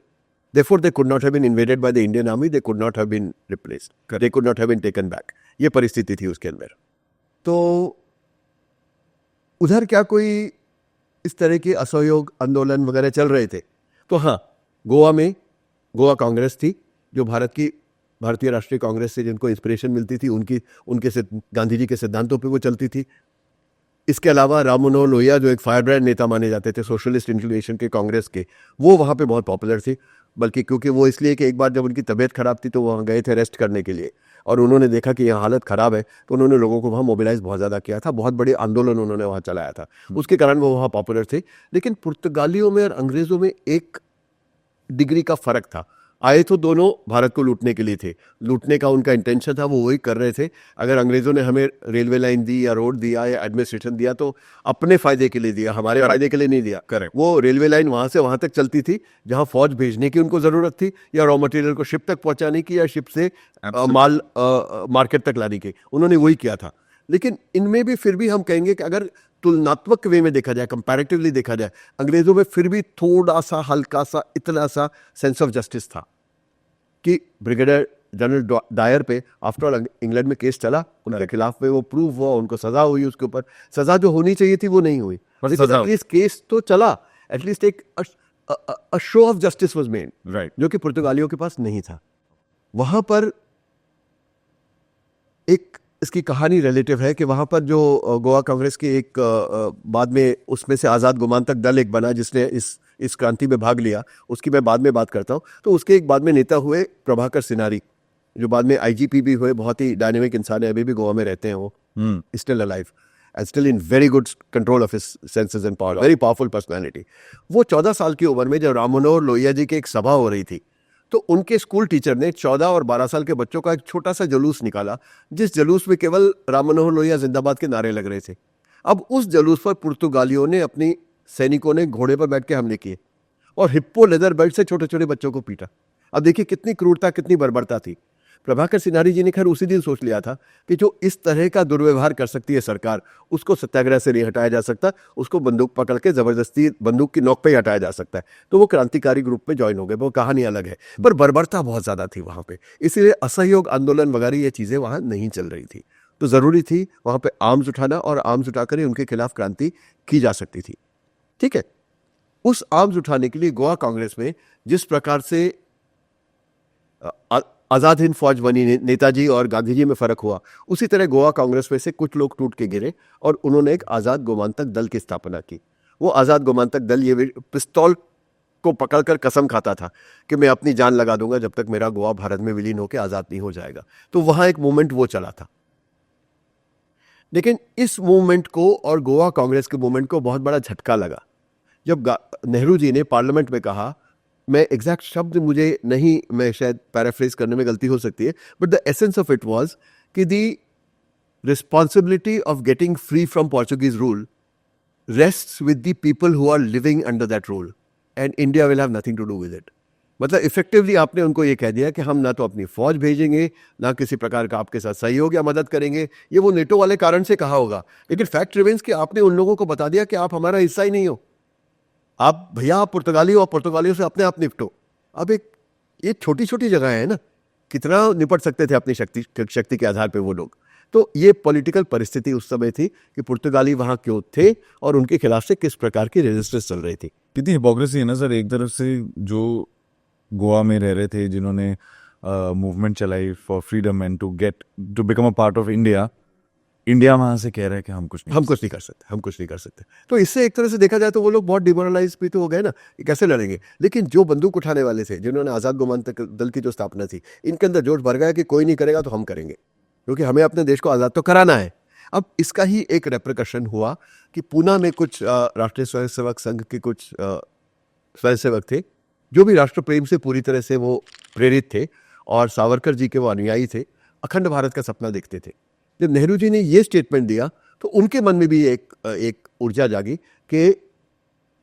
therefore they could not have been invaded by the Indian army, they could not have been replaced, they could not have been taken back। ये परिस्थिति थी उसके अंदर। तो उधर क्या कोई इस तरह के असहयोग आंदोलन वगैरह चल रहे थे? तो हाँ, गोवा में गोवा कांग्रेस थी, जो भारतीय राष्ट्रीय कांग्रेस से जिनको इंस्पिरेशन मिलती थी, उनके गांधी जी के सिद्धांतों पे वो चलती थी। इसके अलावा राम मनोहर लोहिया, जो एक फायरब्रांड नेता माने जाते थे सोशलिस्ट इंक्लिनेशन के कांग्रेस के, वो वहाँ पे बहुत पॉपुलर थी। बल्कि क्योंकि वो इसलिए कि एक बार जब उनकी तबीयत खराब थी तो वहाँ गए थे रेस्ट करने के लिए, और उन्होंने देखा कि यहाँ हालत ख़राब है, तो उन्होंने लोगों को वहाँ मोबिलाइज बहुत ज़्यादा किया था, बहुत बड़े आंदोलन उन्होंने वहाँ चलाया था, उसके कारण वो वहाँ पॉपुलर थे। लेकिन पुर्तगालियों में और अंग्रेज़ों में एक डिग्री का फ़र्क था। आए तो दोनों भारत को लूटने के लिए थे, लूटने का उनका इंटेंशन था, वो वही कर रहे थे। अगर अंग्रेजों ने हमें रेलवे लाइन दी या रोड दिया या एडमिनिस्ट्रेशन दिया तो अपने फायदे के लिए दिया, हमारे फायदे के लिए नहीं दिया। Correct. वो रेलवे लाइन वहां से वहां तक चलती थी जहां फौज भेजने की उनको जरूरत थी, या रॉ मटेरियल को शिप तक पहुंचाने की, या शिप से माल मार्केट तक लाने की। उन्होंने वही किया था। लेकिन इनमें भी फिर भी हम कहेंगे कि अगर तुलनात्मक वे में देखा जाए, कंपैरेटिवली देखा जाए, अंग्रेजों में फिर भी थोड़ा सा, हल्का सा, इतना सा सेंस ऑफ जस्टिस था कि ब्रिगेडियर जनरल डायर पे आफ्टर ऑल इंग्लैंड में केस चला, उनके खिलाफ में वो प्रूव हुआ, उनको सजा हुई, उसके ऊपर सजा जो होनी चाहिए थी वो नहीं हुई, सजा एटलीस्ट केस तो चला, एटलीस्ट एक show off justice was made, right. जो कि पुर्तगालियों के पास नहीं था। वहां पर एक इसकी कहानी रिलेटिव है कि वहां पर जो गोवा कांग्रेस के एक बाद में उसमें से आज़ाद गोमांतक दल एक बना जिसने इस क्रांति में भाग लिया, उसकी मैं बाद में बात करता हूँ। तो उसके एक बाद में नेता हुए प्रभाकर सिनारी, जो बाद में आईजीपी भी हुए, बहुत ही डायनेमिक इंसान है, अभी भी गोवा में रहते हैं वो, still alive and still in very good control of his senses and power, very powerful personality. वो 14 साल की उम्र में जब राम मनोहर लोहिया जी की एक सभा हो रही थी, तो उनके स्कूल टीचर ने 14 और 12 साल के बच्चों का एक छोटा सा जुलूस निकाला, जिस जुलूस में केवल राम मनोहर लोहिया जिंदाबाद के नारे लग रहे थे। अब उस जुलूस पर पुर्तगालियों ने, अपनी सैनिकों ने घोड़े पर बैठ के हमले किए और हिप्पो लेदर बेल्ट से छोटे छोटे बच्चों को पीटा। अब देखिए कितनी क्रूरता, कितनी बर्बरता थी। प्रभाकर सिनारी जी ने खैर उसी दिन सोच लिया था कि जो इस तरह का दुर्व्यवहार कर सकती है सरकार, उसको सत्याग्रह से नहीं हटाया जा सकता, उसको बंदूक पकड़ के जबरदस्ती बंदूक की नोक पे ही हटाया जा सकता है। तो वो क्रांतिकारी ग्रुप में ज्वाइन हो गए, वो कहानी अलग है, पर बर्बरता बहुत ज्यादा थी वहां पे, इसीलिए असहयोग आंदोलन वगैरह ये चीजें वहां नहीं चल रही थी। तो जरूरी थी वहां पे आर्म्स उठाना, और आर्म्स उठाकर ही उनके खिलाफ क्रांति की जा सकती थी। ठीक है, उस आर्म्स उठाने के लिए गोवा कांग्रेस में जिस प्रकार से आजाद हिंद फौज बनी, नेताजी और गांधी जी में फर्क हुआ, उसी तरह गोवा कांग्रेस में से कुछ लोग टूट के गिरे और उन्होंने एक आजाद गोमांतक दल की स्थापना की। वो आजाद गोमांतक दल ये पिस्तौल को पकड़कर कसम खाता था कि मैं अपनी जान लगा दूंगा जब तक मेरा गोवा भारत में विलीन होकर आजाद नहीं हो जाएगा। तो वहां एक मूवमेंट वो चला था। लेकिन इस मूवमेंट को और गोवा कांग्रेस के मूवमेंट को बहुत बड़ा झटका लगा जब नेहरू जी ने पार्लियामेंट में कहा, मैं एग्जैक्ट शब्द मुझे नहीं, मैं शायद पैराफ्रेज करने में गलती हो सकती है, but the essence of it was कि the responsibility of getting free from Portuguese rule rests with the people who are living under that rule and India will have nothing to do with it. मतलब इफेक्टिवली आपने उनको ये कह दिया कि हम ना तो अपनी फौज भेजेंगे, ना किसी प्रकार का आपके साथ सहयोग या मदद करेंगे। ये वो नेटो वाले कारण से कहा होगा, लेकिन फैक्ट रिमेंस कि आपने उन लोगों को बता दिया कि आप हमारा हिस्सा ही नहीं हो, आप भैया आप पुर्तगाली हो, पुर्तगालियों से अपने आप निपटो। अब एक ये छोटी छोटी जगह है ना, कितना निपट सकते थे अपनी शक्ति के आधार पे वो लोग। तो ये पॉलिटिकल परिस्थिति उस समय थी कि पुर्तगाली वहां क्यों थे और उनके खिलाफ से किस प्रकार की रेजिस्टेंस चल रही थी। कितनी हिपोक्रेसी है ना सर, एक तरफ से जो गोवा में रह रहे थे, जिन्होंने मूवमेंट चलाई for freedom and to become a part of India, India वहां से कह रहा है कि हम कुछ नहीं कर सकते। तो इससे एक तरह से देखा जाए तो वो लोग बहुत डिमोरलाइज भी तो हो गए ना, ये कैसे लड़ेंगे। लेकिन जो बंदूक उठाने वाले थे, जिन्होंने आजाद गोमांतक दल की जो स्थापना थी, इनके अंदर जोश भर गया कि कोई नहीं करेगा तो हम करेंगे, क्योंकि हमें अपने देश को आजाद तो कराना है। अब इसका ही एक रेप्रिकॉशन हुआ कि पूना में कुछ राष्ट्रीय स्वयंसेवक संघ के कुछ स्वयंसेवक थे जो भी राष्ट्र प्रेम से पूरी तरह से वो प्रेरित थे और सावरकर जी के वो अनुयायी थे, अखंड भारत का सपना देखते थे। जब नेहरू जी ने ये स्टेटमेंट दिया तो उनके मन में भी एक ऊर्जा जागी कि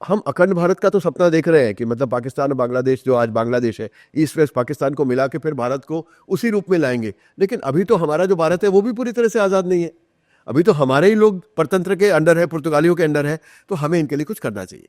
हम अखंड भारत का तो सपना देख रहे हैं कि मतलब पाकिस्तान और बांग्लादेश, जो आज बांग्लादेश है, ईस्ट वेस्ट पाकिस्तान को मिला के फिर भारत को उसी रूप में लाएंगे। लेकिन अभी तो हमारा जो भारत है वो भी पूरी तरह से आज़ाद नहीं है, अभी तो हमारे ही लोग परतंत्र के अंडर है, पुर्तगालियों के अंडर है, तो हमें इनके लिए कुछ करना चाहिए।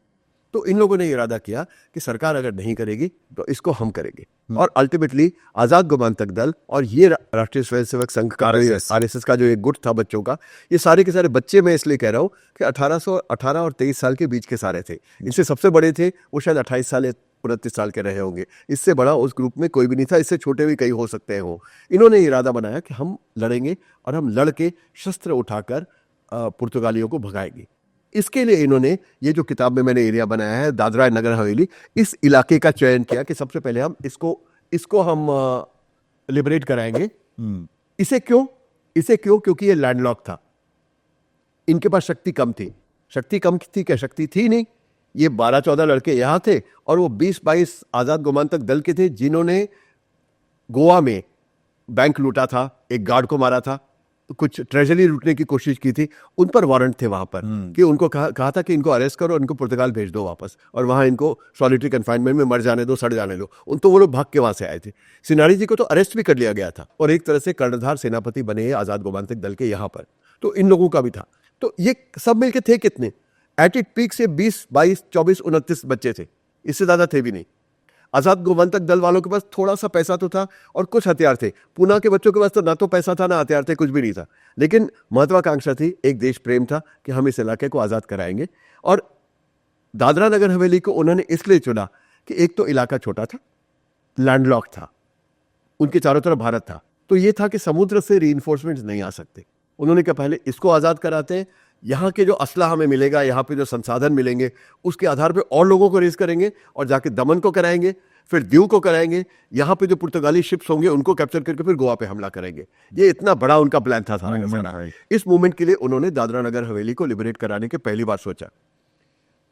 तो इन लोगों ने इरादा किया कि सरकार अगर नहीं करेगी तो इसको हम करेंगे। और अल्टीमेटली आजाद गोमांतक दल और ये राष्ट्रीय स्वयंसेवक संघ का आरएसएस का जो एक गुट था बच्चों का, ये सारे के सारे बच्चे, मैं इसलिए कह रहा हूँ कि 1818 और 23 साल के बीच के सारे थे। इनसे सबसे बड़े थे वो शायद 28 साल या 29 साल के रहे होंगे, इससे बड़ा उस ग्रुप में कोई भी नहीं था, इससे छोटे भी कई हो सकते हैं वो। इन्होंने इरादा बनाया कि हम लड़ेंगे और हम लड़ के शस्त्र उठाकर पुर्तगालियों को भगाएंगे। इसके लिए इन्होंने ये जो किताब में मैंने एरिया बनाया है, दादरा नगर हवेली, इस इलाके का चयन किया कि सबसे पहले हम इसको हम लिबरेट कराएंगे। इसे क्यों? क्योंकि ये लैंडलॉक था, इनके पास शक्ति कम थी। क्या शक्ति थी नहीं, ये 12-14 लड़के यहाँ थे और वो 20-22 आज़ाद गोमांतक दल के थे जिन्होंने गोवा में बैंक लूटा था, एक गार्ड को मारा था, कुछ ट्रेजरी लूटने की कोशिश की थी। उन पर वारंट थे वहां पर कि उनको कहा था कि इनको अरेस्ट करो और इनको पुर्तगाल भेज दो वापस, और वहां इनको सॉलिटरी कन्फाइनमेंट में मर जाने दो, सड़ जाने दो। तो वो लोग भाग के वहां से आए थे। सिनारी जी को तो अरेस्ट भी कर लिया गया था और एक तरह से कर्णधार सेनापति बने हैं आज़ाद गोमांतक दल के यहाँ पर। तो इन लोगों का भी था। तो ये सब मिलके थे कितने, एट इट पीक से 20, 22, 24, 29 बच्चे थे, इससे ज्यादा थे भी नहीं। आजाद गोमांतक दल वालों के पास थोड़ा सा पैसा तो था और कुछ हथियार थे। पूना के बच्चों के पास तो ना तो पैसा था ना हथियार थे, कुछ भी नहीं था, लेकिन महत्वाकांक्षा थी, एक देश प्रेम था कि हम इस इलाके को आजाद कराएंगे। और दादरा नगर हवेली को उन्होंने इसलिए चुना कि एक तो इलाका छोटा था, लैंडलॉक था, उनके चारों तरफ भारत था, तो ये था कि समुद्र से रीइंफोर्समेंट्स नहीं आ सकते। उन्होंने कहा पहले इसको आजाद कराते हैं, यहाँ के जो असला हमें मिलेगा, यहाँ पे जो संसाधन मिलेंगे, उसके आधार पे और लोगों को रेस करेंगे और जाके दमन को कराएंगे, फिर दीव को कराएंगे, यहाँ पे जो पुर्तगाली शिप्स होंगे उनको कैप्चर करके फिर गोवा पे हमला करेंगे। ये इतना बड़ा उनका प्लान था सारा का सारा। इस मूवमेंट के लिए उन्होंने दादरा नगर हवेली को लिबरेट कराने के पहली बार सोचा।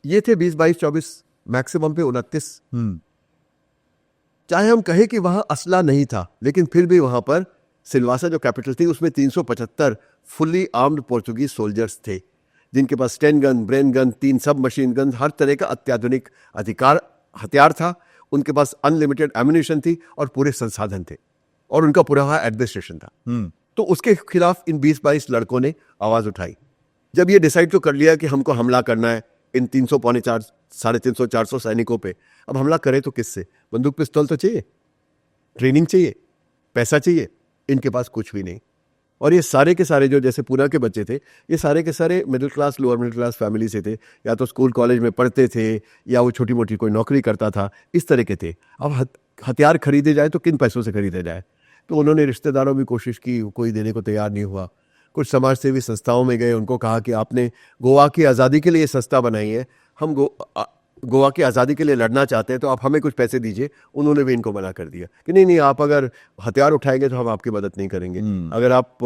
ये थे 20, 22, 24, मैक्सिमम पे 29। चाहे हम कहें कि वहां असला नहीं था, लेकिन फिर भी वहां पर सिलवासा जो कैपिटल थी उसमें 375 फुल्ली आर्म्ड पोर्चुगीज सोल्जर्स थे, जिनके पास 10 गन, ब्रेन गन, 3 सब मशीन गन, हर तरह का अत्याधुनिक हथियार था। उनके पास अनलिमिटेड एम्यूनिशन थी और पूरे संसाधन थे, और उनका पूरा एडमिनिस्ट्रेशन था। तो उसके खिलाफ इन 20-22 लड़कों ने आवाज उठाई। जब ये डिसाइड तो कर लिया कि हमको हमला करना है इन 300, पौने 4, 350, 400 सैनिकों पे, अब हमला करें तो किससे? बंदूक पिस्तौल तो चाहिए, ट्रेनिंग चाहिए, पैसा चाहिए, इनके पास कुछ भी नहीं। और ये सारे के सारे जो जैसे पूना के बच्चे थे, ये सारे के सारे middle class, lower middle class family से थे, या तो स्कूल कॉलेज में पढ़ते थे या वो छोटी मोटी कोई नौकरी करता था, इस तरह के थे। अब हथियार खरीदे जाए तो किन पैसों से खरीदे जाए? तो उन्होंने रिश्तेदारों में कोशिश की, कोई देने को तैयार नहीं हुआ। कुछ समाज सेवी संस्थाओं में गए, उनको कहा कि आपने गोवा की आज़ादी के लिए संस्था बनाई है, हम गोवा की आज़ादी के लिए लड़ना चाहते हैं, तो आप हमें कुछ पैसे दीजिए। उन्होंने भी इनको मना कर दिया कि नहीं, आप अगर हथियार उठाएंगे तो हम आपकी मदद नहीं करेंगे, अगर आप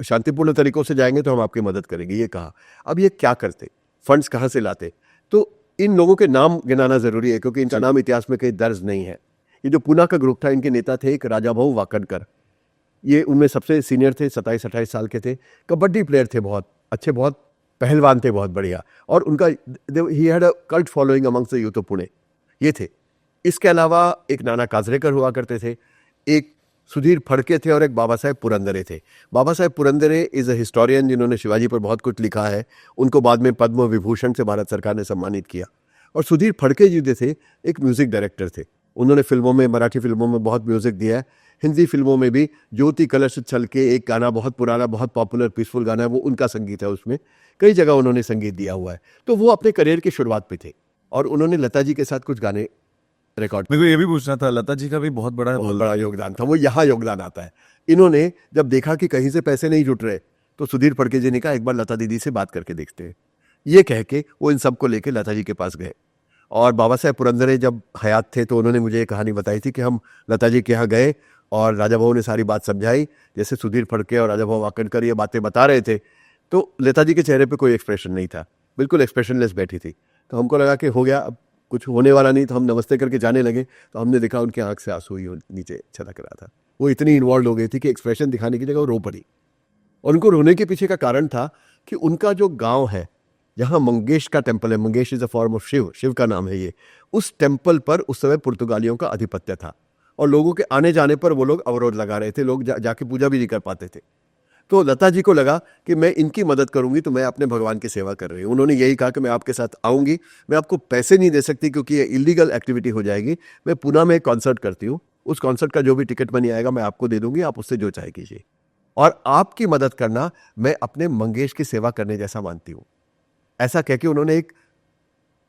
शांतिपूर्ण तरीकों से जाएंगे तो हम आपकी मदद करेंगे, ये कहा। अब ये क्या करते, फंड्स कहाँ से लाते? तो इन लोगों के नाम गिनाना जरूरी है क्योंकि इनका नाम इतिहास में कहीं दर्ज नहीं है। ये जो पूना का ग्रुप था, इनके नेता थे एक राजा भाऊ वाकणकर, ये उनमें सबसे सीनियर थे, 27-28 साल के थे, कबड्डी प्लेयर थे, बहुत अच्छे, बहुत पहलवान थे, बहुत बढ़िया, और उनका he had a cult following amongst the youth of Pune, ये थे। इसके अलावा एक नाना काजरेकर हुआ करते थे, एक सुधीर फड़के थे और एक बाबा साहेब पुरंदरे थे। Baba Saheb Purandare is a historian जिन्होंने शिवाजी पर बहुत कुछ लिखा है, उनको बाद में पद्म विभूषण से भारत सरकार ने सम्मानित किया। और सुधीर फड़के जी जो थे एक म्यूजिक डायरेक्टर थे, उन्होंने फिल्मों में, मराठी फिल्मों में बहुत म्यूजिक दिया है, हिंदी फिल्मों में भी। ज्योति कलश छल के एक गाना बहुत पुराना, बहुत पॉपुलर, पीसफुल गाना है, वो उनका संगीत है, उसमें कई जगह उन्होंने संगीत दिया हुआ है। तो वो अपने करियर की शुरुआत पे थे और उन्होंने लता जी के साथ कुछ गाने रिकॉर्ड। मेरे को ये भी पूछना था, लता जी का भी बहुत बड़ा योगदान था, वो यहाँ योगदान आता है। इन्होंने जब देखा कि कहीं से पैसे नहीं जुट रहे, तो सुधीर फड़के जी ने कहा एक बार लता दीदी से बात करके देखते हैं। ये कह के वो इन सबको लेके लता जी के पास गए। और बाबा साहेब पुरंदरे जब हयात थे तो उन्होंने मुझे ये कहानी बताई थी कि हम लता जी के यहाँ गए और राजा भाऊ ने सारी बात समझाई, जैसे सुधीर फड़के और राजा भाऊ वाकणकर ये बातें बता रहे थे, तो लता जी के चेहरे पे कोई एक्सप्रेशन नहीं था, बिल्कुल एक्सप्रेशनलेस बैठी थी। तो हमको लगा कि हो गया, अब कुछ होने वाला नहीं, तो हम नमस्ते करके जाने लगे। तो हमने देखा उनकी आंख से आंसू ही नीचे छलक रहा था। वो इतनी इन्वॉल्व हो गई थी कि एक्सप्रेशन दिखाने की जगह वो रो पड़ी। और उनको रोने के पीछे का कारण था कि उनका जो गाँव है, जहाँ मंगेश का टेम्पल है, Mangesh is a form of Shiva, Shiva का नाम है ये, उस टेम्पल पर उस समय पुर्तगालियों का आधिपत्य था और लोगों के आने जाने पर वो लोग अवरोध लगा रहे थे, लोग जाके पूजा भी नहीं कर पाते थे। तो लता जी को लगा कि मैं इनकी मदद करूंगी तो मैं अपने भगवान की सेवा कर रही हूँ। उन्होंने यही कहा कि मैं आपके साथ आऊंगी, मैं आपको पैसे नहीं दे सकती क्योंकि ये इलीगल एक्टिविटी हो जाएगी, मैं पुणे में एक कॉन्सर्ट करती हूँ, उस कॉन्सर्ट का जो भी टिकट मनी आएगा मैं आपको दे दूंगी, आप उससे जो चाहे कीजिए, और आपकी मदद करना मैं अपने मंगेश की सेवा करने जैसा मानती हूँ। ऐसा कह के उन्होंने एक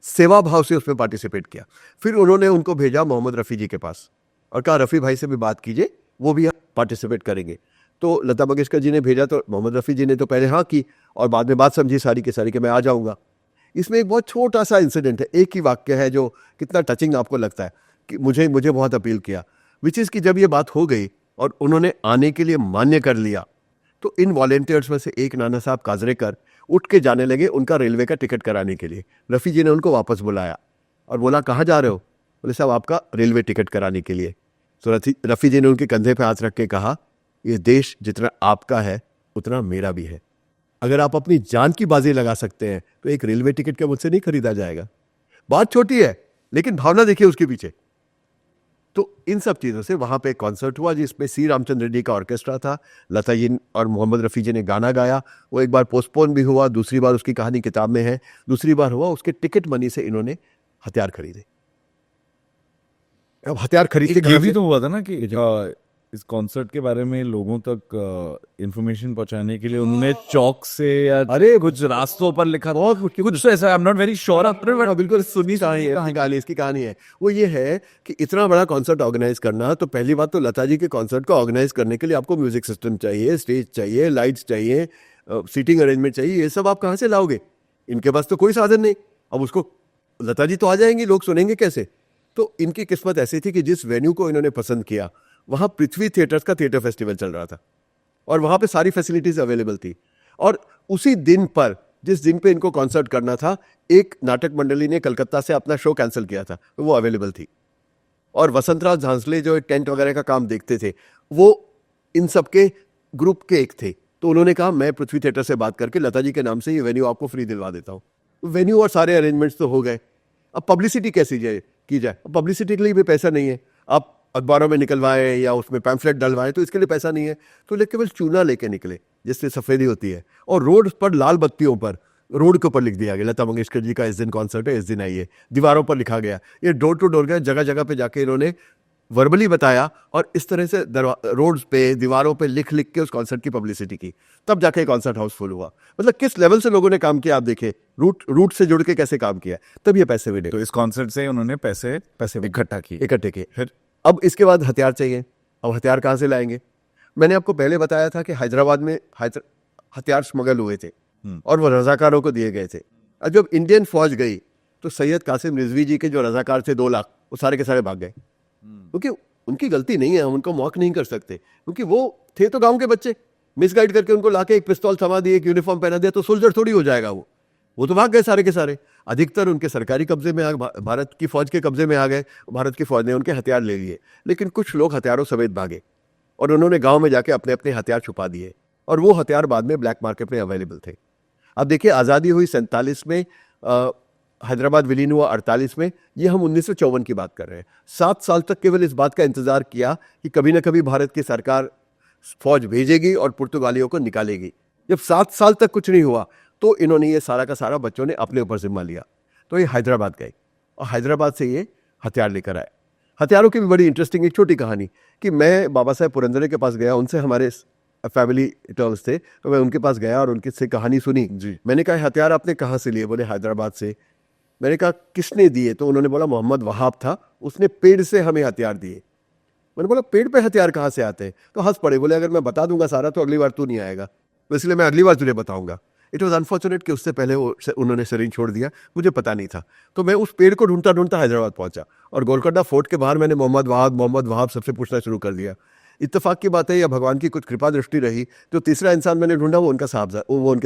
सेवा भाव से उसमें पार्टिसिपेट किया। फिर उन्होंने उनको भेजा मोहम्मद रफ़ी जी के पास और कहा रफ़ी भाई से भी बात कीजिए, वो भी पार्टिसिपेट करेंगे। तो लता मंगेशकर जी ने भेजा, तो मोहम्मद रफ़ी जी ने तो पहले हाँ की और बाद में बात समझी सारी की सारी कि मैं आ जाऊँगा। इसमें एक बहुत छोटा सा इंसिडेंट है, एक ही वाक्य है जो कितना टचिंग आपको लगता है कि मुझे बहुत अपील किया, विच इज़ कि जब ये बात हो गई और उन्होंने आने के लिए मान्य कर लिया, तो इन वॉलेंटियर्स में से एक नाना साहब काजरेकर, उठ के जाने लगे उनका रेलवे का टिकट कराने के लिए। रफ़ी जी ने उनको वापस बुलाया और बोला कहाँ जा रहे हो? बोले साहब आपका रेलवे टिकट कराने के लिए। तो रफ़ी जी ने उनके कंधे पे हाथ रख के कहा ये देश जितना आपका है उतना मेरा भी है। अगर आप अपनी जान की बाजी लगा सकते हैं तो एक रेलवे टिकट क्या मुझसे नहीं खरीदा जाएगा? बात छोटी है लेकिन भावना देखिए उसके पीछे। तो इन सब चीज़ों से वहाँ पे एक कॉन्सर्ट हुआ जिसमें सी रामचंद्र रेड्डी का ऑर्केस्ट्रा था, लता जी और मोहम्मद रफ़ी जी ने गाना गाया। वो एक बार पोस्टपोन भी हुआ, दूसरी बार उसकी कहानी किताब में है, दूसरी बार हुआ उसके टिकट मनी से इन्होंने हथियार खरीदे। अब हथियार खरीदते ये भी तो हुआ था ना कि इस कॉन्सर्ट के बारे में लोगों तक इंफॉर्मेशन पहुंचाने के लिए उन्होंने चौक से या अरे कुछ रास्तों पर लिखा बहुत कुछ तो ऐसा, I am not very sure. बिल्कुल सुनी कहानी इसकी कहानी है। वो ये है कि इतना बड़ा कॉन्सर्ट ऑर्गेनाइज करना, तो पहली बात तो लता जी के कॉन्सर्ट को ऑर्गेनाइज करने के लिए आपको म्यूजिक सिस्टम चाहिए, स्टेज चाहिए, लाइट्स चाहिए, सीटिंग अरेंजमेंट चाहिए। ये सब आप कहाँ से लाओगे? इनके पास तो कोई साधन नहीं। अब उसको लता जी तो आ जाएंगी, लोग सुनेंगे कैसे? तो इनकी किस्मत ऐसी थी कि जिस वेन्यू को इन्होंने पसंद किया वहाँ पृथ्वी थिएटर्स का थिएटर फेस्टिवल चल रहा था और वहाँ पे सारी फैसिलिटीज अवेलेबल थी। और उसी दिन पर, जिस दिन पे इनको कॉन्सर्ट करना था, एक नाटक मंडली ने कलकत्ता से अपना शो कैंसिल किया था, तो वो अवेलेबल थी। और वसंतराव झांसले जो टेंट वगैरह का काम देखते थे, वो इन सब के ग्रुप के एक थे। तो उन्होंने कहा मैं पृथ्वी थिएटर से बात करके लता जी के नाम से ये वेन्यू आपको फ्री दिलवा देता हूँ। वेन्यू और सारे अरेंजमेंट्स तो हो गए। अब पब्लिसिटी कैसी की जाए? पब्लिसिटी के लिए भी पैसा नहीं है। आप अखबारों में निकलवाएं या उसमें पैम्फलेट डलवाएं तो इसके लिए पैसा नहीं है। तो केवल चूना लेके निकले जिससे सफेदी होती है, और रोड पर लाल बत्तियों पर रोड के ऊपर लिख दिया गया लता मंगेशकर जी का इस दिन कॉन्सर्ट है, इस दिन आइए। दीवारों पर लिखा गया। ये डोर टू डोर गया, जगह जगह पे जाके इन्होंने वर्बली बताया और इस तरह से रोड्स पे, दीवारों पे लिख लिख के उस कॉन्सर्ट की पब्लिसिटी की। तब जाके कॉन्सर्ट हाउसफुल हुआ। मतलब किस लेवल से लोगों ने काम किया आप देखिए, रूट से जुड़ के कैसे काम किया, तब ये पैसे मिले। तो इस कॉन्सर्ट से उन्होंने पैसे इकट्ठा किए। फिर अब इसके बाद हथियार चाहिए। अब हथियार कहाँ से लाएंगे? मैंने आपको पहले बताया था कि हैदराबाद में हथियार स्मगल हुए थे और वो रजाकारों को दिए गए थे। और जब इंडियन फौज गई तो सैयद कासिम रिजवी जी के जो रजाकार थे 2 लाख, वो सारे के सारे भाग गए। क्योंकि उनकी गलती नहीं है, हम उनको मौक नहीं कर सकते, क्योंकि वो थे तो गांव के बच्चे। मिसगाइड करके उनको लाके एक पिस्तौल थमा दिए, एक यूनिफॉर्म पहना दिया तो सोल्जर थोड़ी हो जाएगा वो तो भाग गए सारे के सारे। अधिकतर उनके सरकारी कब्जे में भारत की फौज के कब्जे में आ गए। भारत की फौज ने उनके हथियार ले लिए, लेकिन कुछ लोग हथियारों समेत भागे और उन्होंने गांव में जाके अपने अपने हथियार छुपा दिए, और वो हथियार बाद में ब्लैक मार्केट में अवेलेबल थे। अब देखिए, आज़ादी हुई 47 में, हैदराबाद विलीन हुआ 48 में, ये हम 1954 की बात कर रहे हैं। 7 साल तक केवल इस बात का इंतजार किया कि कभी ना कभी भारत की सरकार फौज भेजेगी और पुर्तगालियों को निकालेगी। जब 7 साल तक कुछ नहीं हुआ तो इन्होंने ये सारा का सारा बच्चों ने अपने ऊपर जिम्मा लिया। तो ये हैदराबाद गए और हैदराबाद से ये हथियार लेकर आए। हथियारों की भी बड़ी इंटरेस्टिंग एक छोटी कहानी कि मैं बाबा साहेब पुरंदरे के पास गया, उनसे हमारे फैमिली टर्म्स थे, तो मैं उनके पास गया और उनकी से कहानी सुनी जी। मैंने कहा हथियार आपने कहाँ से लिए? बोले हैदराबाद से। मैंने कहा किसने दिए? तो उन्होंने बोला मोहम्मद वहाब था, उसने पेड़ से हमें हथियार दिए। मैंने बोला पेड़ पे हथियार कहाँ से आते हैं? तो हंस पड़े, बोले अगर मैं बता दूंगा सारा तो अगली बार तू नहीं आएगा, तो इसलिए मैं अगली बार तुझे बताऊंगा। इट वॉज अनफॉर्चुनेट कि उससे पहले उन्होंने शरीर छोड़ दिया, मुझे पता नहीं था। तो मैं उस पेड़ को ढूंढता ढूंढता हैदराबाद पहुंचा और गोलकोंडा फोर्ट के बाहर मैंने मोहम्मद वहाब सबसे पूछना शुरू कर दिया। इत्तेफाक की बात है या भगवान की कुछ कृपा दृष्टि रही, जो तीसरा इंसान मैंने ढूंढा वो उनके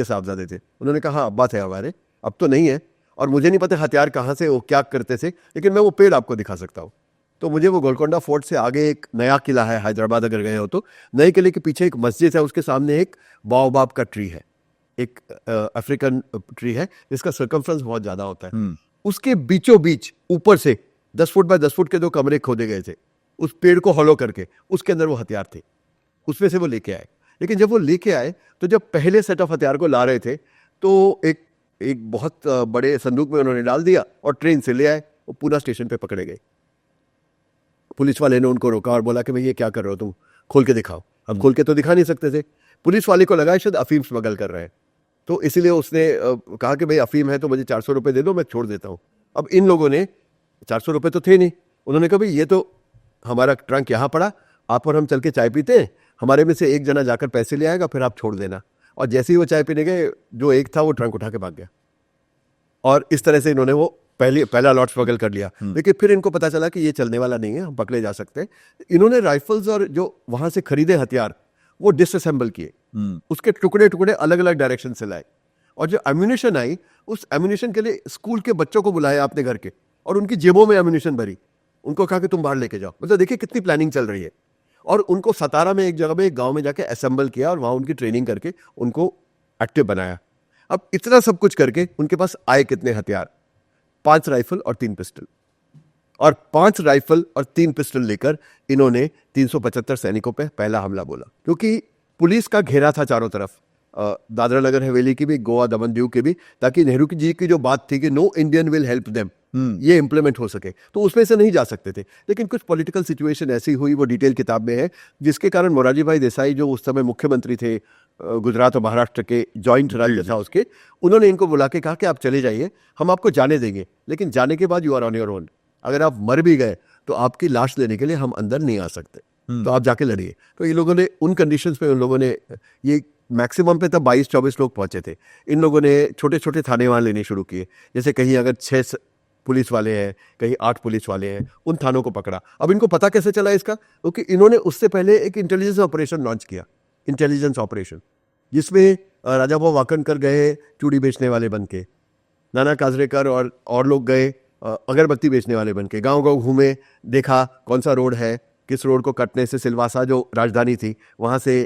साहबजादे थे। उन्होंने कहा अब्बा थे हमारे, अब तो नहीं है, और मुझे नहीं पता हथियार कहाँ से, वो क्या करते थे, लेकिन मैं वो पेड़ आपको दिखा सकता हूँ। तो मुझे वो गोलकोंडा फोर्ट से आगे एक नया किला है हैदराबाद, अगर गए हो तो नए किले के पीछे एक मस्जिद है, उसके सामने एक बाओबाब का ट्री है, एक अफ्रीकन ट्री है जिसका सर्कमफ्रेंस बहुत ज्यादा होता है। उसके बीचों बीच ऊपर से 10 फुट बाय 10 फुट के 2 कमरे खोदे गए थे, उस पेड़ को हॉलो करके, उसके अंदर वो हथियार थे, उसमें से वो लेके आए। लेकिन जब वो लेके आए तो जब पहले सेट ऑफ हथियार को ला रहे थे तो एक बहुत बड़े संदूक में उन्होंने डाल दिया और ट्रेन से ले आए। वो पूना स्टेशन पे पकड़े गए। पुलिस वाले ने उनको रोका और बोला कि भाई ये क्या कर रहे हो तुम, खोल के दिखाओ। अब खोल के तो दिखा नहीं सकते थे। पुलिस वाले को लगा शायद अफीम स्मगल कर रहे हैं, तो इसीलिए उसने कहा कि भाई अफीम है तो मुझे 400 रुपये दे दो, मैं छोड़ देता हूँ। अब इन लोगों ने 400 रुपये तो थे नहीं, उन्होंने कहा भाई ये तो हमारा ट्रंक यहाँ पड़ा, आप और हम चल के चाय पीते हैं, हमारे में से एक जना जाकर पैसे ले आएगा, फिर आप छोड़ देना। और जैसे ही वो चाय पीने गए, जो एक था वो ट्रंक उठा के भाग गया। और इस तरह से इन्होंने वो पहला लॉट स्मगल कर लिया। लेकिन फिर इनको पता चला कि ये चलने वाला नहीं है, हम पकड़े जा सकते हैं। इन्होंने राइफल्स और जो वहां से खरीदे हथियार वो डिसअसेंबल किए, उसके टुकड़े टुकड़े अलग अलग डायरेक्शन से लाए और जो एम्यूनिशन आई, उस एम्यूनिशन के लिए स्कूल के बच्चों को बुलाया आपने घर के, और उनकी जेबों में एम्यूनिशन भरी, उनको कहा कि तुम बाहर लेके जाओ। मतलब देखिए कितनी प्लानिंग चल रही है। और उनको सतारा में एक जगह में एक गांव में जाके असेंबल किया और वहां उनकी ट्रेनिंग करके उनको एक्टिव बनाया। अब इतना सब कुछ करके उनके पास आए कितने हथियार? 5 राइफल और 3 पिस्टल। और 5 राइफल और 3 पिस्टल लेकर इन्होंने 375 सैनिकों पे पहला हमला बोला, क्योंकि पुलिस का घेरा था चारों तरफ, दादरा नगर हवेली की भी, गोवा दमन दीव की भी, ताकि नेहरू जी की जो बात थी कि no Indian will help them, ये इंप्लीमेंट हो सके, तो उसमें से नहीं जा सकते थे। लेकिन कुछ पॉलिटिकल सिचुएशन ऐसी हुई, वो डिटेल किताब में है, जिसके कारण मोरारजी भाई देसाई जो उस समय मुख्यमंत्री थे गुजरात और महाराष्ट्र के, जॉइंट राज्य था उसके, उन्होंने इनको बुला के कहा कि आप चले जाइए, हम आपको जाने देंगे, लेकिन जाने के बाद you are on your own. अगर आप मर भी गए तो आपकी लाश लेने के लिए हम अंदर नहीं आ सकते, तो आप जाके लड़िए। तो ये लोगों ने उन कंडीशंस पे, उन लोगों ने, ये मैक्सिमम पे तब 22-24 लोग पहुंचे थे, इन लोगों ने छोटे छोटे थाने वहाँ लेने शुरू किए। जैसे कहीं अगर 6 पुलिस वाले हैं, कहीं 8 पुलिस वाले हैं, उन थानों को पकड़ा। अब इनको पता कैसे चला इसका? क्योंकि इन्होंने उससे पहले एक इंटेलिजेंस ऑपरेशन लॉन्च किया, इंटेलिजेंस ऑपरेशन, जिसमें राजा भाऊ वाकणकर गए चूड़ी बेचने वाले बन के, नाना काजरेकर और लोग गए अगरबत्ती बेचने वाले बन के, गाँव गाँव घूमे, देखा कौन सा रोड है, किस रोड को कटने से सिलवासा जो राजधानी थी वहाँ से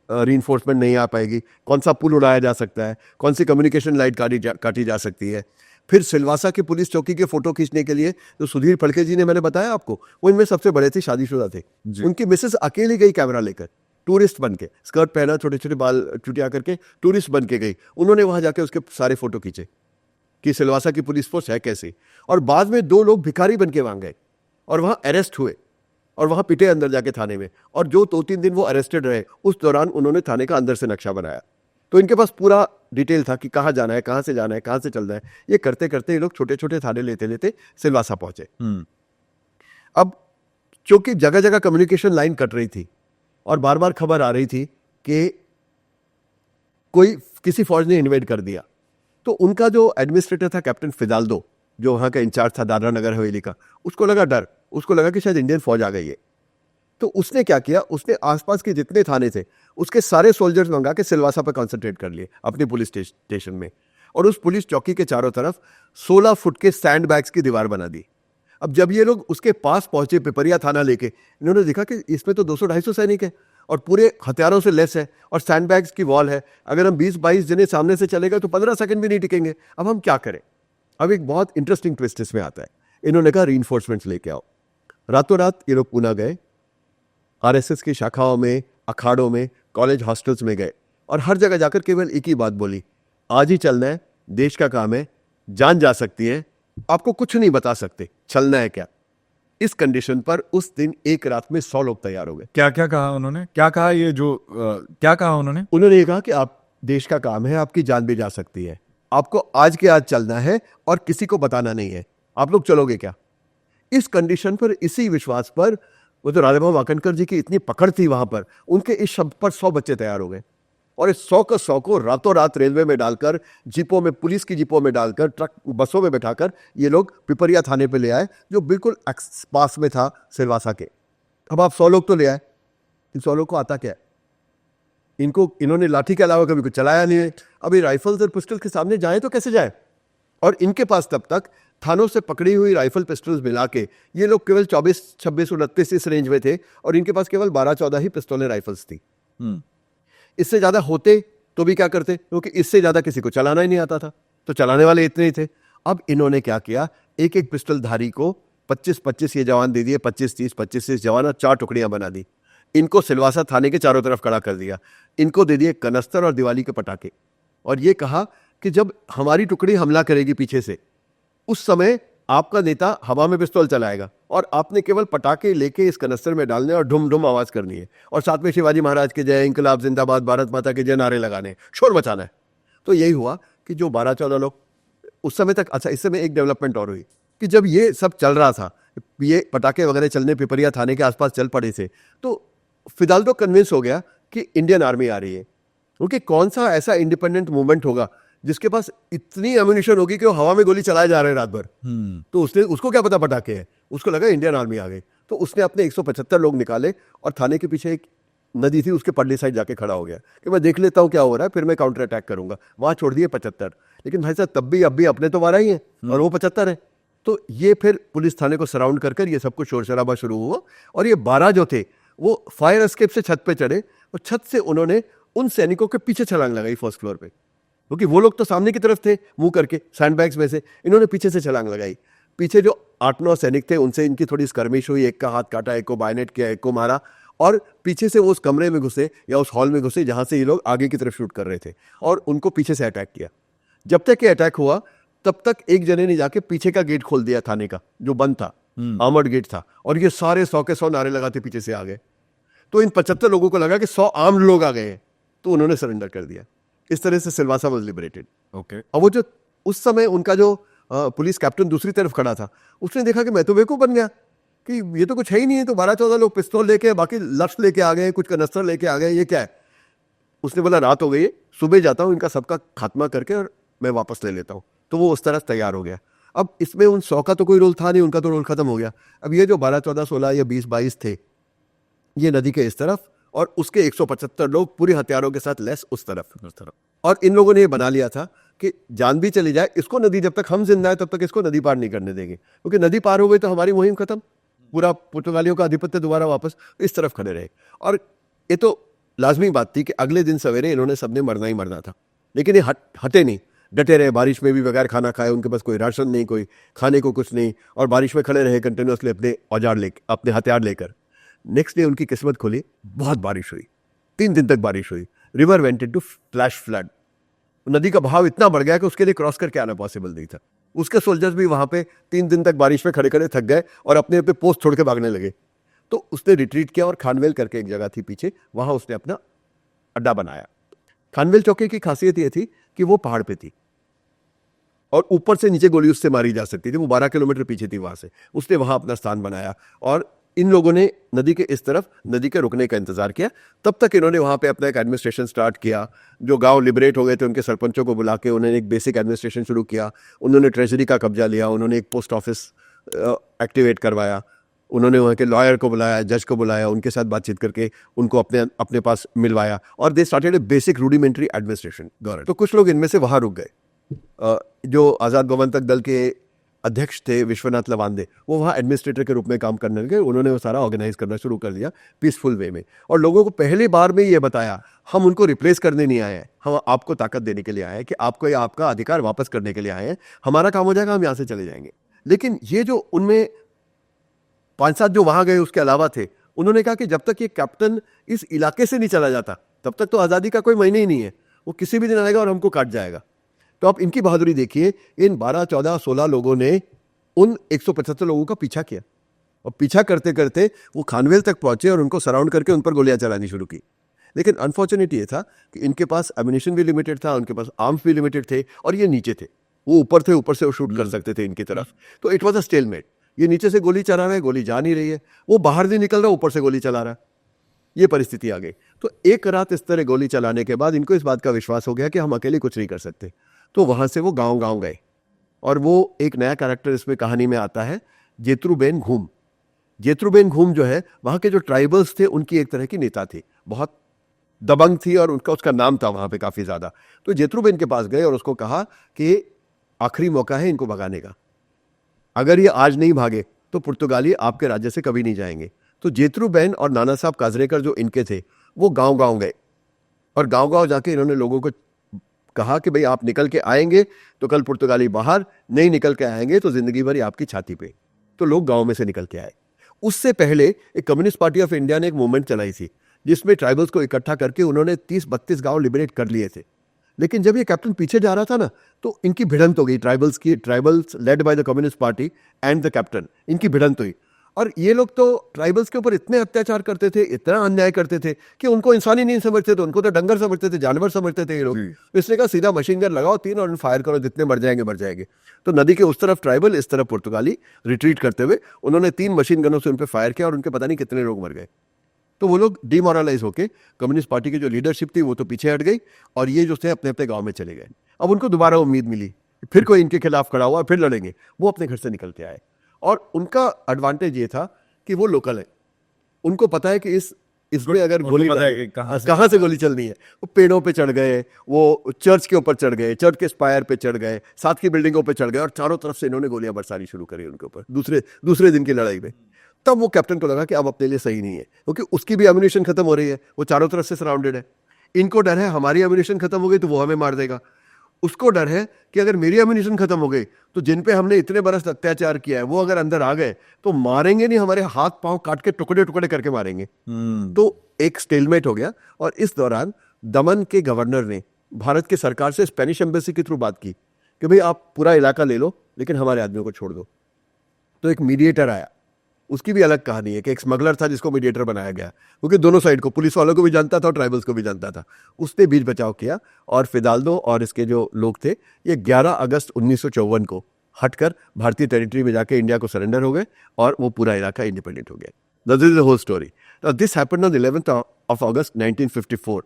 रीइंफोर्समेंट नहीं आ पाएगी, कौन सा पुल उड़ाया जा सकता है, कौन सी कम्युनिकेशन लाइट काटी जा सकती है। फिर सिलवासा की पुलिस चौकी के फोटो खींचने के लिए जो सुधीर फड़के जी ने, मैंने बताया आपको, वो इनमें सबसे बड़े थे, शादीशुदा थे। उनकी मिसेस अकेली गई कैमरा लेकर, टूरिस्ट बन के, स्कर्ट पहना, छोटे छोटे बाल चुटिया करके टूरिस्ट बन के गई। उन्होंने वहां जाके उसके सारे फोटो खींचे कि सिलवासा की पुलिस फोर्स है कैसे। और बाद में 2 लोग भिखारी बन के वहां गए और वहां अरेस्ट हुए और वहां पिटे अंदर जाके थाने में, और जो 2-3 दिन वो अरेस्टेड रहे, उस दौरान उन्होंने थाने का अंदर से नक्शा बनाया। तो इनके पास पूरा डिटेल था कि कहाँ जाना है, कहाँ से जाना है, कहाँ से चलना है। ये करते करते ये लोग छोटे छोटे थाने लेते लेते सिलवासा पहुंचे। अब चूंकि जगह जगह कम्युनिकेशन लाइन कट रही थी और बार बार खबर आ रही थी कि कोई किसी फौज ने इन्वेड कर दिया, तो उनका जो एडमिनिस्ट्रेटर था कैप्टन फिदाल्दो, जो वहां का इंचार्ज था दादरा नगर हवेली का, उसको लगा डर, उसको लगा कि शायद इंडियन फौज आ गई है। तो उसने क्या किया, उसने आसपास के जितने थाने थे उसके सारे सोल्जर्स मंगा के सिलवासा पर कॉन्सेंट्रेट कर लिए अपने पुलिस स्टेशन में, और उस पुलिस चौकी के चारों तरफ 16 फुट के सैंड बैग्स की दीवार बना दी। अब जब ये लोग उसके पास पहुंचे, पिपरिया थाना लेके, इन्होंने देखा कि इसमें तो 200-250 सैनिक है और पूरे हथियारों से लेस है और सैंड बैग्स की वॉल है। अगर हम 20-22 जने सामने से चलेगा तो 15 सेकंड भी नहीं टिकेंगे। अब हम क्या करें? अब एक बहुत इंटरेस्टिंग ट्विस्ट इसमें आता है। इन्होंने कहा रीइंफोर्समेंट्स लेके आओ। रातों रात ये लोग पूना गए, आरएसएस की शाखाओं में, अखाड़ों में, कॉलेज हॉस्टल्स में गए और हर जगह जाकर केवल एक ही बात बोली, आज ही चलना है, देश का काम है, जान जा सकती है, आपको कुछ नहीं बता सकते, चलना है क्या। इस कंडीशन पर उस दिन एक रात में 100 लोग तैयार हो गए। क्या क्या कहा उन्होंने? क्या कहा ये जो क्या कहा उन्होंने? उन्होंने ये कहा कि आप, देश का काम है, आपकी जान भी जा सकती है, आपको आज के आज चलना है और किसी को बताना नहीं है, आप लोग चलोगे क्या? इस कंडीशन पर, इसी विश्वास पर, वो तो राजा भाऊ वाकणकर जी की इतनी पकड़ थी वहां पर, उनके इस शब्द पर 100 बच्चे तैयार हो गए और इस 100 का 100 को रातों रात रेलवे में डालकर, जीपों में, पुलिस की जीपों में डालकर, ट्रक बसों में बैठाकर ये लोग पिपरिया थाने पे ले आए, जो बिल्कुल पास में था सिलवासा के। अब आप 100 लोग तो ले आए, इन 100 लोग को आता क्या है? इन्होंने लाठी के अलावा कभी कुछ चलाया नहीं है। अभी राइफल्स और पिस्टल के सामने जाए तो कैसे जाए? और इनके पास तब तक थानों से पकड़ी हुई राइफल पिस्टल्स मिला के ये लोग केवल 24, 26, 29 इस रेंज में थे और इनके पास केवल 12-14 ही पिस्तौलें, राइफल्स थी। इससे ज्यादा होते तो भी क्या करते, क्योंकि इससे ज्यादा किसी को चलाना ही नहीं आता था, तो चलाने वाले इतने ही थे। अब इन्होंने क्या किया, एक एक पिस्टलधारी को 25-25 ये जवान दे दिए, 25-30, 25-30 जवान, और 4 टुकड़ियां बना दी। इनको सिलवासा थाने के चारों तरफ खड़ा कर दिया। इनको दे दिए कनस्तर और दिवाली के पटाखे और ये कहा कि जब हमारी टुकड़ी हमला करेगी पीछे से, उस समय आपका नेता हवा में पिस्तौल चलाएगा और आपने केवल पटाखे लेके इस कनस्तर में डालने और ढुम ढुम आवाज करनी है और साथ में शिवाजी महाराज के जय, इंकलाब जिंदाबाद, भारत माता के जय नारे लगाने, शोर मचाना है। तो यही हुआ कि जो 12-14 लोग उस समय तक, अच्छा इस समय एक डेवलपमेंट और हुई कि जब ये सब चल रहा था, ये पटाखे वगैरह चलने पिपरिया थाने के आसपास चल पड़े थे, तो फिदाल्दो कन्विंस हो गया कि इंडियन आर्मी आ रही है, क्योंकि कौन सा ऐसा इंडिपेंडेंट मूवमेंट होगा जिसके पास इतनी एम्यूनिशन होगी कि वो हवा में गोली चलाए जा रहे हैं रात भर। तो उसको क्या पता पटाखे हैं, उसको लगा इंडियन आर्मी आ गई। तो उसने अपने 175 लोग निकाले और थाने के पीछे एक नदी थी उसके पल्ली साइड जाके खड़ा हो गया कि मैं देख लेता हूँ क्या हो रहा है, फिर मैं काउंटर अटैक करूंगा। वहां छोड़ दिए 75, लेकिन भाई साहब तब भी अब भी अपने तो 12 ही हैं और वो 75 है। तो ये फिर पुलिस थाने को सराउंड कर ये सब कुछ शोर शराबा शुरू हुआ और ये 12 जो थे वो फायर एस्केप से छत पे चढ़े और छत से उन्होंने उन सैनिकों के पीछे छलांग लगाई फर्स्ट फ्लोर पे, क्योंकि वो लोग तो सामने की तरफ थे मुंह करके सैंडबैग्स में से, इन्होंने पीछे से छलांग लगाई। पीछे जो 8-9 सैनिक थे उनसे इनकी थोड़ी स्कर्मिश हुई, एक का हाथ काटा, एक को बायनेट किया, एक को मारा और पीछे से वो उस कमरे में घुसे या उस हॉल में घुसे जहां से ये लोग आगे की तरफ शूट कर रहे थे और उनको पीछे से अटैक किया। जब तक ये अटैक हुआ तब तक एक जने ने जाके पीछे का गेट खोल दिया थाने का जो बंद था, आर्मर्ड गेट था, और ये सारे 100 के 100 नारे लगाते पीछे से आ गए। तो इन 75 लोगों को लगा कि 100 आर्म्ड लोग आ गए हैं, तो उन्होंने सरेंडर कर दिया। इस तरह से सिलवासा वाज लिबरेटेड। ओके। और वो जो उस समय उनका जो पुलिस कैप्टन दूसरी तरफ खड़ा था, उसने देखा कि मैं तो बेवकूफ बन गया कि ये तो कुछ है ही नहीं है, तो 12-14 लोग पिस्तौल लेके, बाकी लक्ष्य लेके आ गए, कुछ कनस्तर लेके आ गए, ये क्या है। उसने बोला रात हो गई है, सुबह जाता हूँ, इनका सबका खात्मा करके और मैं वापस ले लेता हूँ। तो वो उस तरह तैयार हो गया। अब इसमें उन 100 का तो कोई रोल था नहीं, उनका तो रोल खत्म हो गया। अब ये जो 12-14-16 या 20-22 थे, ये नदी के इस तरफ और उसके 175 लोग पूरे हथियारों के साथ लेस उस तरफ। और इन लोगों ने ये बना लिया था कि जान भी चली जाए इसको नदी, जब तक हम जिंदा है तब तक इसको नदी पार नहीं करने देंगे, क्योंकि नदी पार हो गई तो हमारी मुहिम खत्म, पूरा पुर्तगालियों का आधिपत्य दोबारा वापस इस तरफ खड़े रहे। और ये तो लाजमी बात थी कि अगले दिन सवेरे इन्होंने सबने मरना ही मरना था, लेकिन ये हटे नहीं, डटे रहे। बारिश में भी बगैर खाना खाए, उनके पास कोई राशन नहीं, कोई खाने को कुछ नहीं, और बारिश में खड़े रहे कंटिन्यूसली अपने औजार लेकर, अपने हथियार लेकर। नेक्स्ट डे उनकी किस्मत खुली, बहुत बारिश हुई, 3 दिन तक बारिश हुई। River went into flash flood, नदी का बहाव इतना बढ़ गया कि उसके लिए क्रॉस करके आना पॉसिबल नहीं था। उसके सोल्जर्स भी वहां पे 3 दिन तक बारिश में खड़े खड़े थक गए और अपने अपने पोस्ट छोड़ के भागने लगे। तो उसने रिट्रीट किया और खानवेल करके एक जगह थी पीछे, वहां उसने अपना अड्डा बनाया। खानवेल चौकी की खासियत यह थी कि वो पहाड़ पे थी और ऊपर से नीचे गोली उससे मारी जा सकती थी। वो 12 किलोमीटर पीछे थी वहां से। उसने वहां अपना स्थान बनाया और इन लोगों ने नदी के इस तरफ नदी के रुकने का इंतजार किया। तब तक इन्होंने वहां पे अपना एक एडमिनिस्ट्रेशन स्टार्ट किया। जो गांव लिबरेट हो गए थे उनके सरपंचों को बुला के उन्होंने एक बेसिक एडमिनिस्ट्रेशन शुरू किया। उन्होंने ट्रेजरी का कब्जा लिया, उन्होंने एक पोस्ट ऑफिस एक्टिवेट करवाया, उन्होंने वहाँ के लॉयर को बुलाया, जज को बुलाया, उनके साथ बातचीत करके उनको अपने पास मिलवाया और they started A basic rudimentary administration government. तो कुछ लोग इनमें से वहां रुक गए। जो आज़ाद गोवंतक दल के अध्यक्ष थे विश्वनाथ लवांदे, वो वहाँ एडमिनिस्ट्रेटर के रूप में काम करने लगे। उन्होंने वो सारा ऑर्गेनाइज करना शुरू कर दिया पीसफुल वे में, और लोगों को पहली बार में ये बताया हम उनको रिप्लेस करने नहीं आए हैं, हम आपको ताकत देने के लिए आए हैं, कि आपको या आपका अधिकार वापस करने के लिए आए हैं। हमारा काम हो जाएगा, हम यहाँ से चले जाएंगे। लेकिन ये जो उनमें 5-7 जो वहां गए उसके अलावा थे, उन्होंने कहा कि जब तक ये कैप्टन इस इलाके से नहीं चला जाता तब तक तो आज़ादी का कोई महीने ही नहीं है, वो किसी भी दिन आएगा और हमको काट जाएगा। तो आप इनकी बहादुरी देखिए, इन 12, 14, 16 लोगों ने उन 175 लोगों का पीछा किया और पीछा करते करते वो खानवेल तक पहुंचे और उनको सराउंड करके उन पर गोलियां चलानी शुरू की। लेकिन अनफॉर्चुनेट ये था कि इनके पास एमिनेशन भी लिमिटेड था, उनके पास आर्म्स भी लिमिटेड थे और ये नीचे थे, वो ऊपर थे, ऊपर से वो शूट कर सकते थे इनकी तरफ। तो इट वॉज अ स्टेलमेट। ये नीचे से गोली चला रहा है, गोली जा नहीं रही है, वो बाहर नहीं निकल रहा, ऊपर से गोली चला रहा है, ये परिस्थिति आ गई। तो एक रात इस तरह गोली चलाने के बाद इनको इस बात का विश्वास हो गया कि हम अकेले कुछ नहीं कर सकते। तो वहां से वो गांव गए और वो एक नया कैरेक्टर इसमें कहानी में आता है, जेत्रुबेन घूम। जेत्रुबेन घूम जो है वहां के जो ट्राइबल्स थे उनकी एक तरह की नेता थी, बहुत दबंग थी और उसका नाम था वहां पे काफी ज्यादा। तो जेत्रुबेन के पास गए और उसको कहा कि आखिरी मौका है इनको भगाने का, अगर ये आज नहीं भागे तो पुर्तगाली आपके राज्य से कभी नहीं जाएंगे। तो जेत्रुबेन और नाना साहब काजरेकर जो इनके थे वो गांव गए और गांव जाके इन्होंने लोगों को कहा कि भाई आप निकल के आएंगे तो कल पुर्तगाली बाहर, नहीं निकल के आएंगे तो जिंदगी भर आपकी छाती पे। तो लोग गांव में से निकल के आए। उससे पहले एक कम्युनिस्ट पार्टी ऑफ इंडिया ने एक मूवमेंट चलाई थी जिसमें ट्राइबल्स को इकट्ठा करके उन्होंने 30-32 गांव लिबरेट कर लिए थे। लेकिन जब ये कैप्टन पीछे जा रहा था ना, तो इनकी भिड़ंत हो गई ट्राइबल्स की, tribals led by the communist party and the captain, इनकी भिड़ंत हुई। और ये लोग तो ट्राइबल्स के ऊपर इतने अत्याचार करते थे, इतना अन्याय करते थे कि उनको इंसान ही नहीं समझते थे, उनको तो डंगर समझते थे, जानवर समझते थे ये लोग। इसने कहा सीधा मशीन गन लगाओ 3 और फायर करो, जितने मर जाएंगे। तो नदी के उस तरफ ट्राइबल, इस तरफ पुर्तगाली रिट्रीट करते हुए उन्होंने 3 मशीन गनों से उन पर फायर किया और उनके पता नहीं कितने लोग मर गए। तो वो लोग डिमोरलाइज होके कम्युनिस्ट पार्टी की जो लीडरशिप थी वो तो पीछे हट गई और ये जो थे अपने अपने गांव में चले गए। अब उनको दोबारा उम्मीद मिली, फिर कोई इनके खिलाफ खड़ा हुआ, फिर लड़ेंगे। वो अपने घर से निकलते आए और उनका एडवांटेज ये था कि वो लोकल है, उनको पता है कि इसमें अगर उनको गोली पता है कि कहाँ से- कहाँ से गोली चलनी है। वो पेड़ों पे चढ़ गए, वो चर्च के ऊपर चढ़ गए, चर्च के स्पायर पे चढ़ गए, साथ की बिल्डिंगों पे चढ़ गए और चारों तरफ से इन्होंने गोलियां बरसानी शुरू करी उनके ऊपर दूसरे दिन की लड़ाई में। तब वो कैप्टन को लगा कि अब अपने लिए सही नहीं है, क्योंकि उसकी भी एम्यूनिशन खत्म हो रही है, वो चारों तरफ से सराउंडेड है। इनको डर है हमारी एम्यूनिशन खत्म हो गई तो वो हमें मार देगा। उसको डर है कि अगर मेरी एम्यूनिशन खत्म हो गई तो जिन पे हमने इतने बरस अत्याचार किया है वो अगर अंदर आ गए तो मारेंगे नहीं, हमारे हाथ पांव काट के टुकड़े टुकड़े करके मारेंगे। तो एक स्टेलमेट हो गया। और इस दौरान दमन के गवर्नर ने भारत की सरकार से स्पेनिश एम्बेसी के थ्रू बात की कि भाई आप पूरा इलाका ले लो लेकिन हमारे आदमियों को छोड़ दो। तो एक मीडिएटर आया, उसकी भी अलग कहानी है कि एक स्मगलर था जिसको मीडिएटर बनाया गया, क्योंकि दोनों साइड को, पुलिस वालों को भी जानता था और ट्राइबल्स को भी जानता था। उसने बीच बचाव किया और फिदाल्दो और इसके जो लोग थे ये 11 अगस्त 1954 को हटकर भारतीय टेरिटरी में जाके इंडिया को सरेंडर हो गए और वो पूरा इलाका इंडिपेंडेंट हो गया। This is the whole story. This happened on 11th of August 1954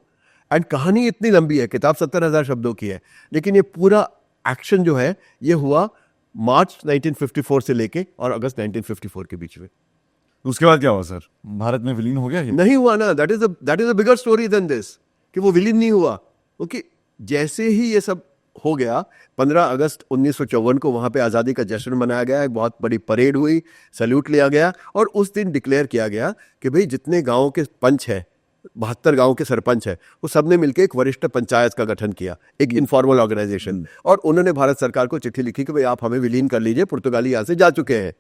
and कहानी इतनी लंबी है, किताब 70,000 शब्दों की है, लेकिन ये पूरा एक्शन जो है ये हुआ मार्च 1954 से लेके और अगस्त 1954 के बीच में। उसके बाद क्या हुआ सर? भारत में विलीन हो गया ये? नहीं हुआ ना, that is a bigger story than this, कि वो विलीन नहीं हुआ। क्योंकि जैसे ही ये सब हो गया 15 अगस्त 1954 को वहां पे आज़ादी का जश्न मनाया गया, एक बहुत बड़ी परेड हुई, सैल्यूट लिया गया और उस दिन डिक्लेयर किया गया कि भाई जितने गांवों के पंच है, 72 गांव के सरपंच है, वो सबने मिलकर एक वरिष्ठ पंचायत का गठन किया, एक इनफॉर्मल ऑर्गेनाइजेशन। और उन्होंने भारत सरकार को चिट्ठी लिखी कि भाई आप हमें विलीन कर लीजिए, पुर्तगाली यहाँ से जा चुके हैं।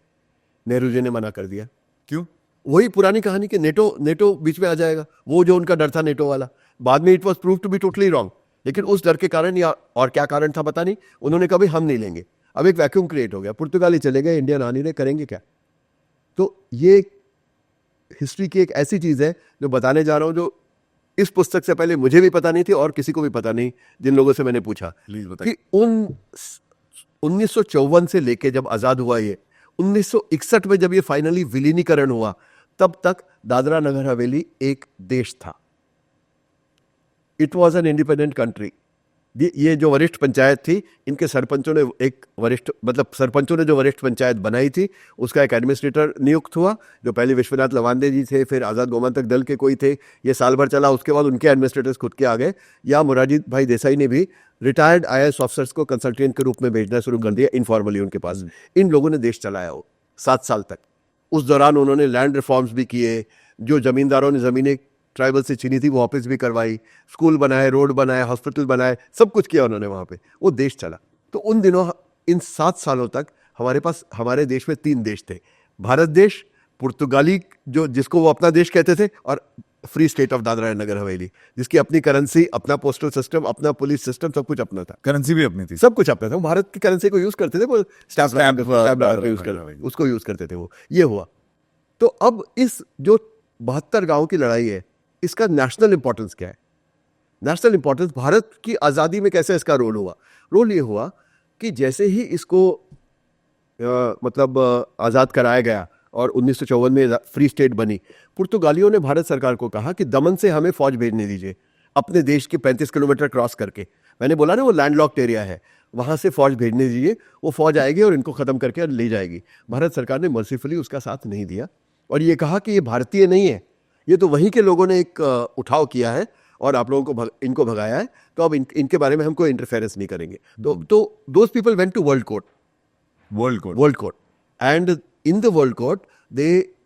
नेहरू जी ने मना कर दिया। क्यों? वही पुरानी कहानी कि नेटो बीच में आ जाएगा, वो जो उनका डर था नेटो वाला। बाद में it was prove to be totally wrong, लेकिन उस डर के कारण या और क्या कारण था पता नहीं, उन्होंने कहा भाई हम नहीं लेंगे। अब एक वैक्यूम क्रिएट हो गया, पुर्तगाली चले गए, इंडियन आ नहीं रहे, करेंगे क्या? तो ये हिस्ट्री की एक ऐसी चीज है जो बताने जा रहा हूं, जो इस पुस्तक से पहले मुझे भी पता नहीं थी और किसी को भी पता नहीं, जिन लोगों से मैंने पूछा प्लीज बताइए। कि उन 1954 से लेके जब आजाद हुआ ये 1961 में जब ये फाइनली विलीनीकरण हुआ, तब तक दादरा नगर हवेली एक देश था। It was an independent country. ये जो वरिष्ठ पंचायत थी, इनके सरपंचों ने सरपंचों ने जो वरिष्ठ पंचायत बनाई थी, उसका एक एडमिनिस्ट्रेटर नियुक्त हुआ, जो पहले विश्वनाथ लवांदे जी थे, फिर आज़ाद गोमांतक दल के कोई थे। ये साल भर चला, उसके बाद उनके एडमिनिस्ट्रेटर्स खुद के आ गए, या मोरारजी भाई देसाई ने भी रिटायर्ड IAS ऑफिसर्स को कंसल्टेंट के रूप में भेजना शुरू कर दिया इनफॉर्मली उनके पास। इन लोगों ने देश चलाया वो 7 साल तक। उस दौरान उन्होंने लैंड रिफॉर्म्स भी किए, जो जमींदारों ने ज़मीनें ट्राइबल से छीनी थी वो वापस भी करवाई, स्कूल बनाए, रोड बनाए, हॉस्पिटल बनाए, सब कुछ किया उन्होंने वहाँ पे। वो देश चला। तो उन दिनों, इन 7 सालों तक हमारे देश में 3 देश थे, भारत देश, पुर्तगाली जो जिसको वो अपना देश कहते थे, और free state of Dadra and Nagar Haveli, जिसकी अपनी करेंसी, अपना पोस्टल सिस्टम, अपना पुलिस सिस्टम, सब कुछ अपना था। करेंसी भी अपनी थी? सब कुछ अपना था। वो भारत की करेंसी को यूज करते थे, वो स्टैम्प यूज right. उसको यूज करते थे वो। ये हुआ। तो अब इस जो 72 गांव की लड़ाई है, इसका नेशनल इंपॉर्टेंस क्या है? नेशनल इंपॉर्टेंस, भारत की आज़ादी में कैसे इसका रोल हुआ? रोल ये हुआ कि जैसे ही इसको आज़ाद कराया गया और 1954 में फ्री स्टेट बनी, पुर्तगालियों ने भारत सरकार को कहा कि दमन से हमें फौज भेजने दीजिए, अपने देश के 35 किलोमीटर क्रॉस करके। मैंने बोला ना वो लैंडलॉक्ड एरिया है, वहाँ से फौज भेजने दीजिए, वो फौज आएगी और इनको ख़त्म करके ले जाएगी। भारत सरकार ने मर्सीफुली उसका साथ नहीं दिया और ये कहा कि ये भारतीय नहीं है, ये तो वहीं के लोगों ने एक उठाव किया है और आप लोगों को इनको भगाया है, तो अब इनके बारे में हम कोई इंटरफेरेंस नहीं करेंगे। तो those people went to world court and in the world court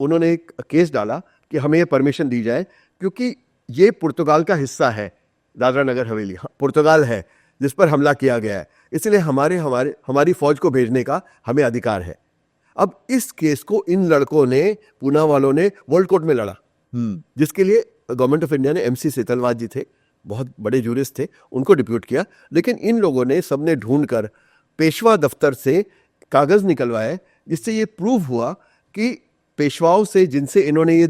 उन्होंने एक केस डाला कि हमें ये परमिशन दी जाए, क्योंकि ये पुर्तगाल का हिस्सा है, दादरा नगर हवेली पुर्तगाल है जिस पर हमला किया गया है, इसलिए हमारी फौज को भेजने का हमें अधिकार है। अब इस केस को इन लड़कों ने, पूना वालों ने, वर्ल्ड कोर्ट में लड़ा, जिसके लिए गवर्नमेंट ऑफ इंडिया ने MC सेतलवाद जी थे, बहुत बड़े जूरिस्ट थे, उनको डिप्यूट किया। लेकिन इन लोगों ने सबने ढूंढकर पेशवा दफ्तर से कागज निकलवाए, जिससे ये प्रूव हुआ कि पेशवाओं से जिनसे इन्होंने ये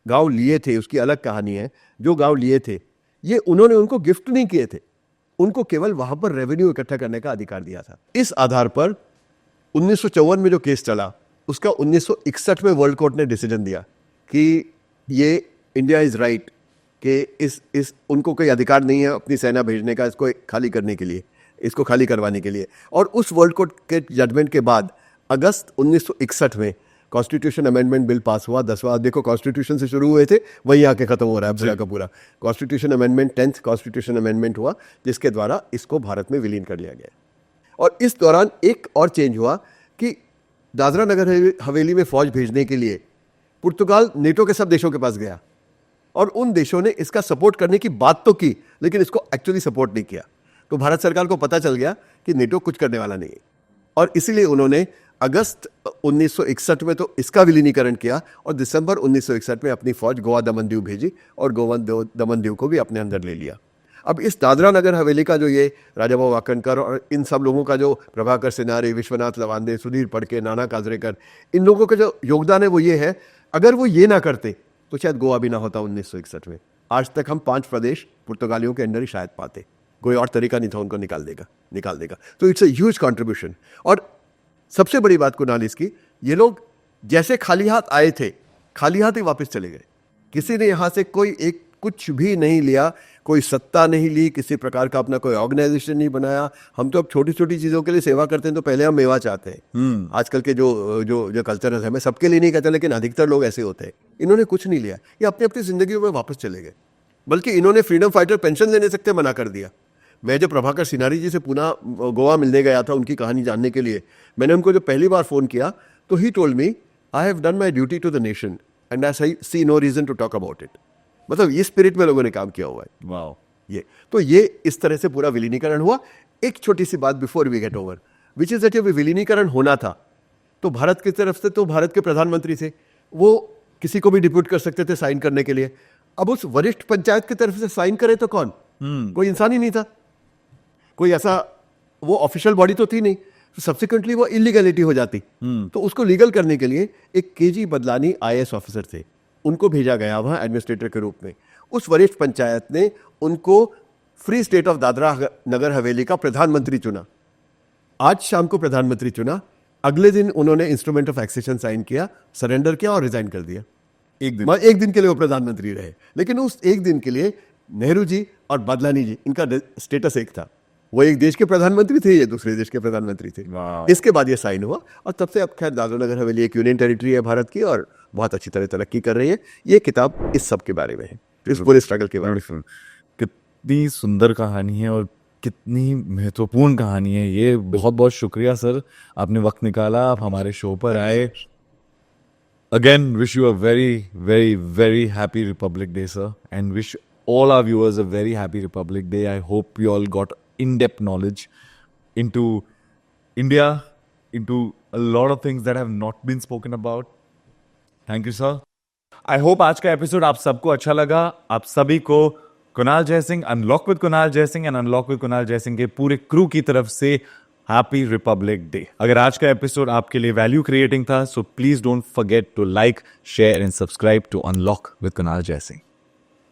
गांव लिए थे, उसकी अलग कहानी है, जो गांव लिए थे ये उन्होंने उनको गिफ्ट नहीं किए थे, उनको केवल वहां पर रेवेन्यू इकट्ठा करने का अधिकार दिया था। इस आधार पर 1954 में जो केस चला, उसका 1961 में वर्ल्ड कोर्ट ने डिसीजन दिया कि ये इंडिया इज राइट, कि इस उनको कोई अधिकार नहीं है अपनी सेना भेजने का, इसको खाली करने के लिए, इसको खाली करवाने के लिए। और उस वर्ल्ड कोर्ट के जजमेंट के बाद अगस्त 1961 में कॉन्स्टिट्यूशन अमेंडमेंट बिल पास हुआ 10वां, देखो कॉन्स्टिट्यूशन से शुरू हुए थे वहीं आके खत्म हो रहा है पूरा का पूरा। Constitution amendment 10th constitution amendment हुआ जिसके द्वारा इसको भारत में विलीन कर लिया गया। और इस दौरान एक और चेंज हुआ कि दादरा नगर हवेली में फौज भेजने के लिए पुर्तगाल नेटो के सब देशों के पास गया और उन देशों ने इसका सपोर्ट करने की बात तो की लेकिन इसको एक्चुअली सपोर्ट नहीं किया। तो भारत सरकार को पता चल गया कि नेटो कुछ करने वाला नहीं है और इसीलिए उन्होंने अगस्त 1961 में तो इसका विलीनीकरण किया और दिसंबर 1961 में अपनी फौज गोवा दमन दीव भेजी और गोवा दमन दीव को भी अपने अंदर ले लिया। अब इस दादरा नगर हवेली का जो ये राजाभाऊ वाकणकर और इन सब लोगों का जो प्रभाकर सिनारे, विश्वनाथ लवांदे, सुधीर फड़के, नाना काजरेकर, इन लोगों का जो योगदान है वो ये है, अगर वो ये ना करते तो शायद गोवा भी ना होता 1961 में। आज तक हम 5 प्रदेश पुर्तगालियों के अंडर ही शायद पाते, कोई और तरीका नहीं था उनको निकाल देगा। तो इट्स अ ह्यूज कॉन्ट्रीब्यूशन। और सबसे बड़ी बात कुणाल इसकी, ये लोग जैसे खाली हाथ आए थे खाली हाथ ही वापस चले गए। किसी ने यहाँ से कोई एक कुछ भी नहीं लिया, कोई सत्ता नहीं ली, किसी प्रकार का अपना कोई ऑर्गेनाइजेशन नहीं बनाया। हम तो अब छोटी छोटी चीज़ों के लिए सेवा करते हैं तो पहले हम मेवा चाहते हैं। आजकल के जो कल्चर है, मैं सबके लिए नहीं कहता लेकिन अधिकतर लोग ऐसे होते हैं। इन्होंने कुछ नहीं लिया, ये अपनी अपनी जिंदगी में वापस चले गए। बल्कि इन्होंने फ्रीडम फाइटर पेंशन लेने से मना कर दिया। मैं जब प्रभाकर सिनारी जी से पुनः गोवा मिलने गया था उनकी कहानी जानने के लिए, मैंने उनको जब पहली बार फ़ोन किया तो he told me I have done my duty to the nation and I see no reason to talk about it. मतलब ये स्पिरिट में लोगों ने काम किया हुआ है। वाओ। ये इस तरह से पूरा विलीनीकरण हुआ। एक छोटी सी बात before we get over, which is that जब विलीनीकरण होना था तो भारत की तरफ से तो भारत के प्रधानमंत्री थे, वो किसी को भी डिप्यूट कर सकते थे साइन करने के लिए। अब उस वरिष्ठ पंचायत की तरफ से साइन करे तो कौन? कोई इंसान ही नहीं था, कोई ऐसा वो ऑफिशियल बॉडी तो थी नहीं। सब्सिक्वेंटली वो इलीगलिटी हो जाती। तो उसको लीगल करने के लिए एक केजी बदलानी IAS ऑफिसर थे, उनको भेजा गया वहाँ एडमिनिस्ट्रेटर के रूप में। उस वरिष्ठ पंचायत ने उनको free state of Dadra Nagar Haveli का प्रधानमंत्री चुना। आज शाम को प्रधानमंत्री चुना, अगले दिन उन्होंने इंस्ट्रूमेंट ऑफ एक्सेशन साइन किया, सरेंडर किया और रिजाइन कर दिया। एक दिन के लिए वो प्रधानमंत्री रहे, लेकिन उस एक दिन के लिए नेहरू जी और बदलानी जी, इनका स्टेटस एक था। वो एक देश के प्रधानमंत्री थे, ये दूसरे देश के प्रधानमंत्री थे। इसके बाद ये साइन हुआ और तब से अब खैर दादरा नगर हवेली एक यूनियन टेरिटरी है भारत की और बहुत अच्छी तरह तरक्की कर रही है। ये किताब इस सब के बारे में है, इस पूरे स्ट्रगल के बारे में। कितनी सुंदर कहानी है और कितनी महत्वपूर्ण कहानी है ये। बहुत बहुत शुक्रिया सर, आपने वक्त निकाला, आप हमारे शो पर आए। Again wish you a very very very happy Republic day sir, and wish all our viewers a very happy Republic Day. I hope you all got in-depth knowledge into India, into a lot of things that have not been spoken about. Thank you, sir. I hope आज का एपिसोड आप सबको अच्छा लगा। आप सभी को Kunal Jaisingh, unlock with Kunal Jaisingh and unlock with Kunal Jaisingh के पूरे क्रू की तरफ से हैप्पी रिपब्लिक डे। अगर आज का एपिसोड आपके लिए वैल्यू क्रिएटिंग था, so please don't forget to like, share and subscribe to unlock with Kunal Jaisingh.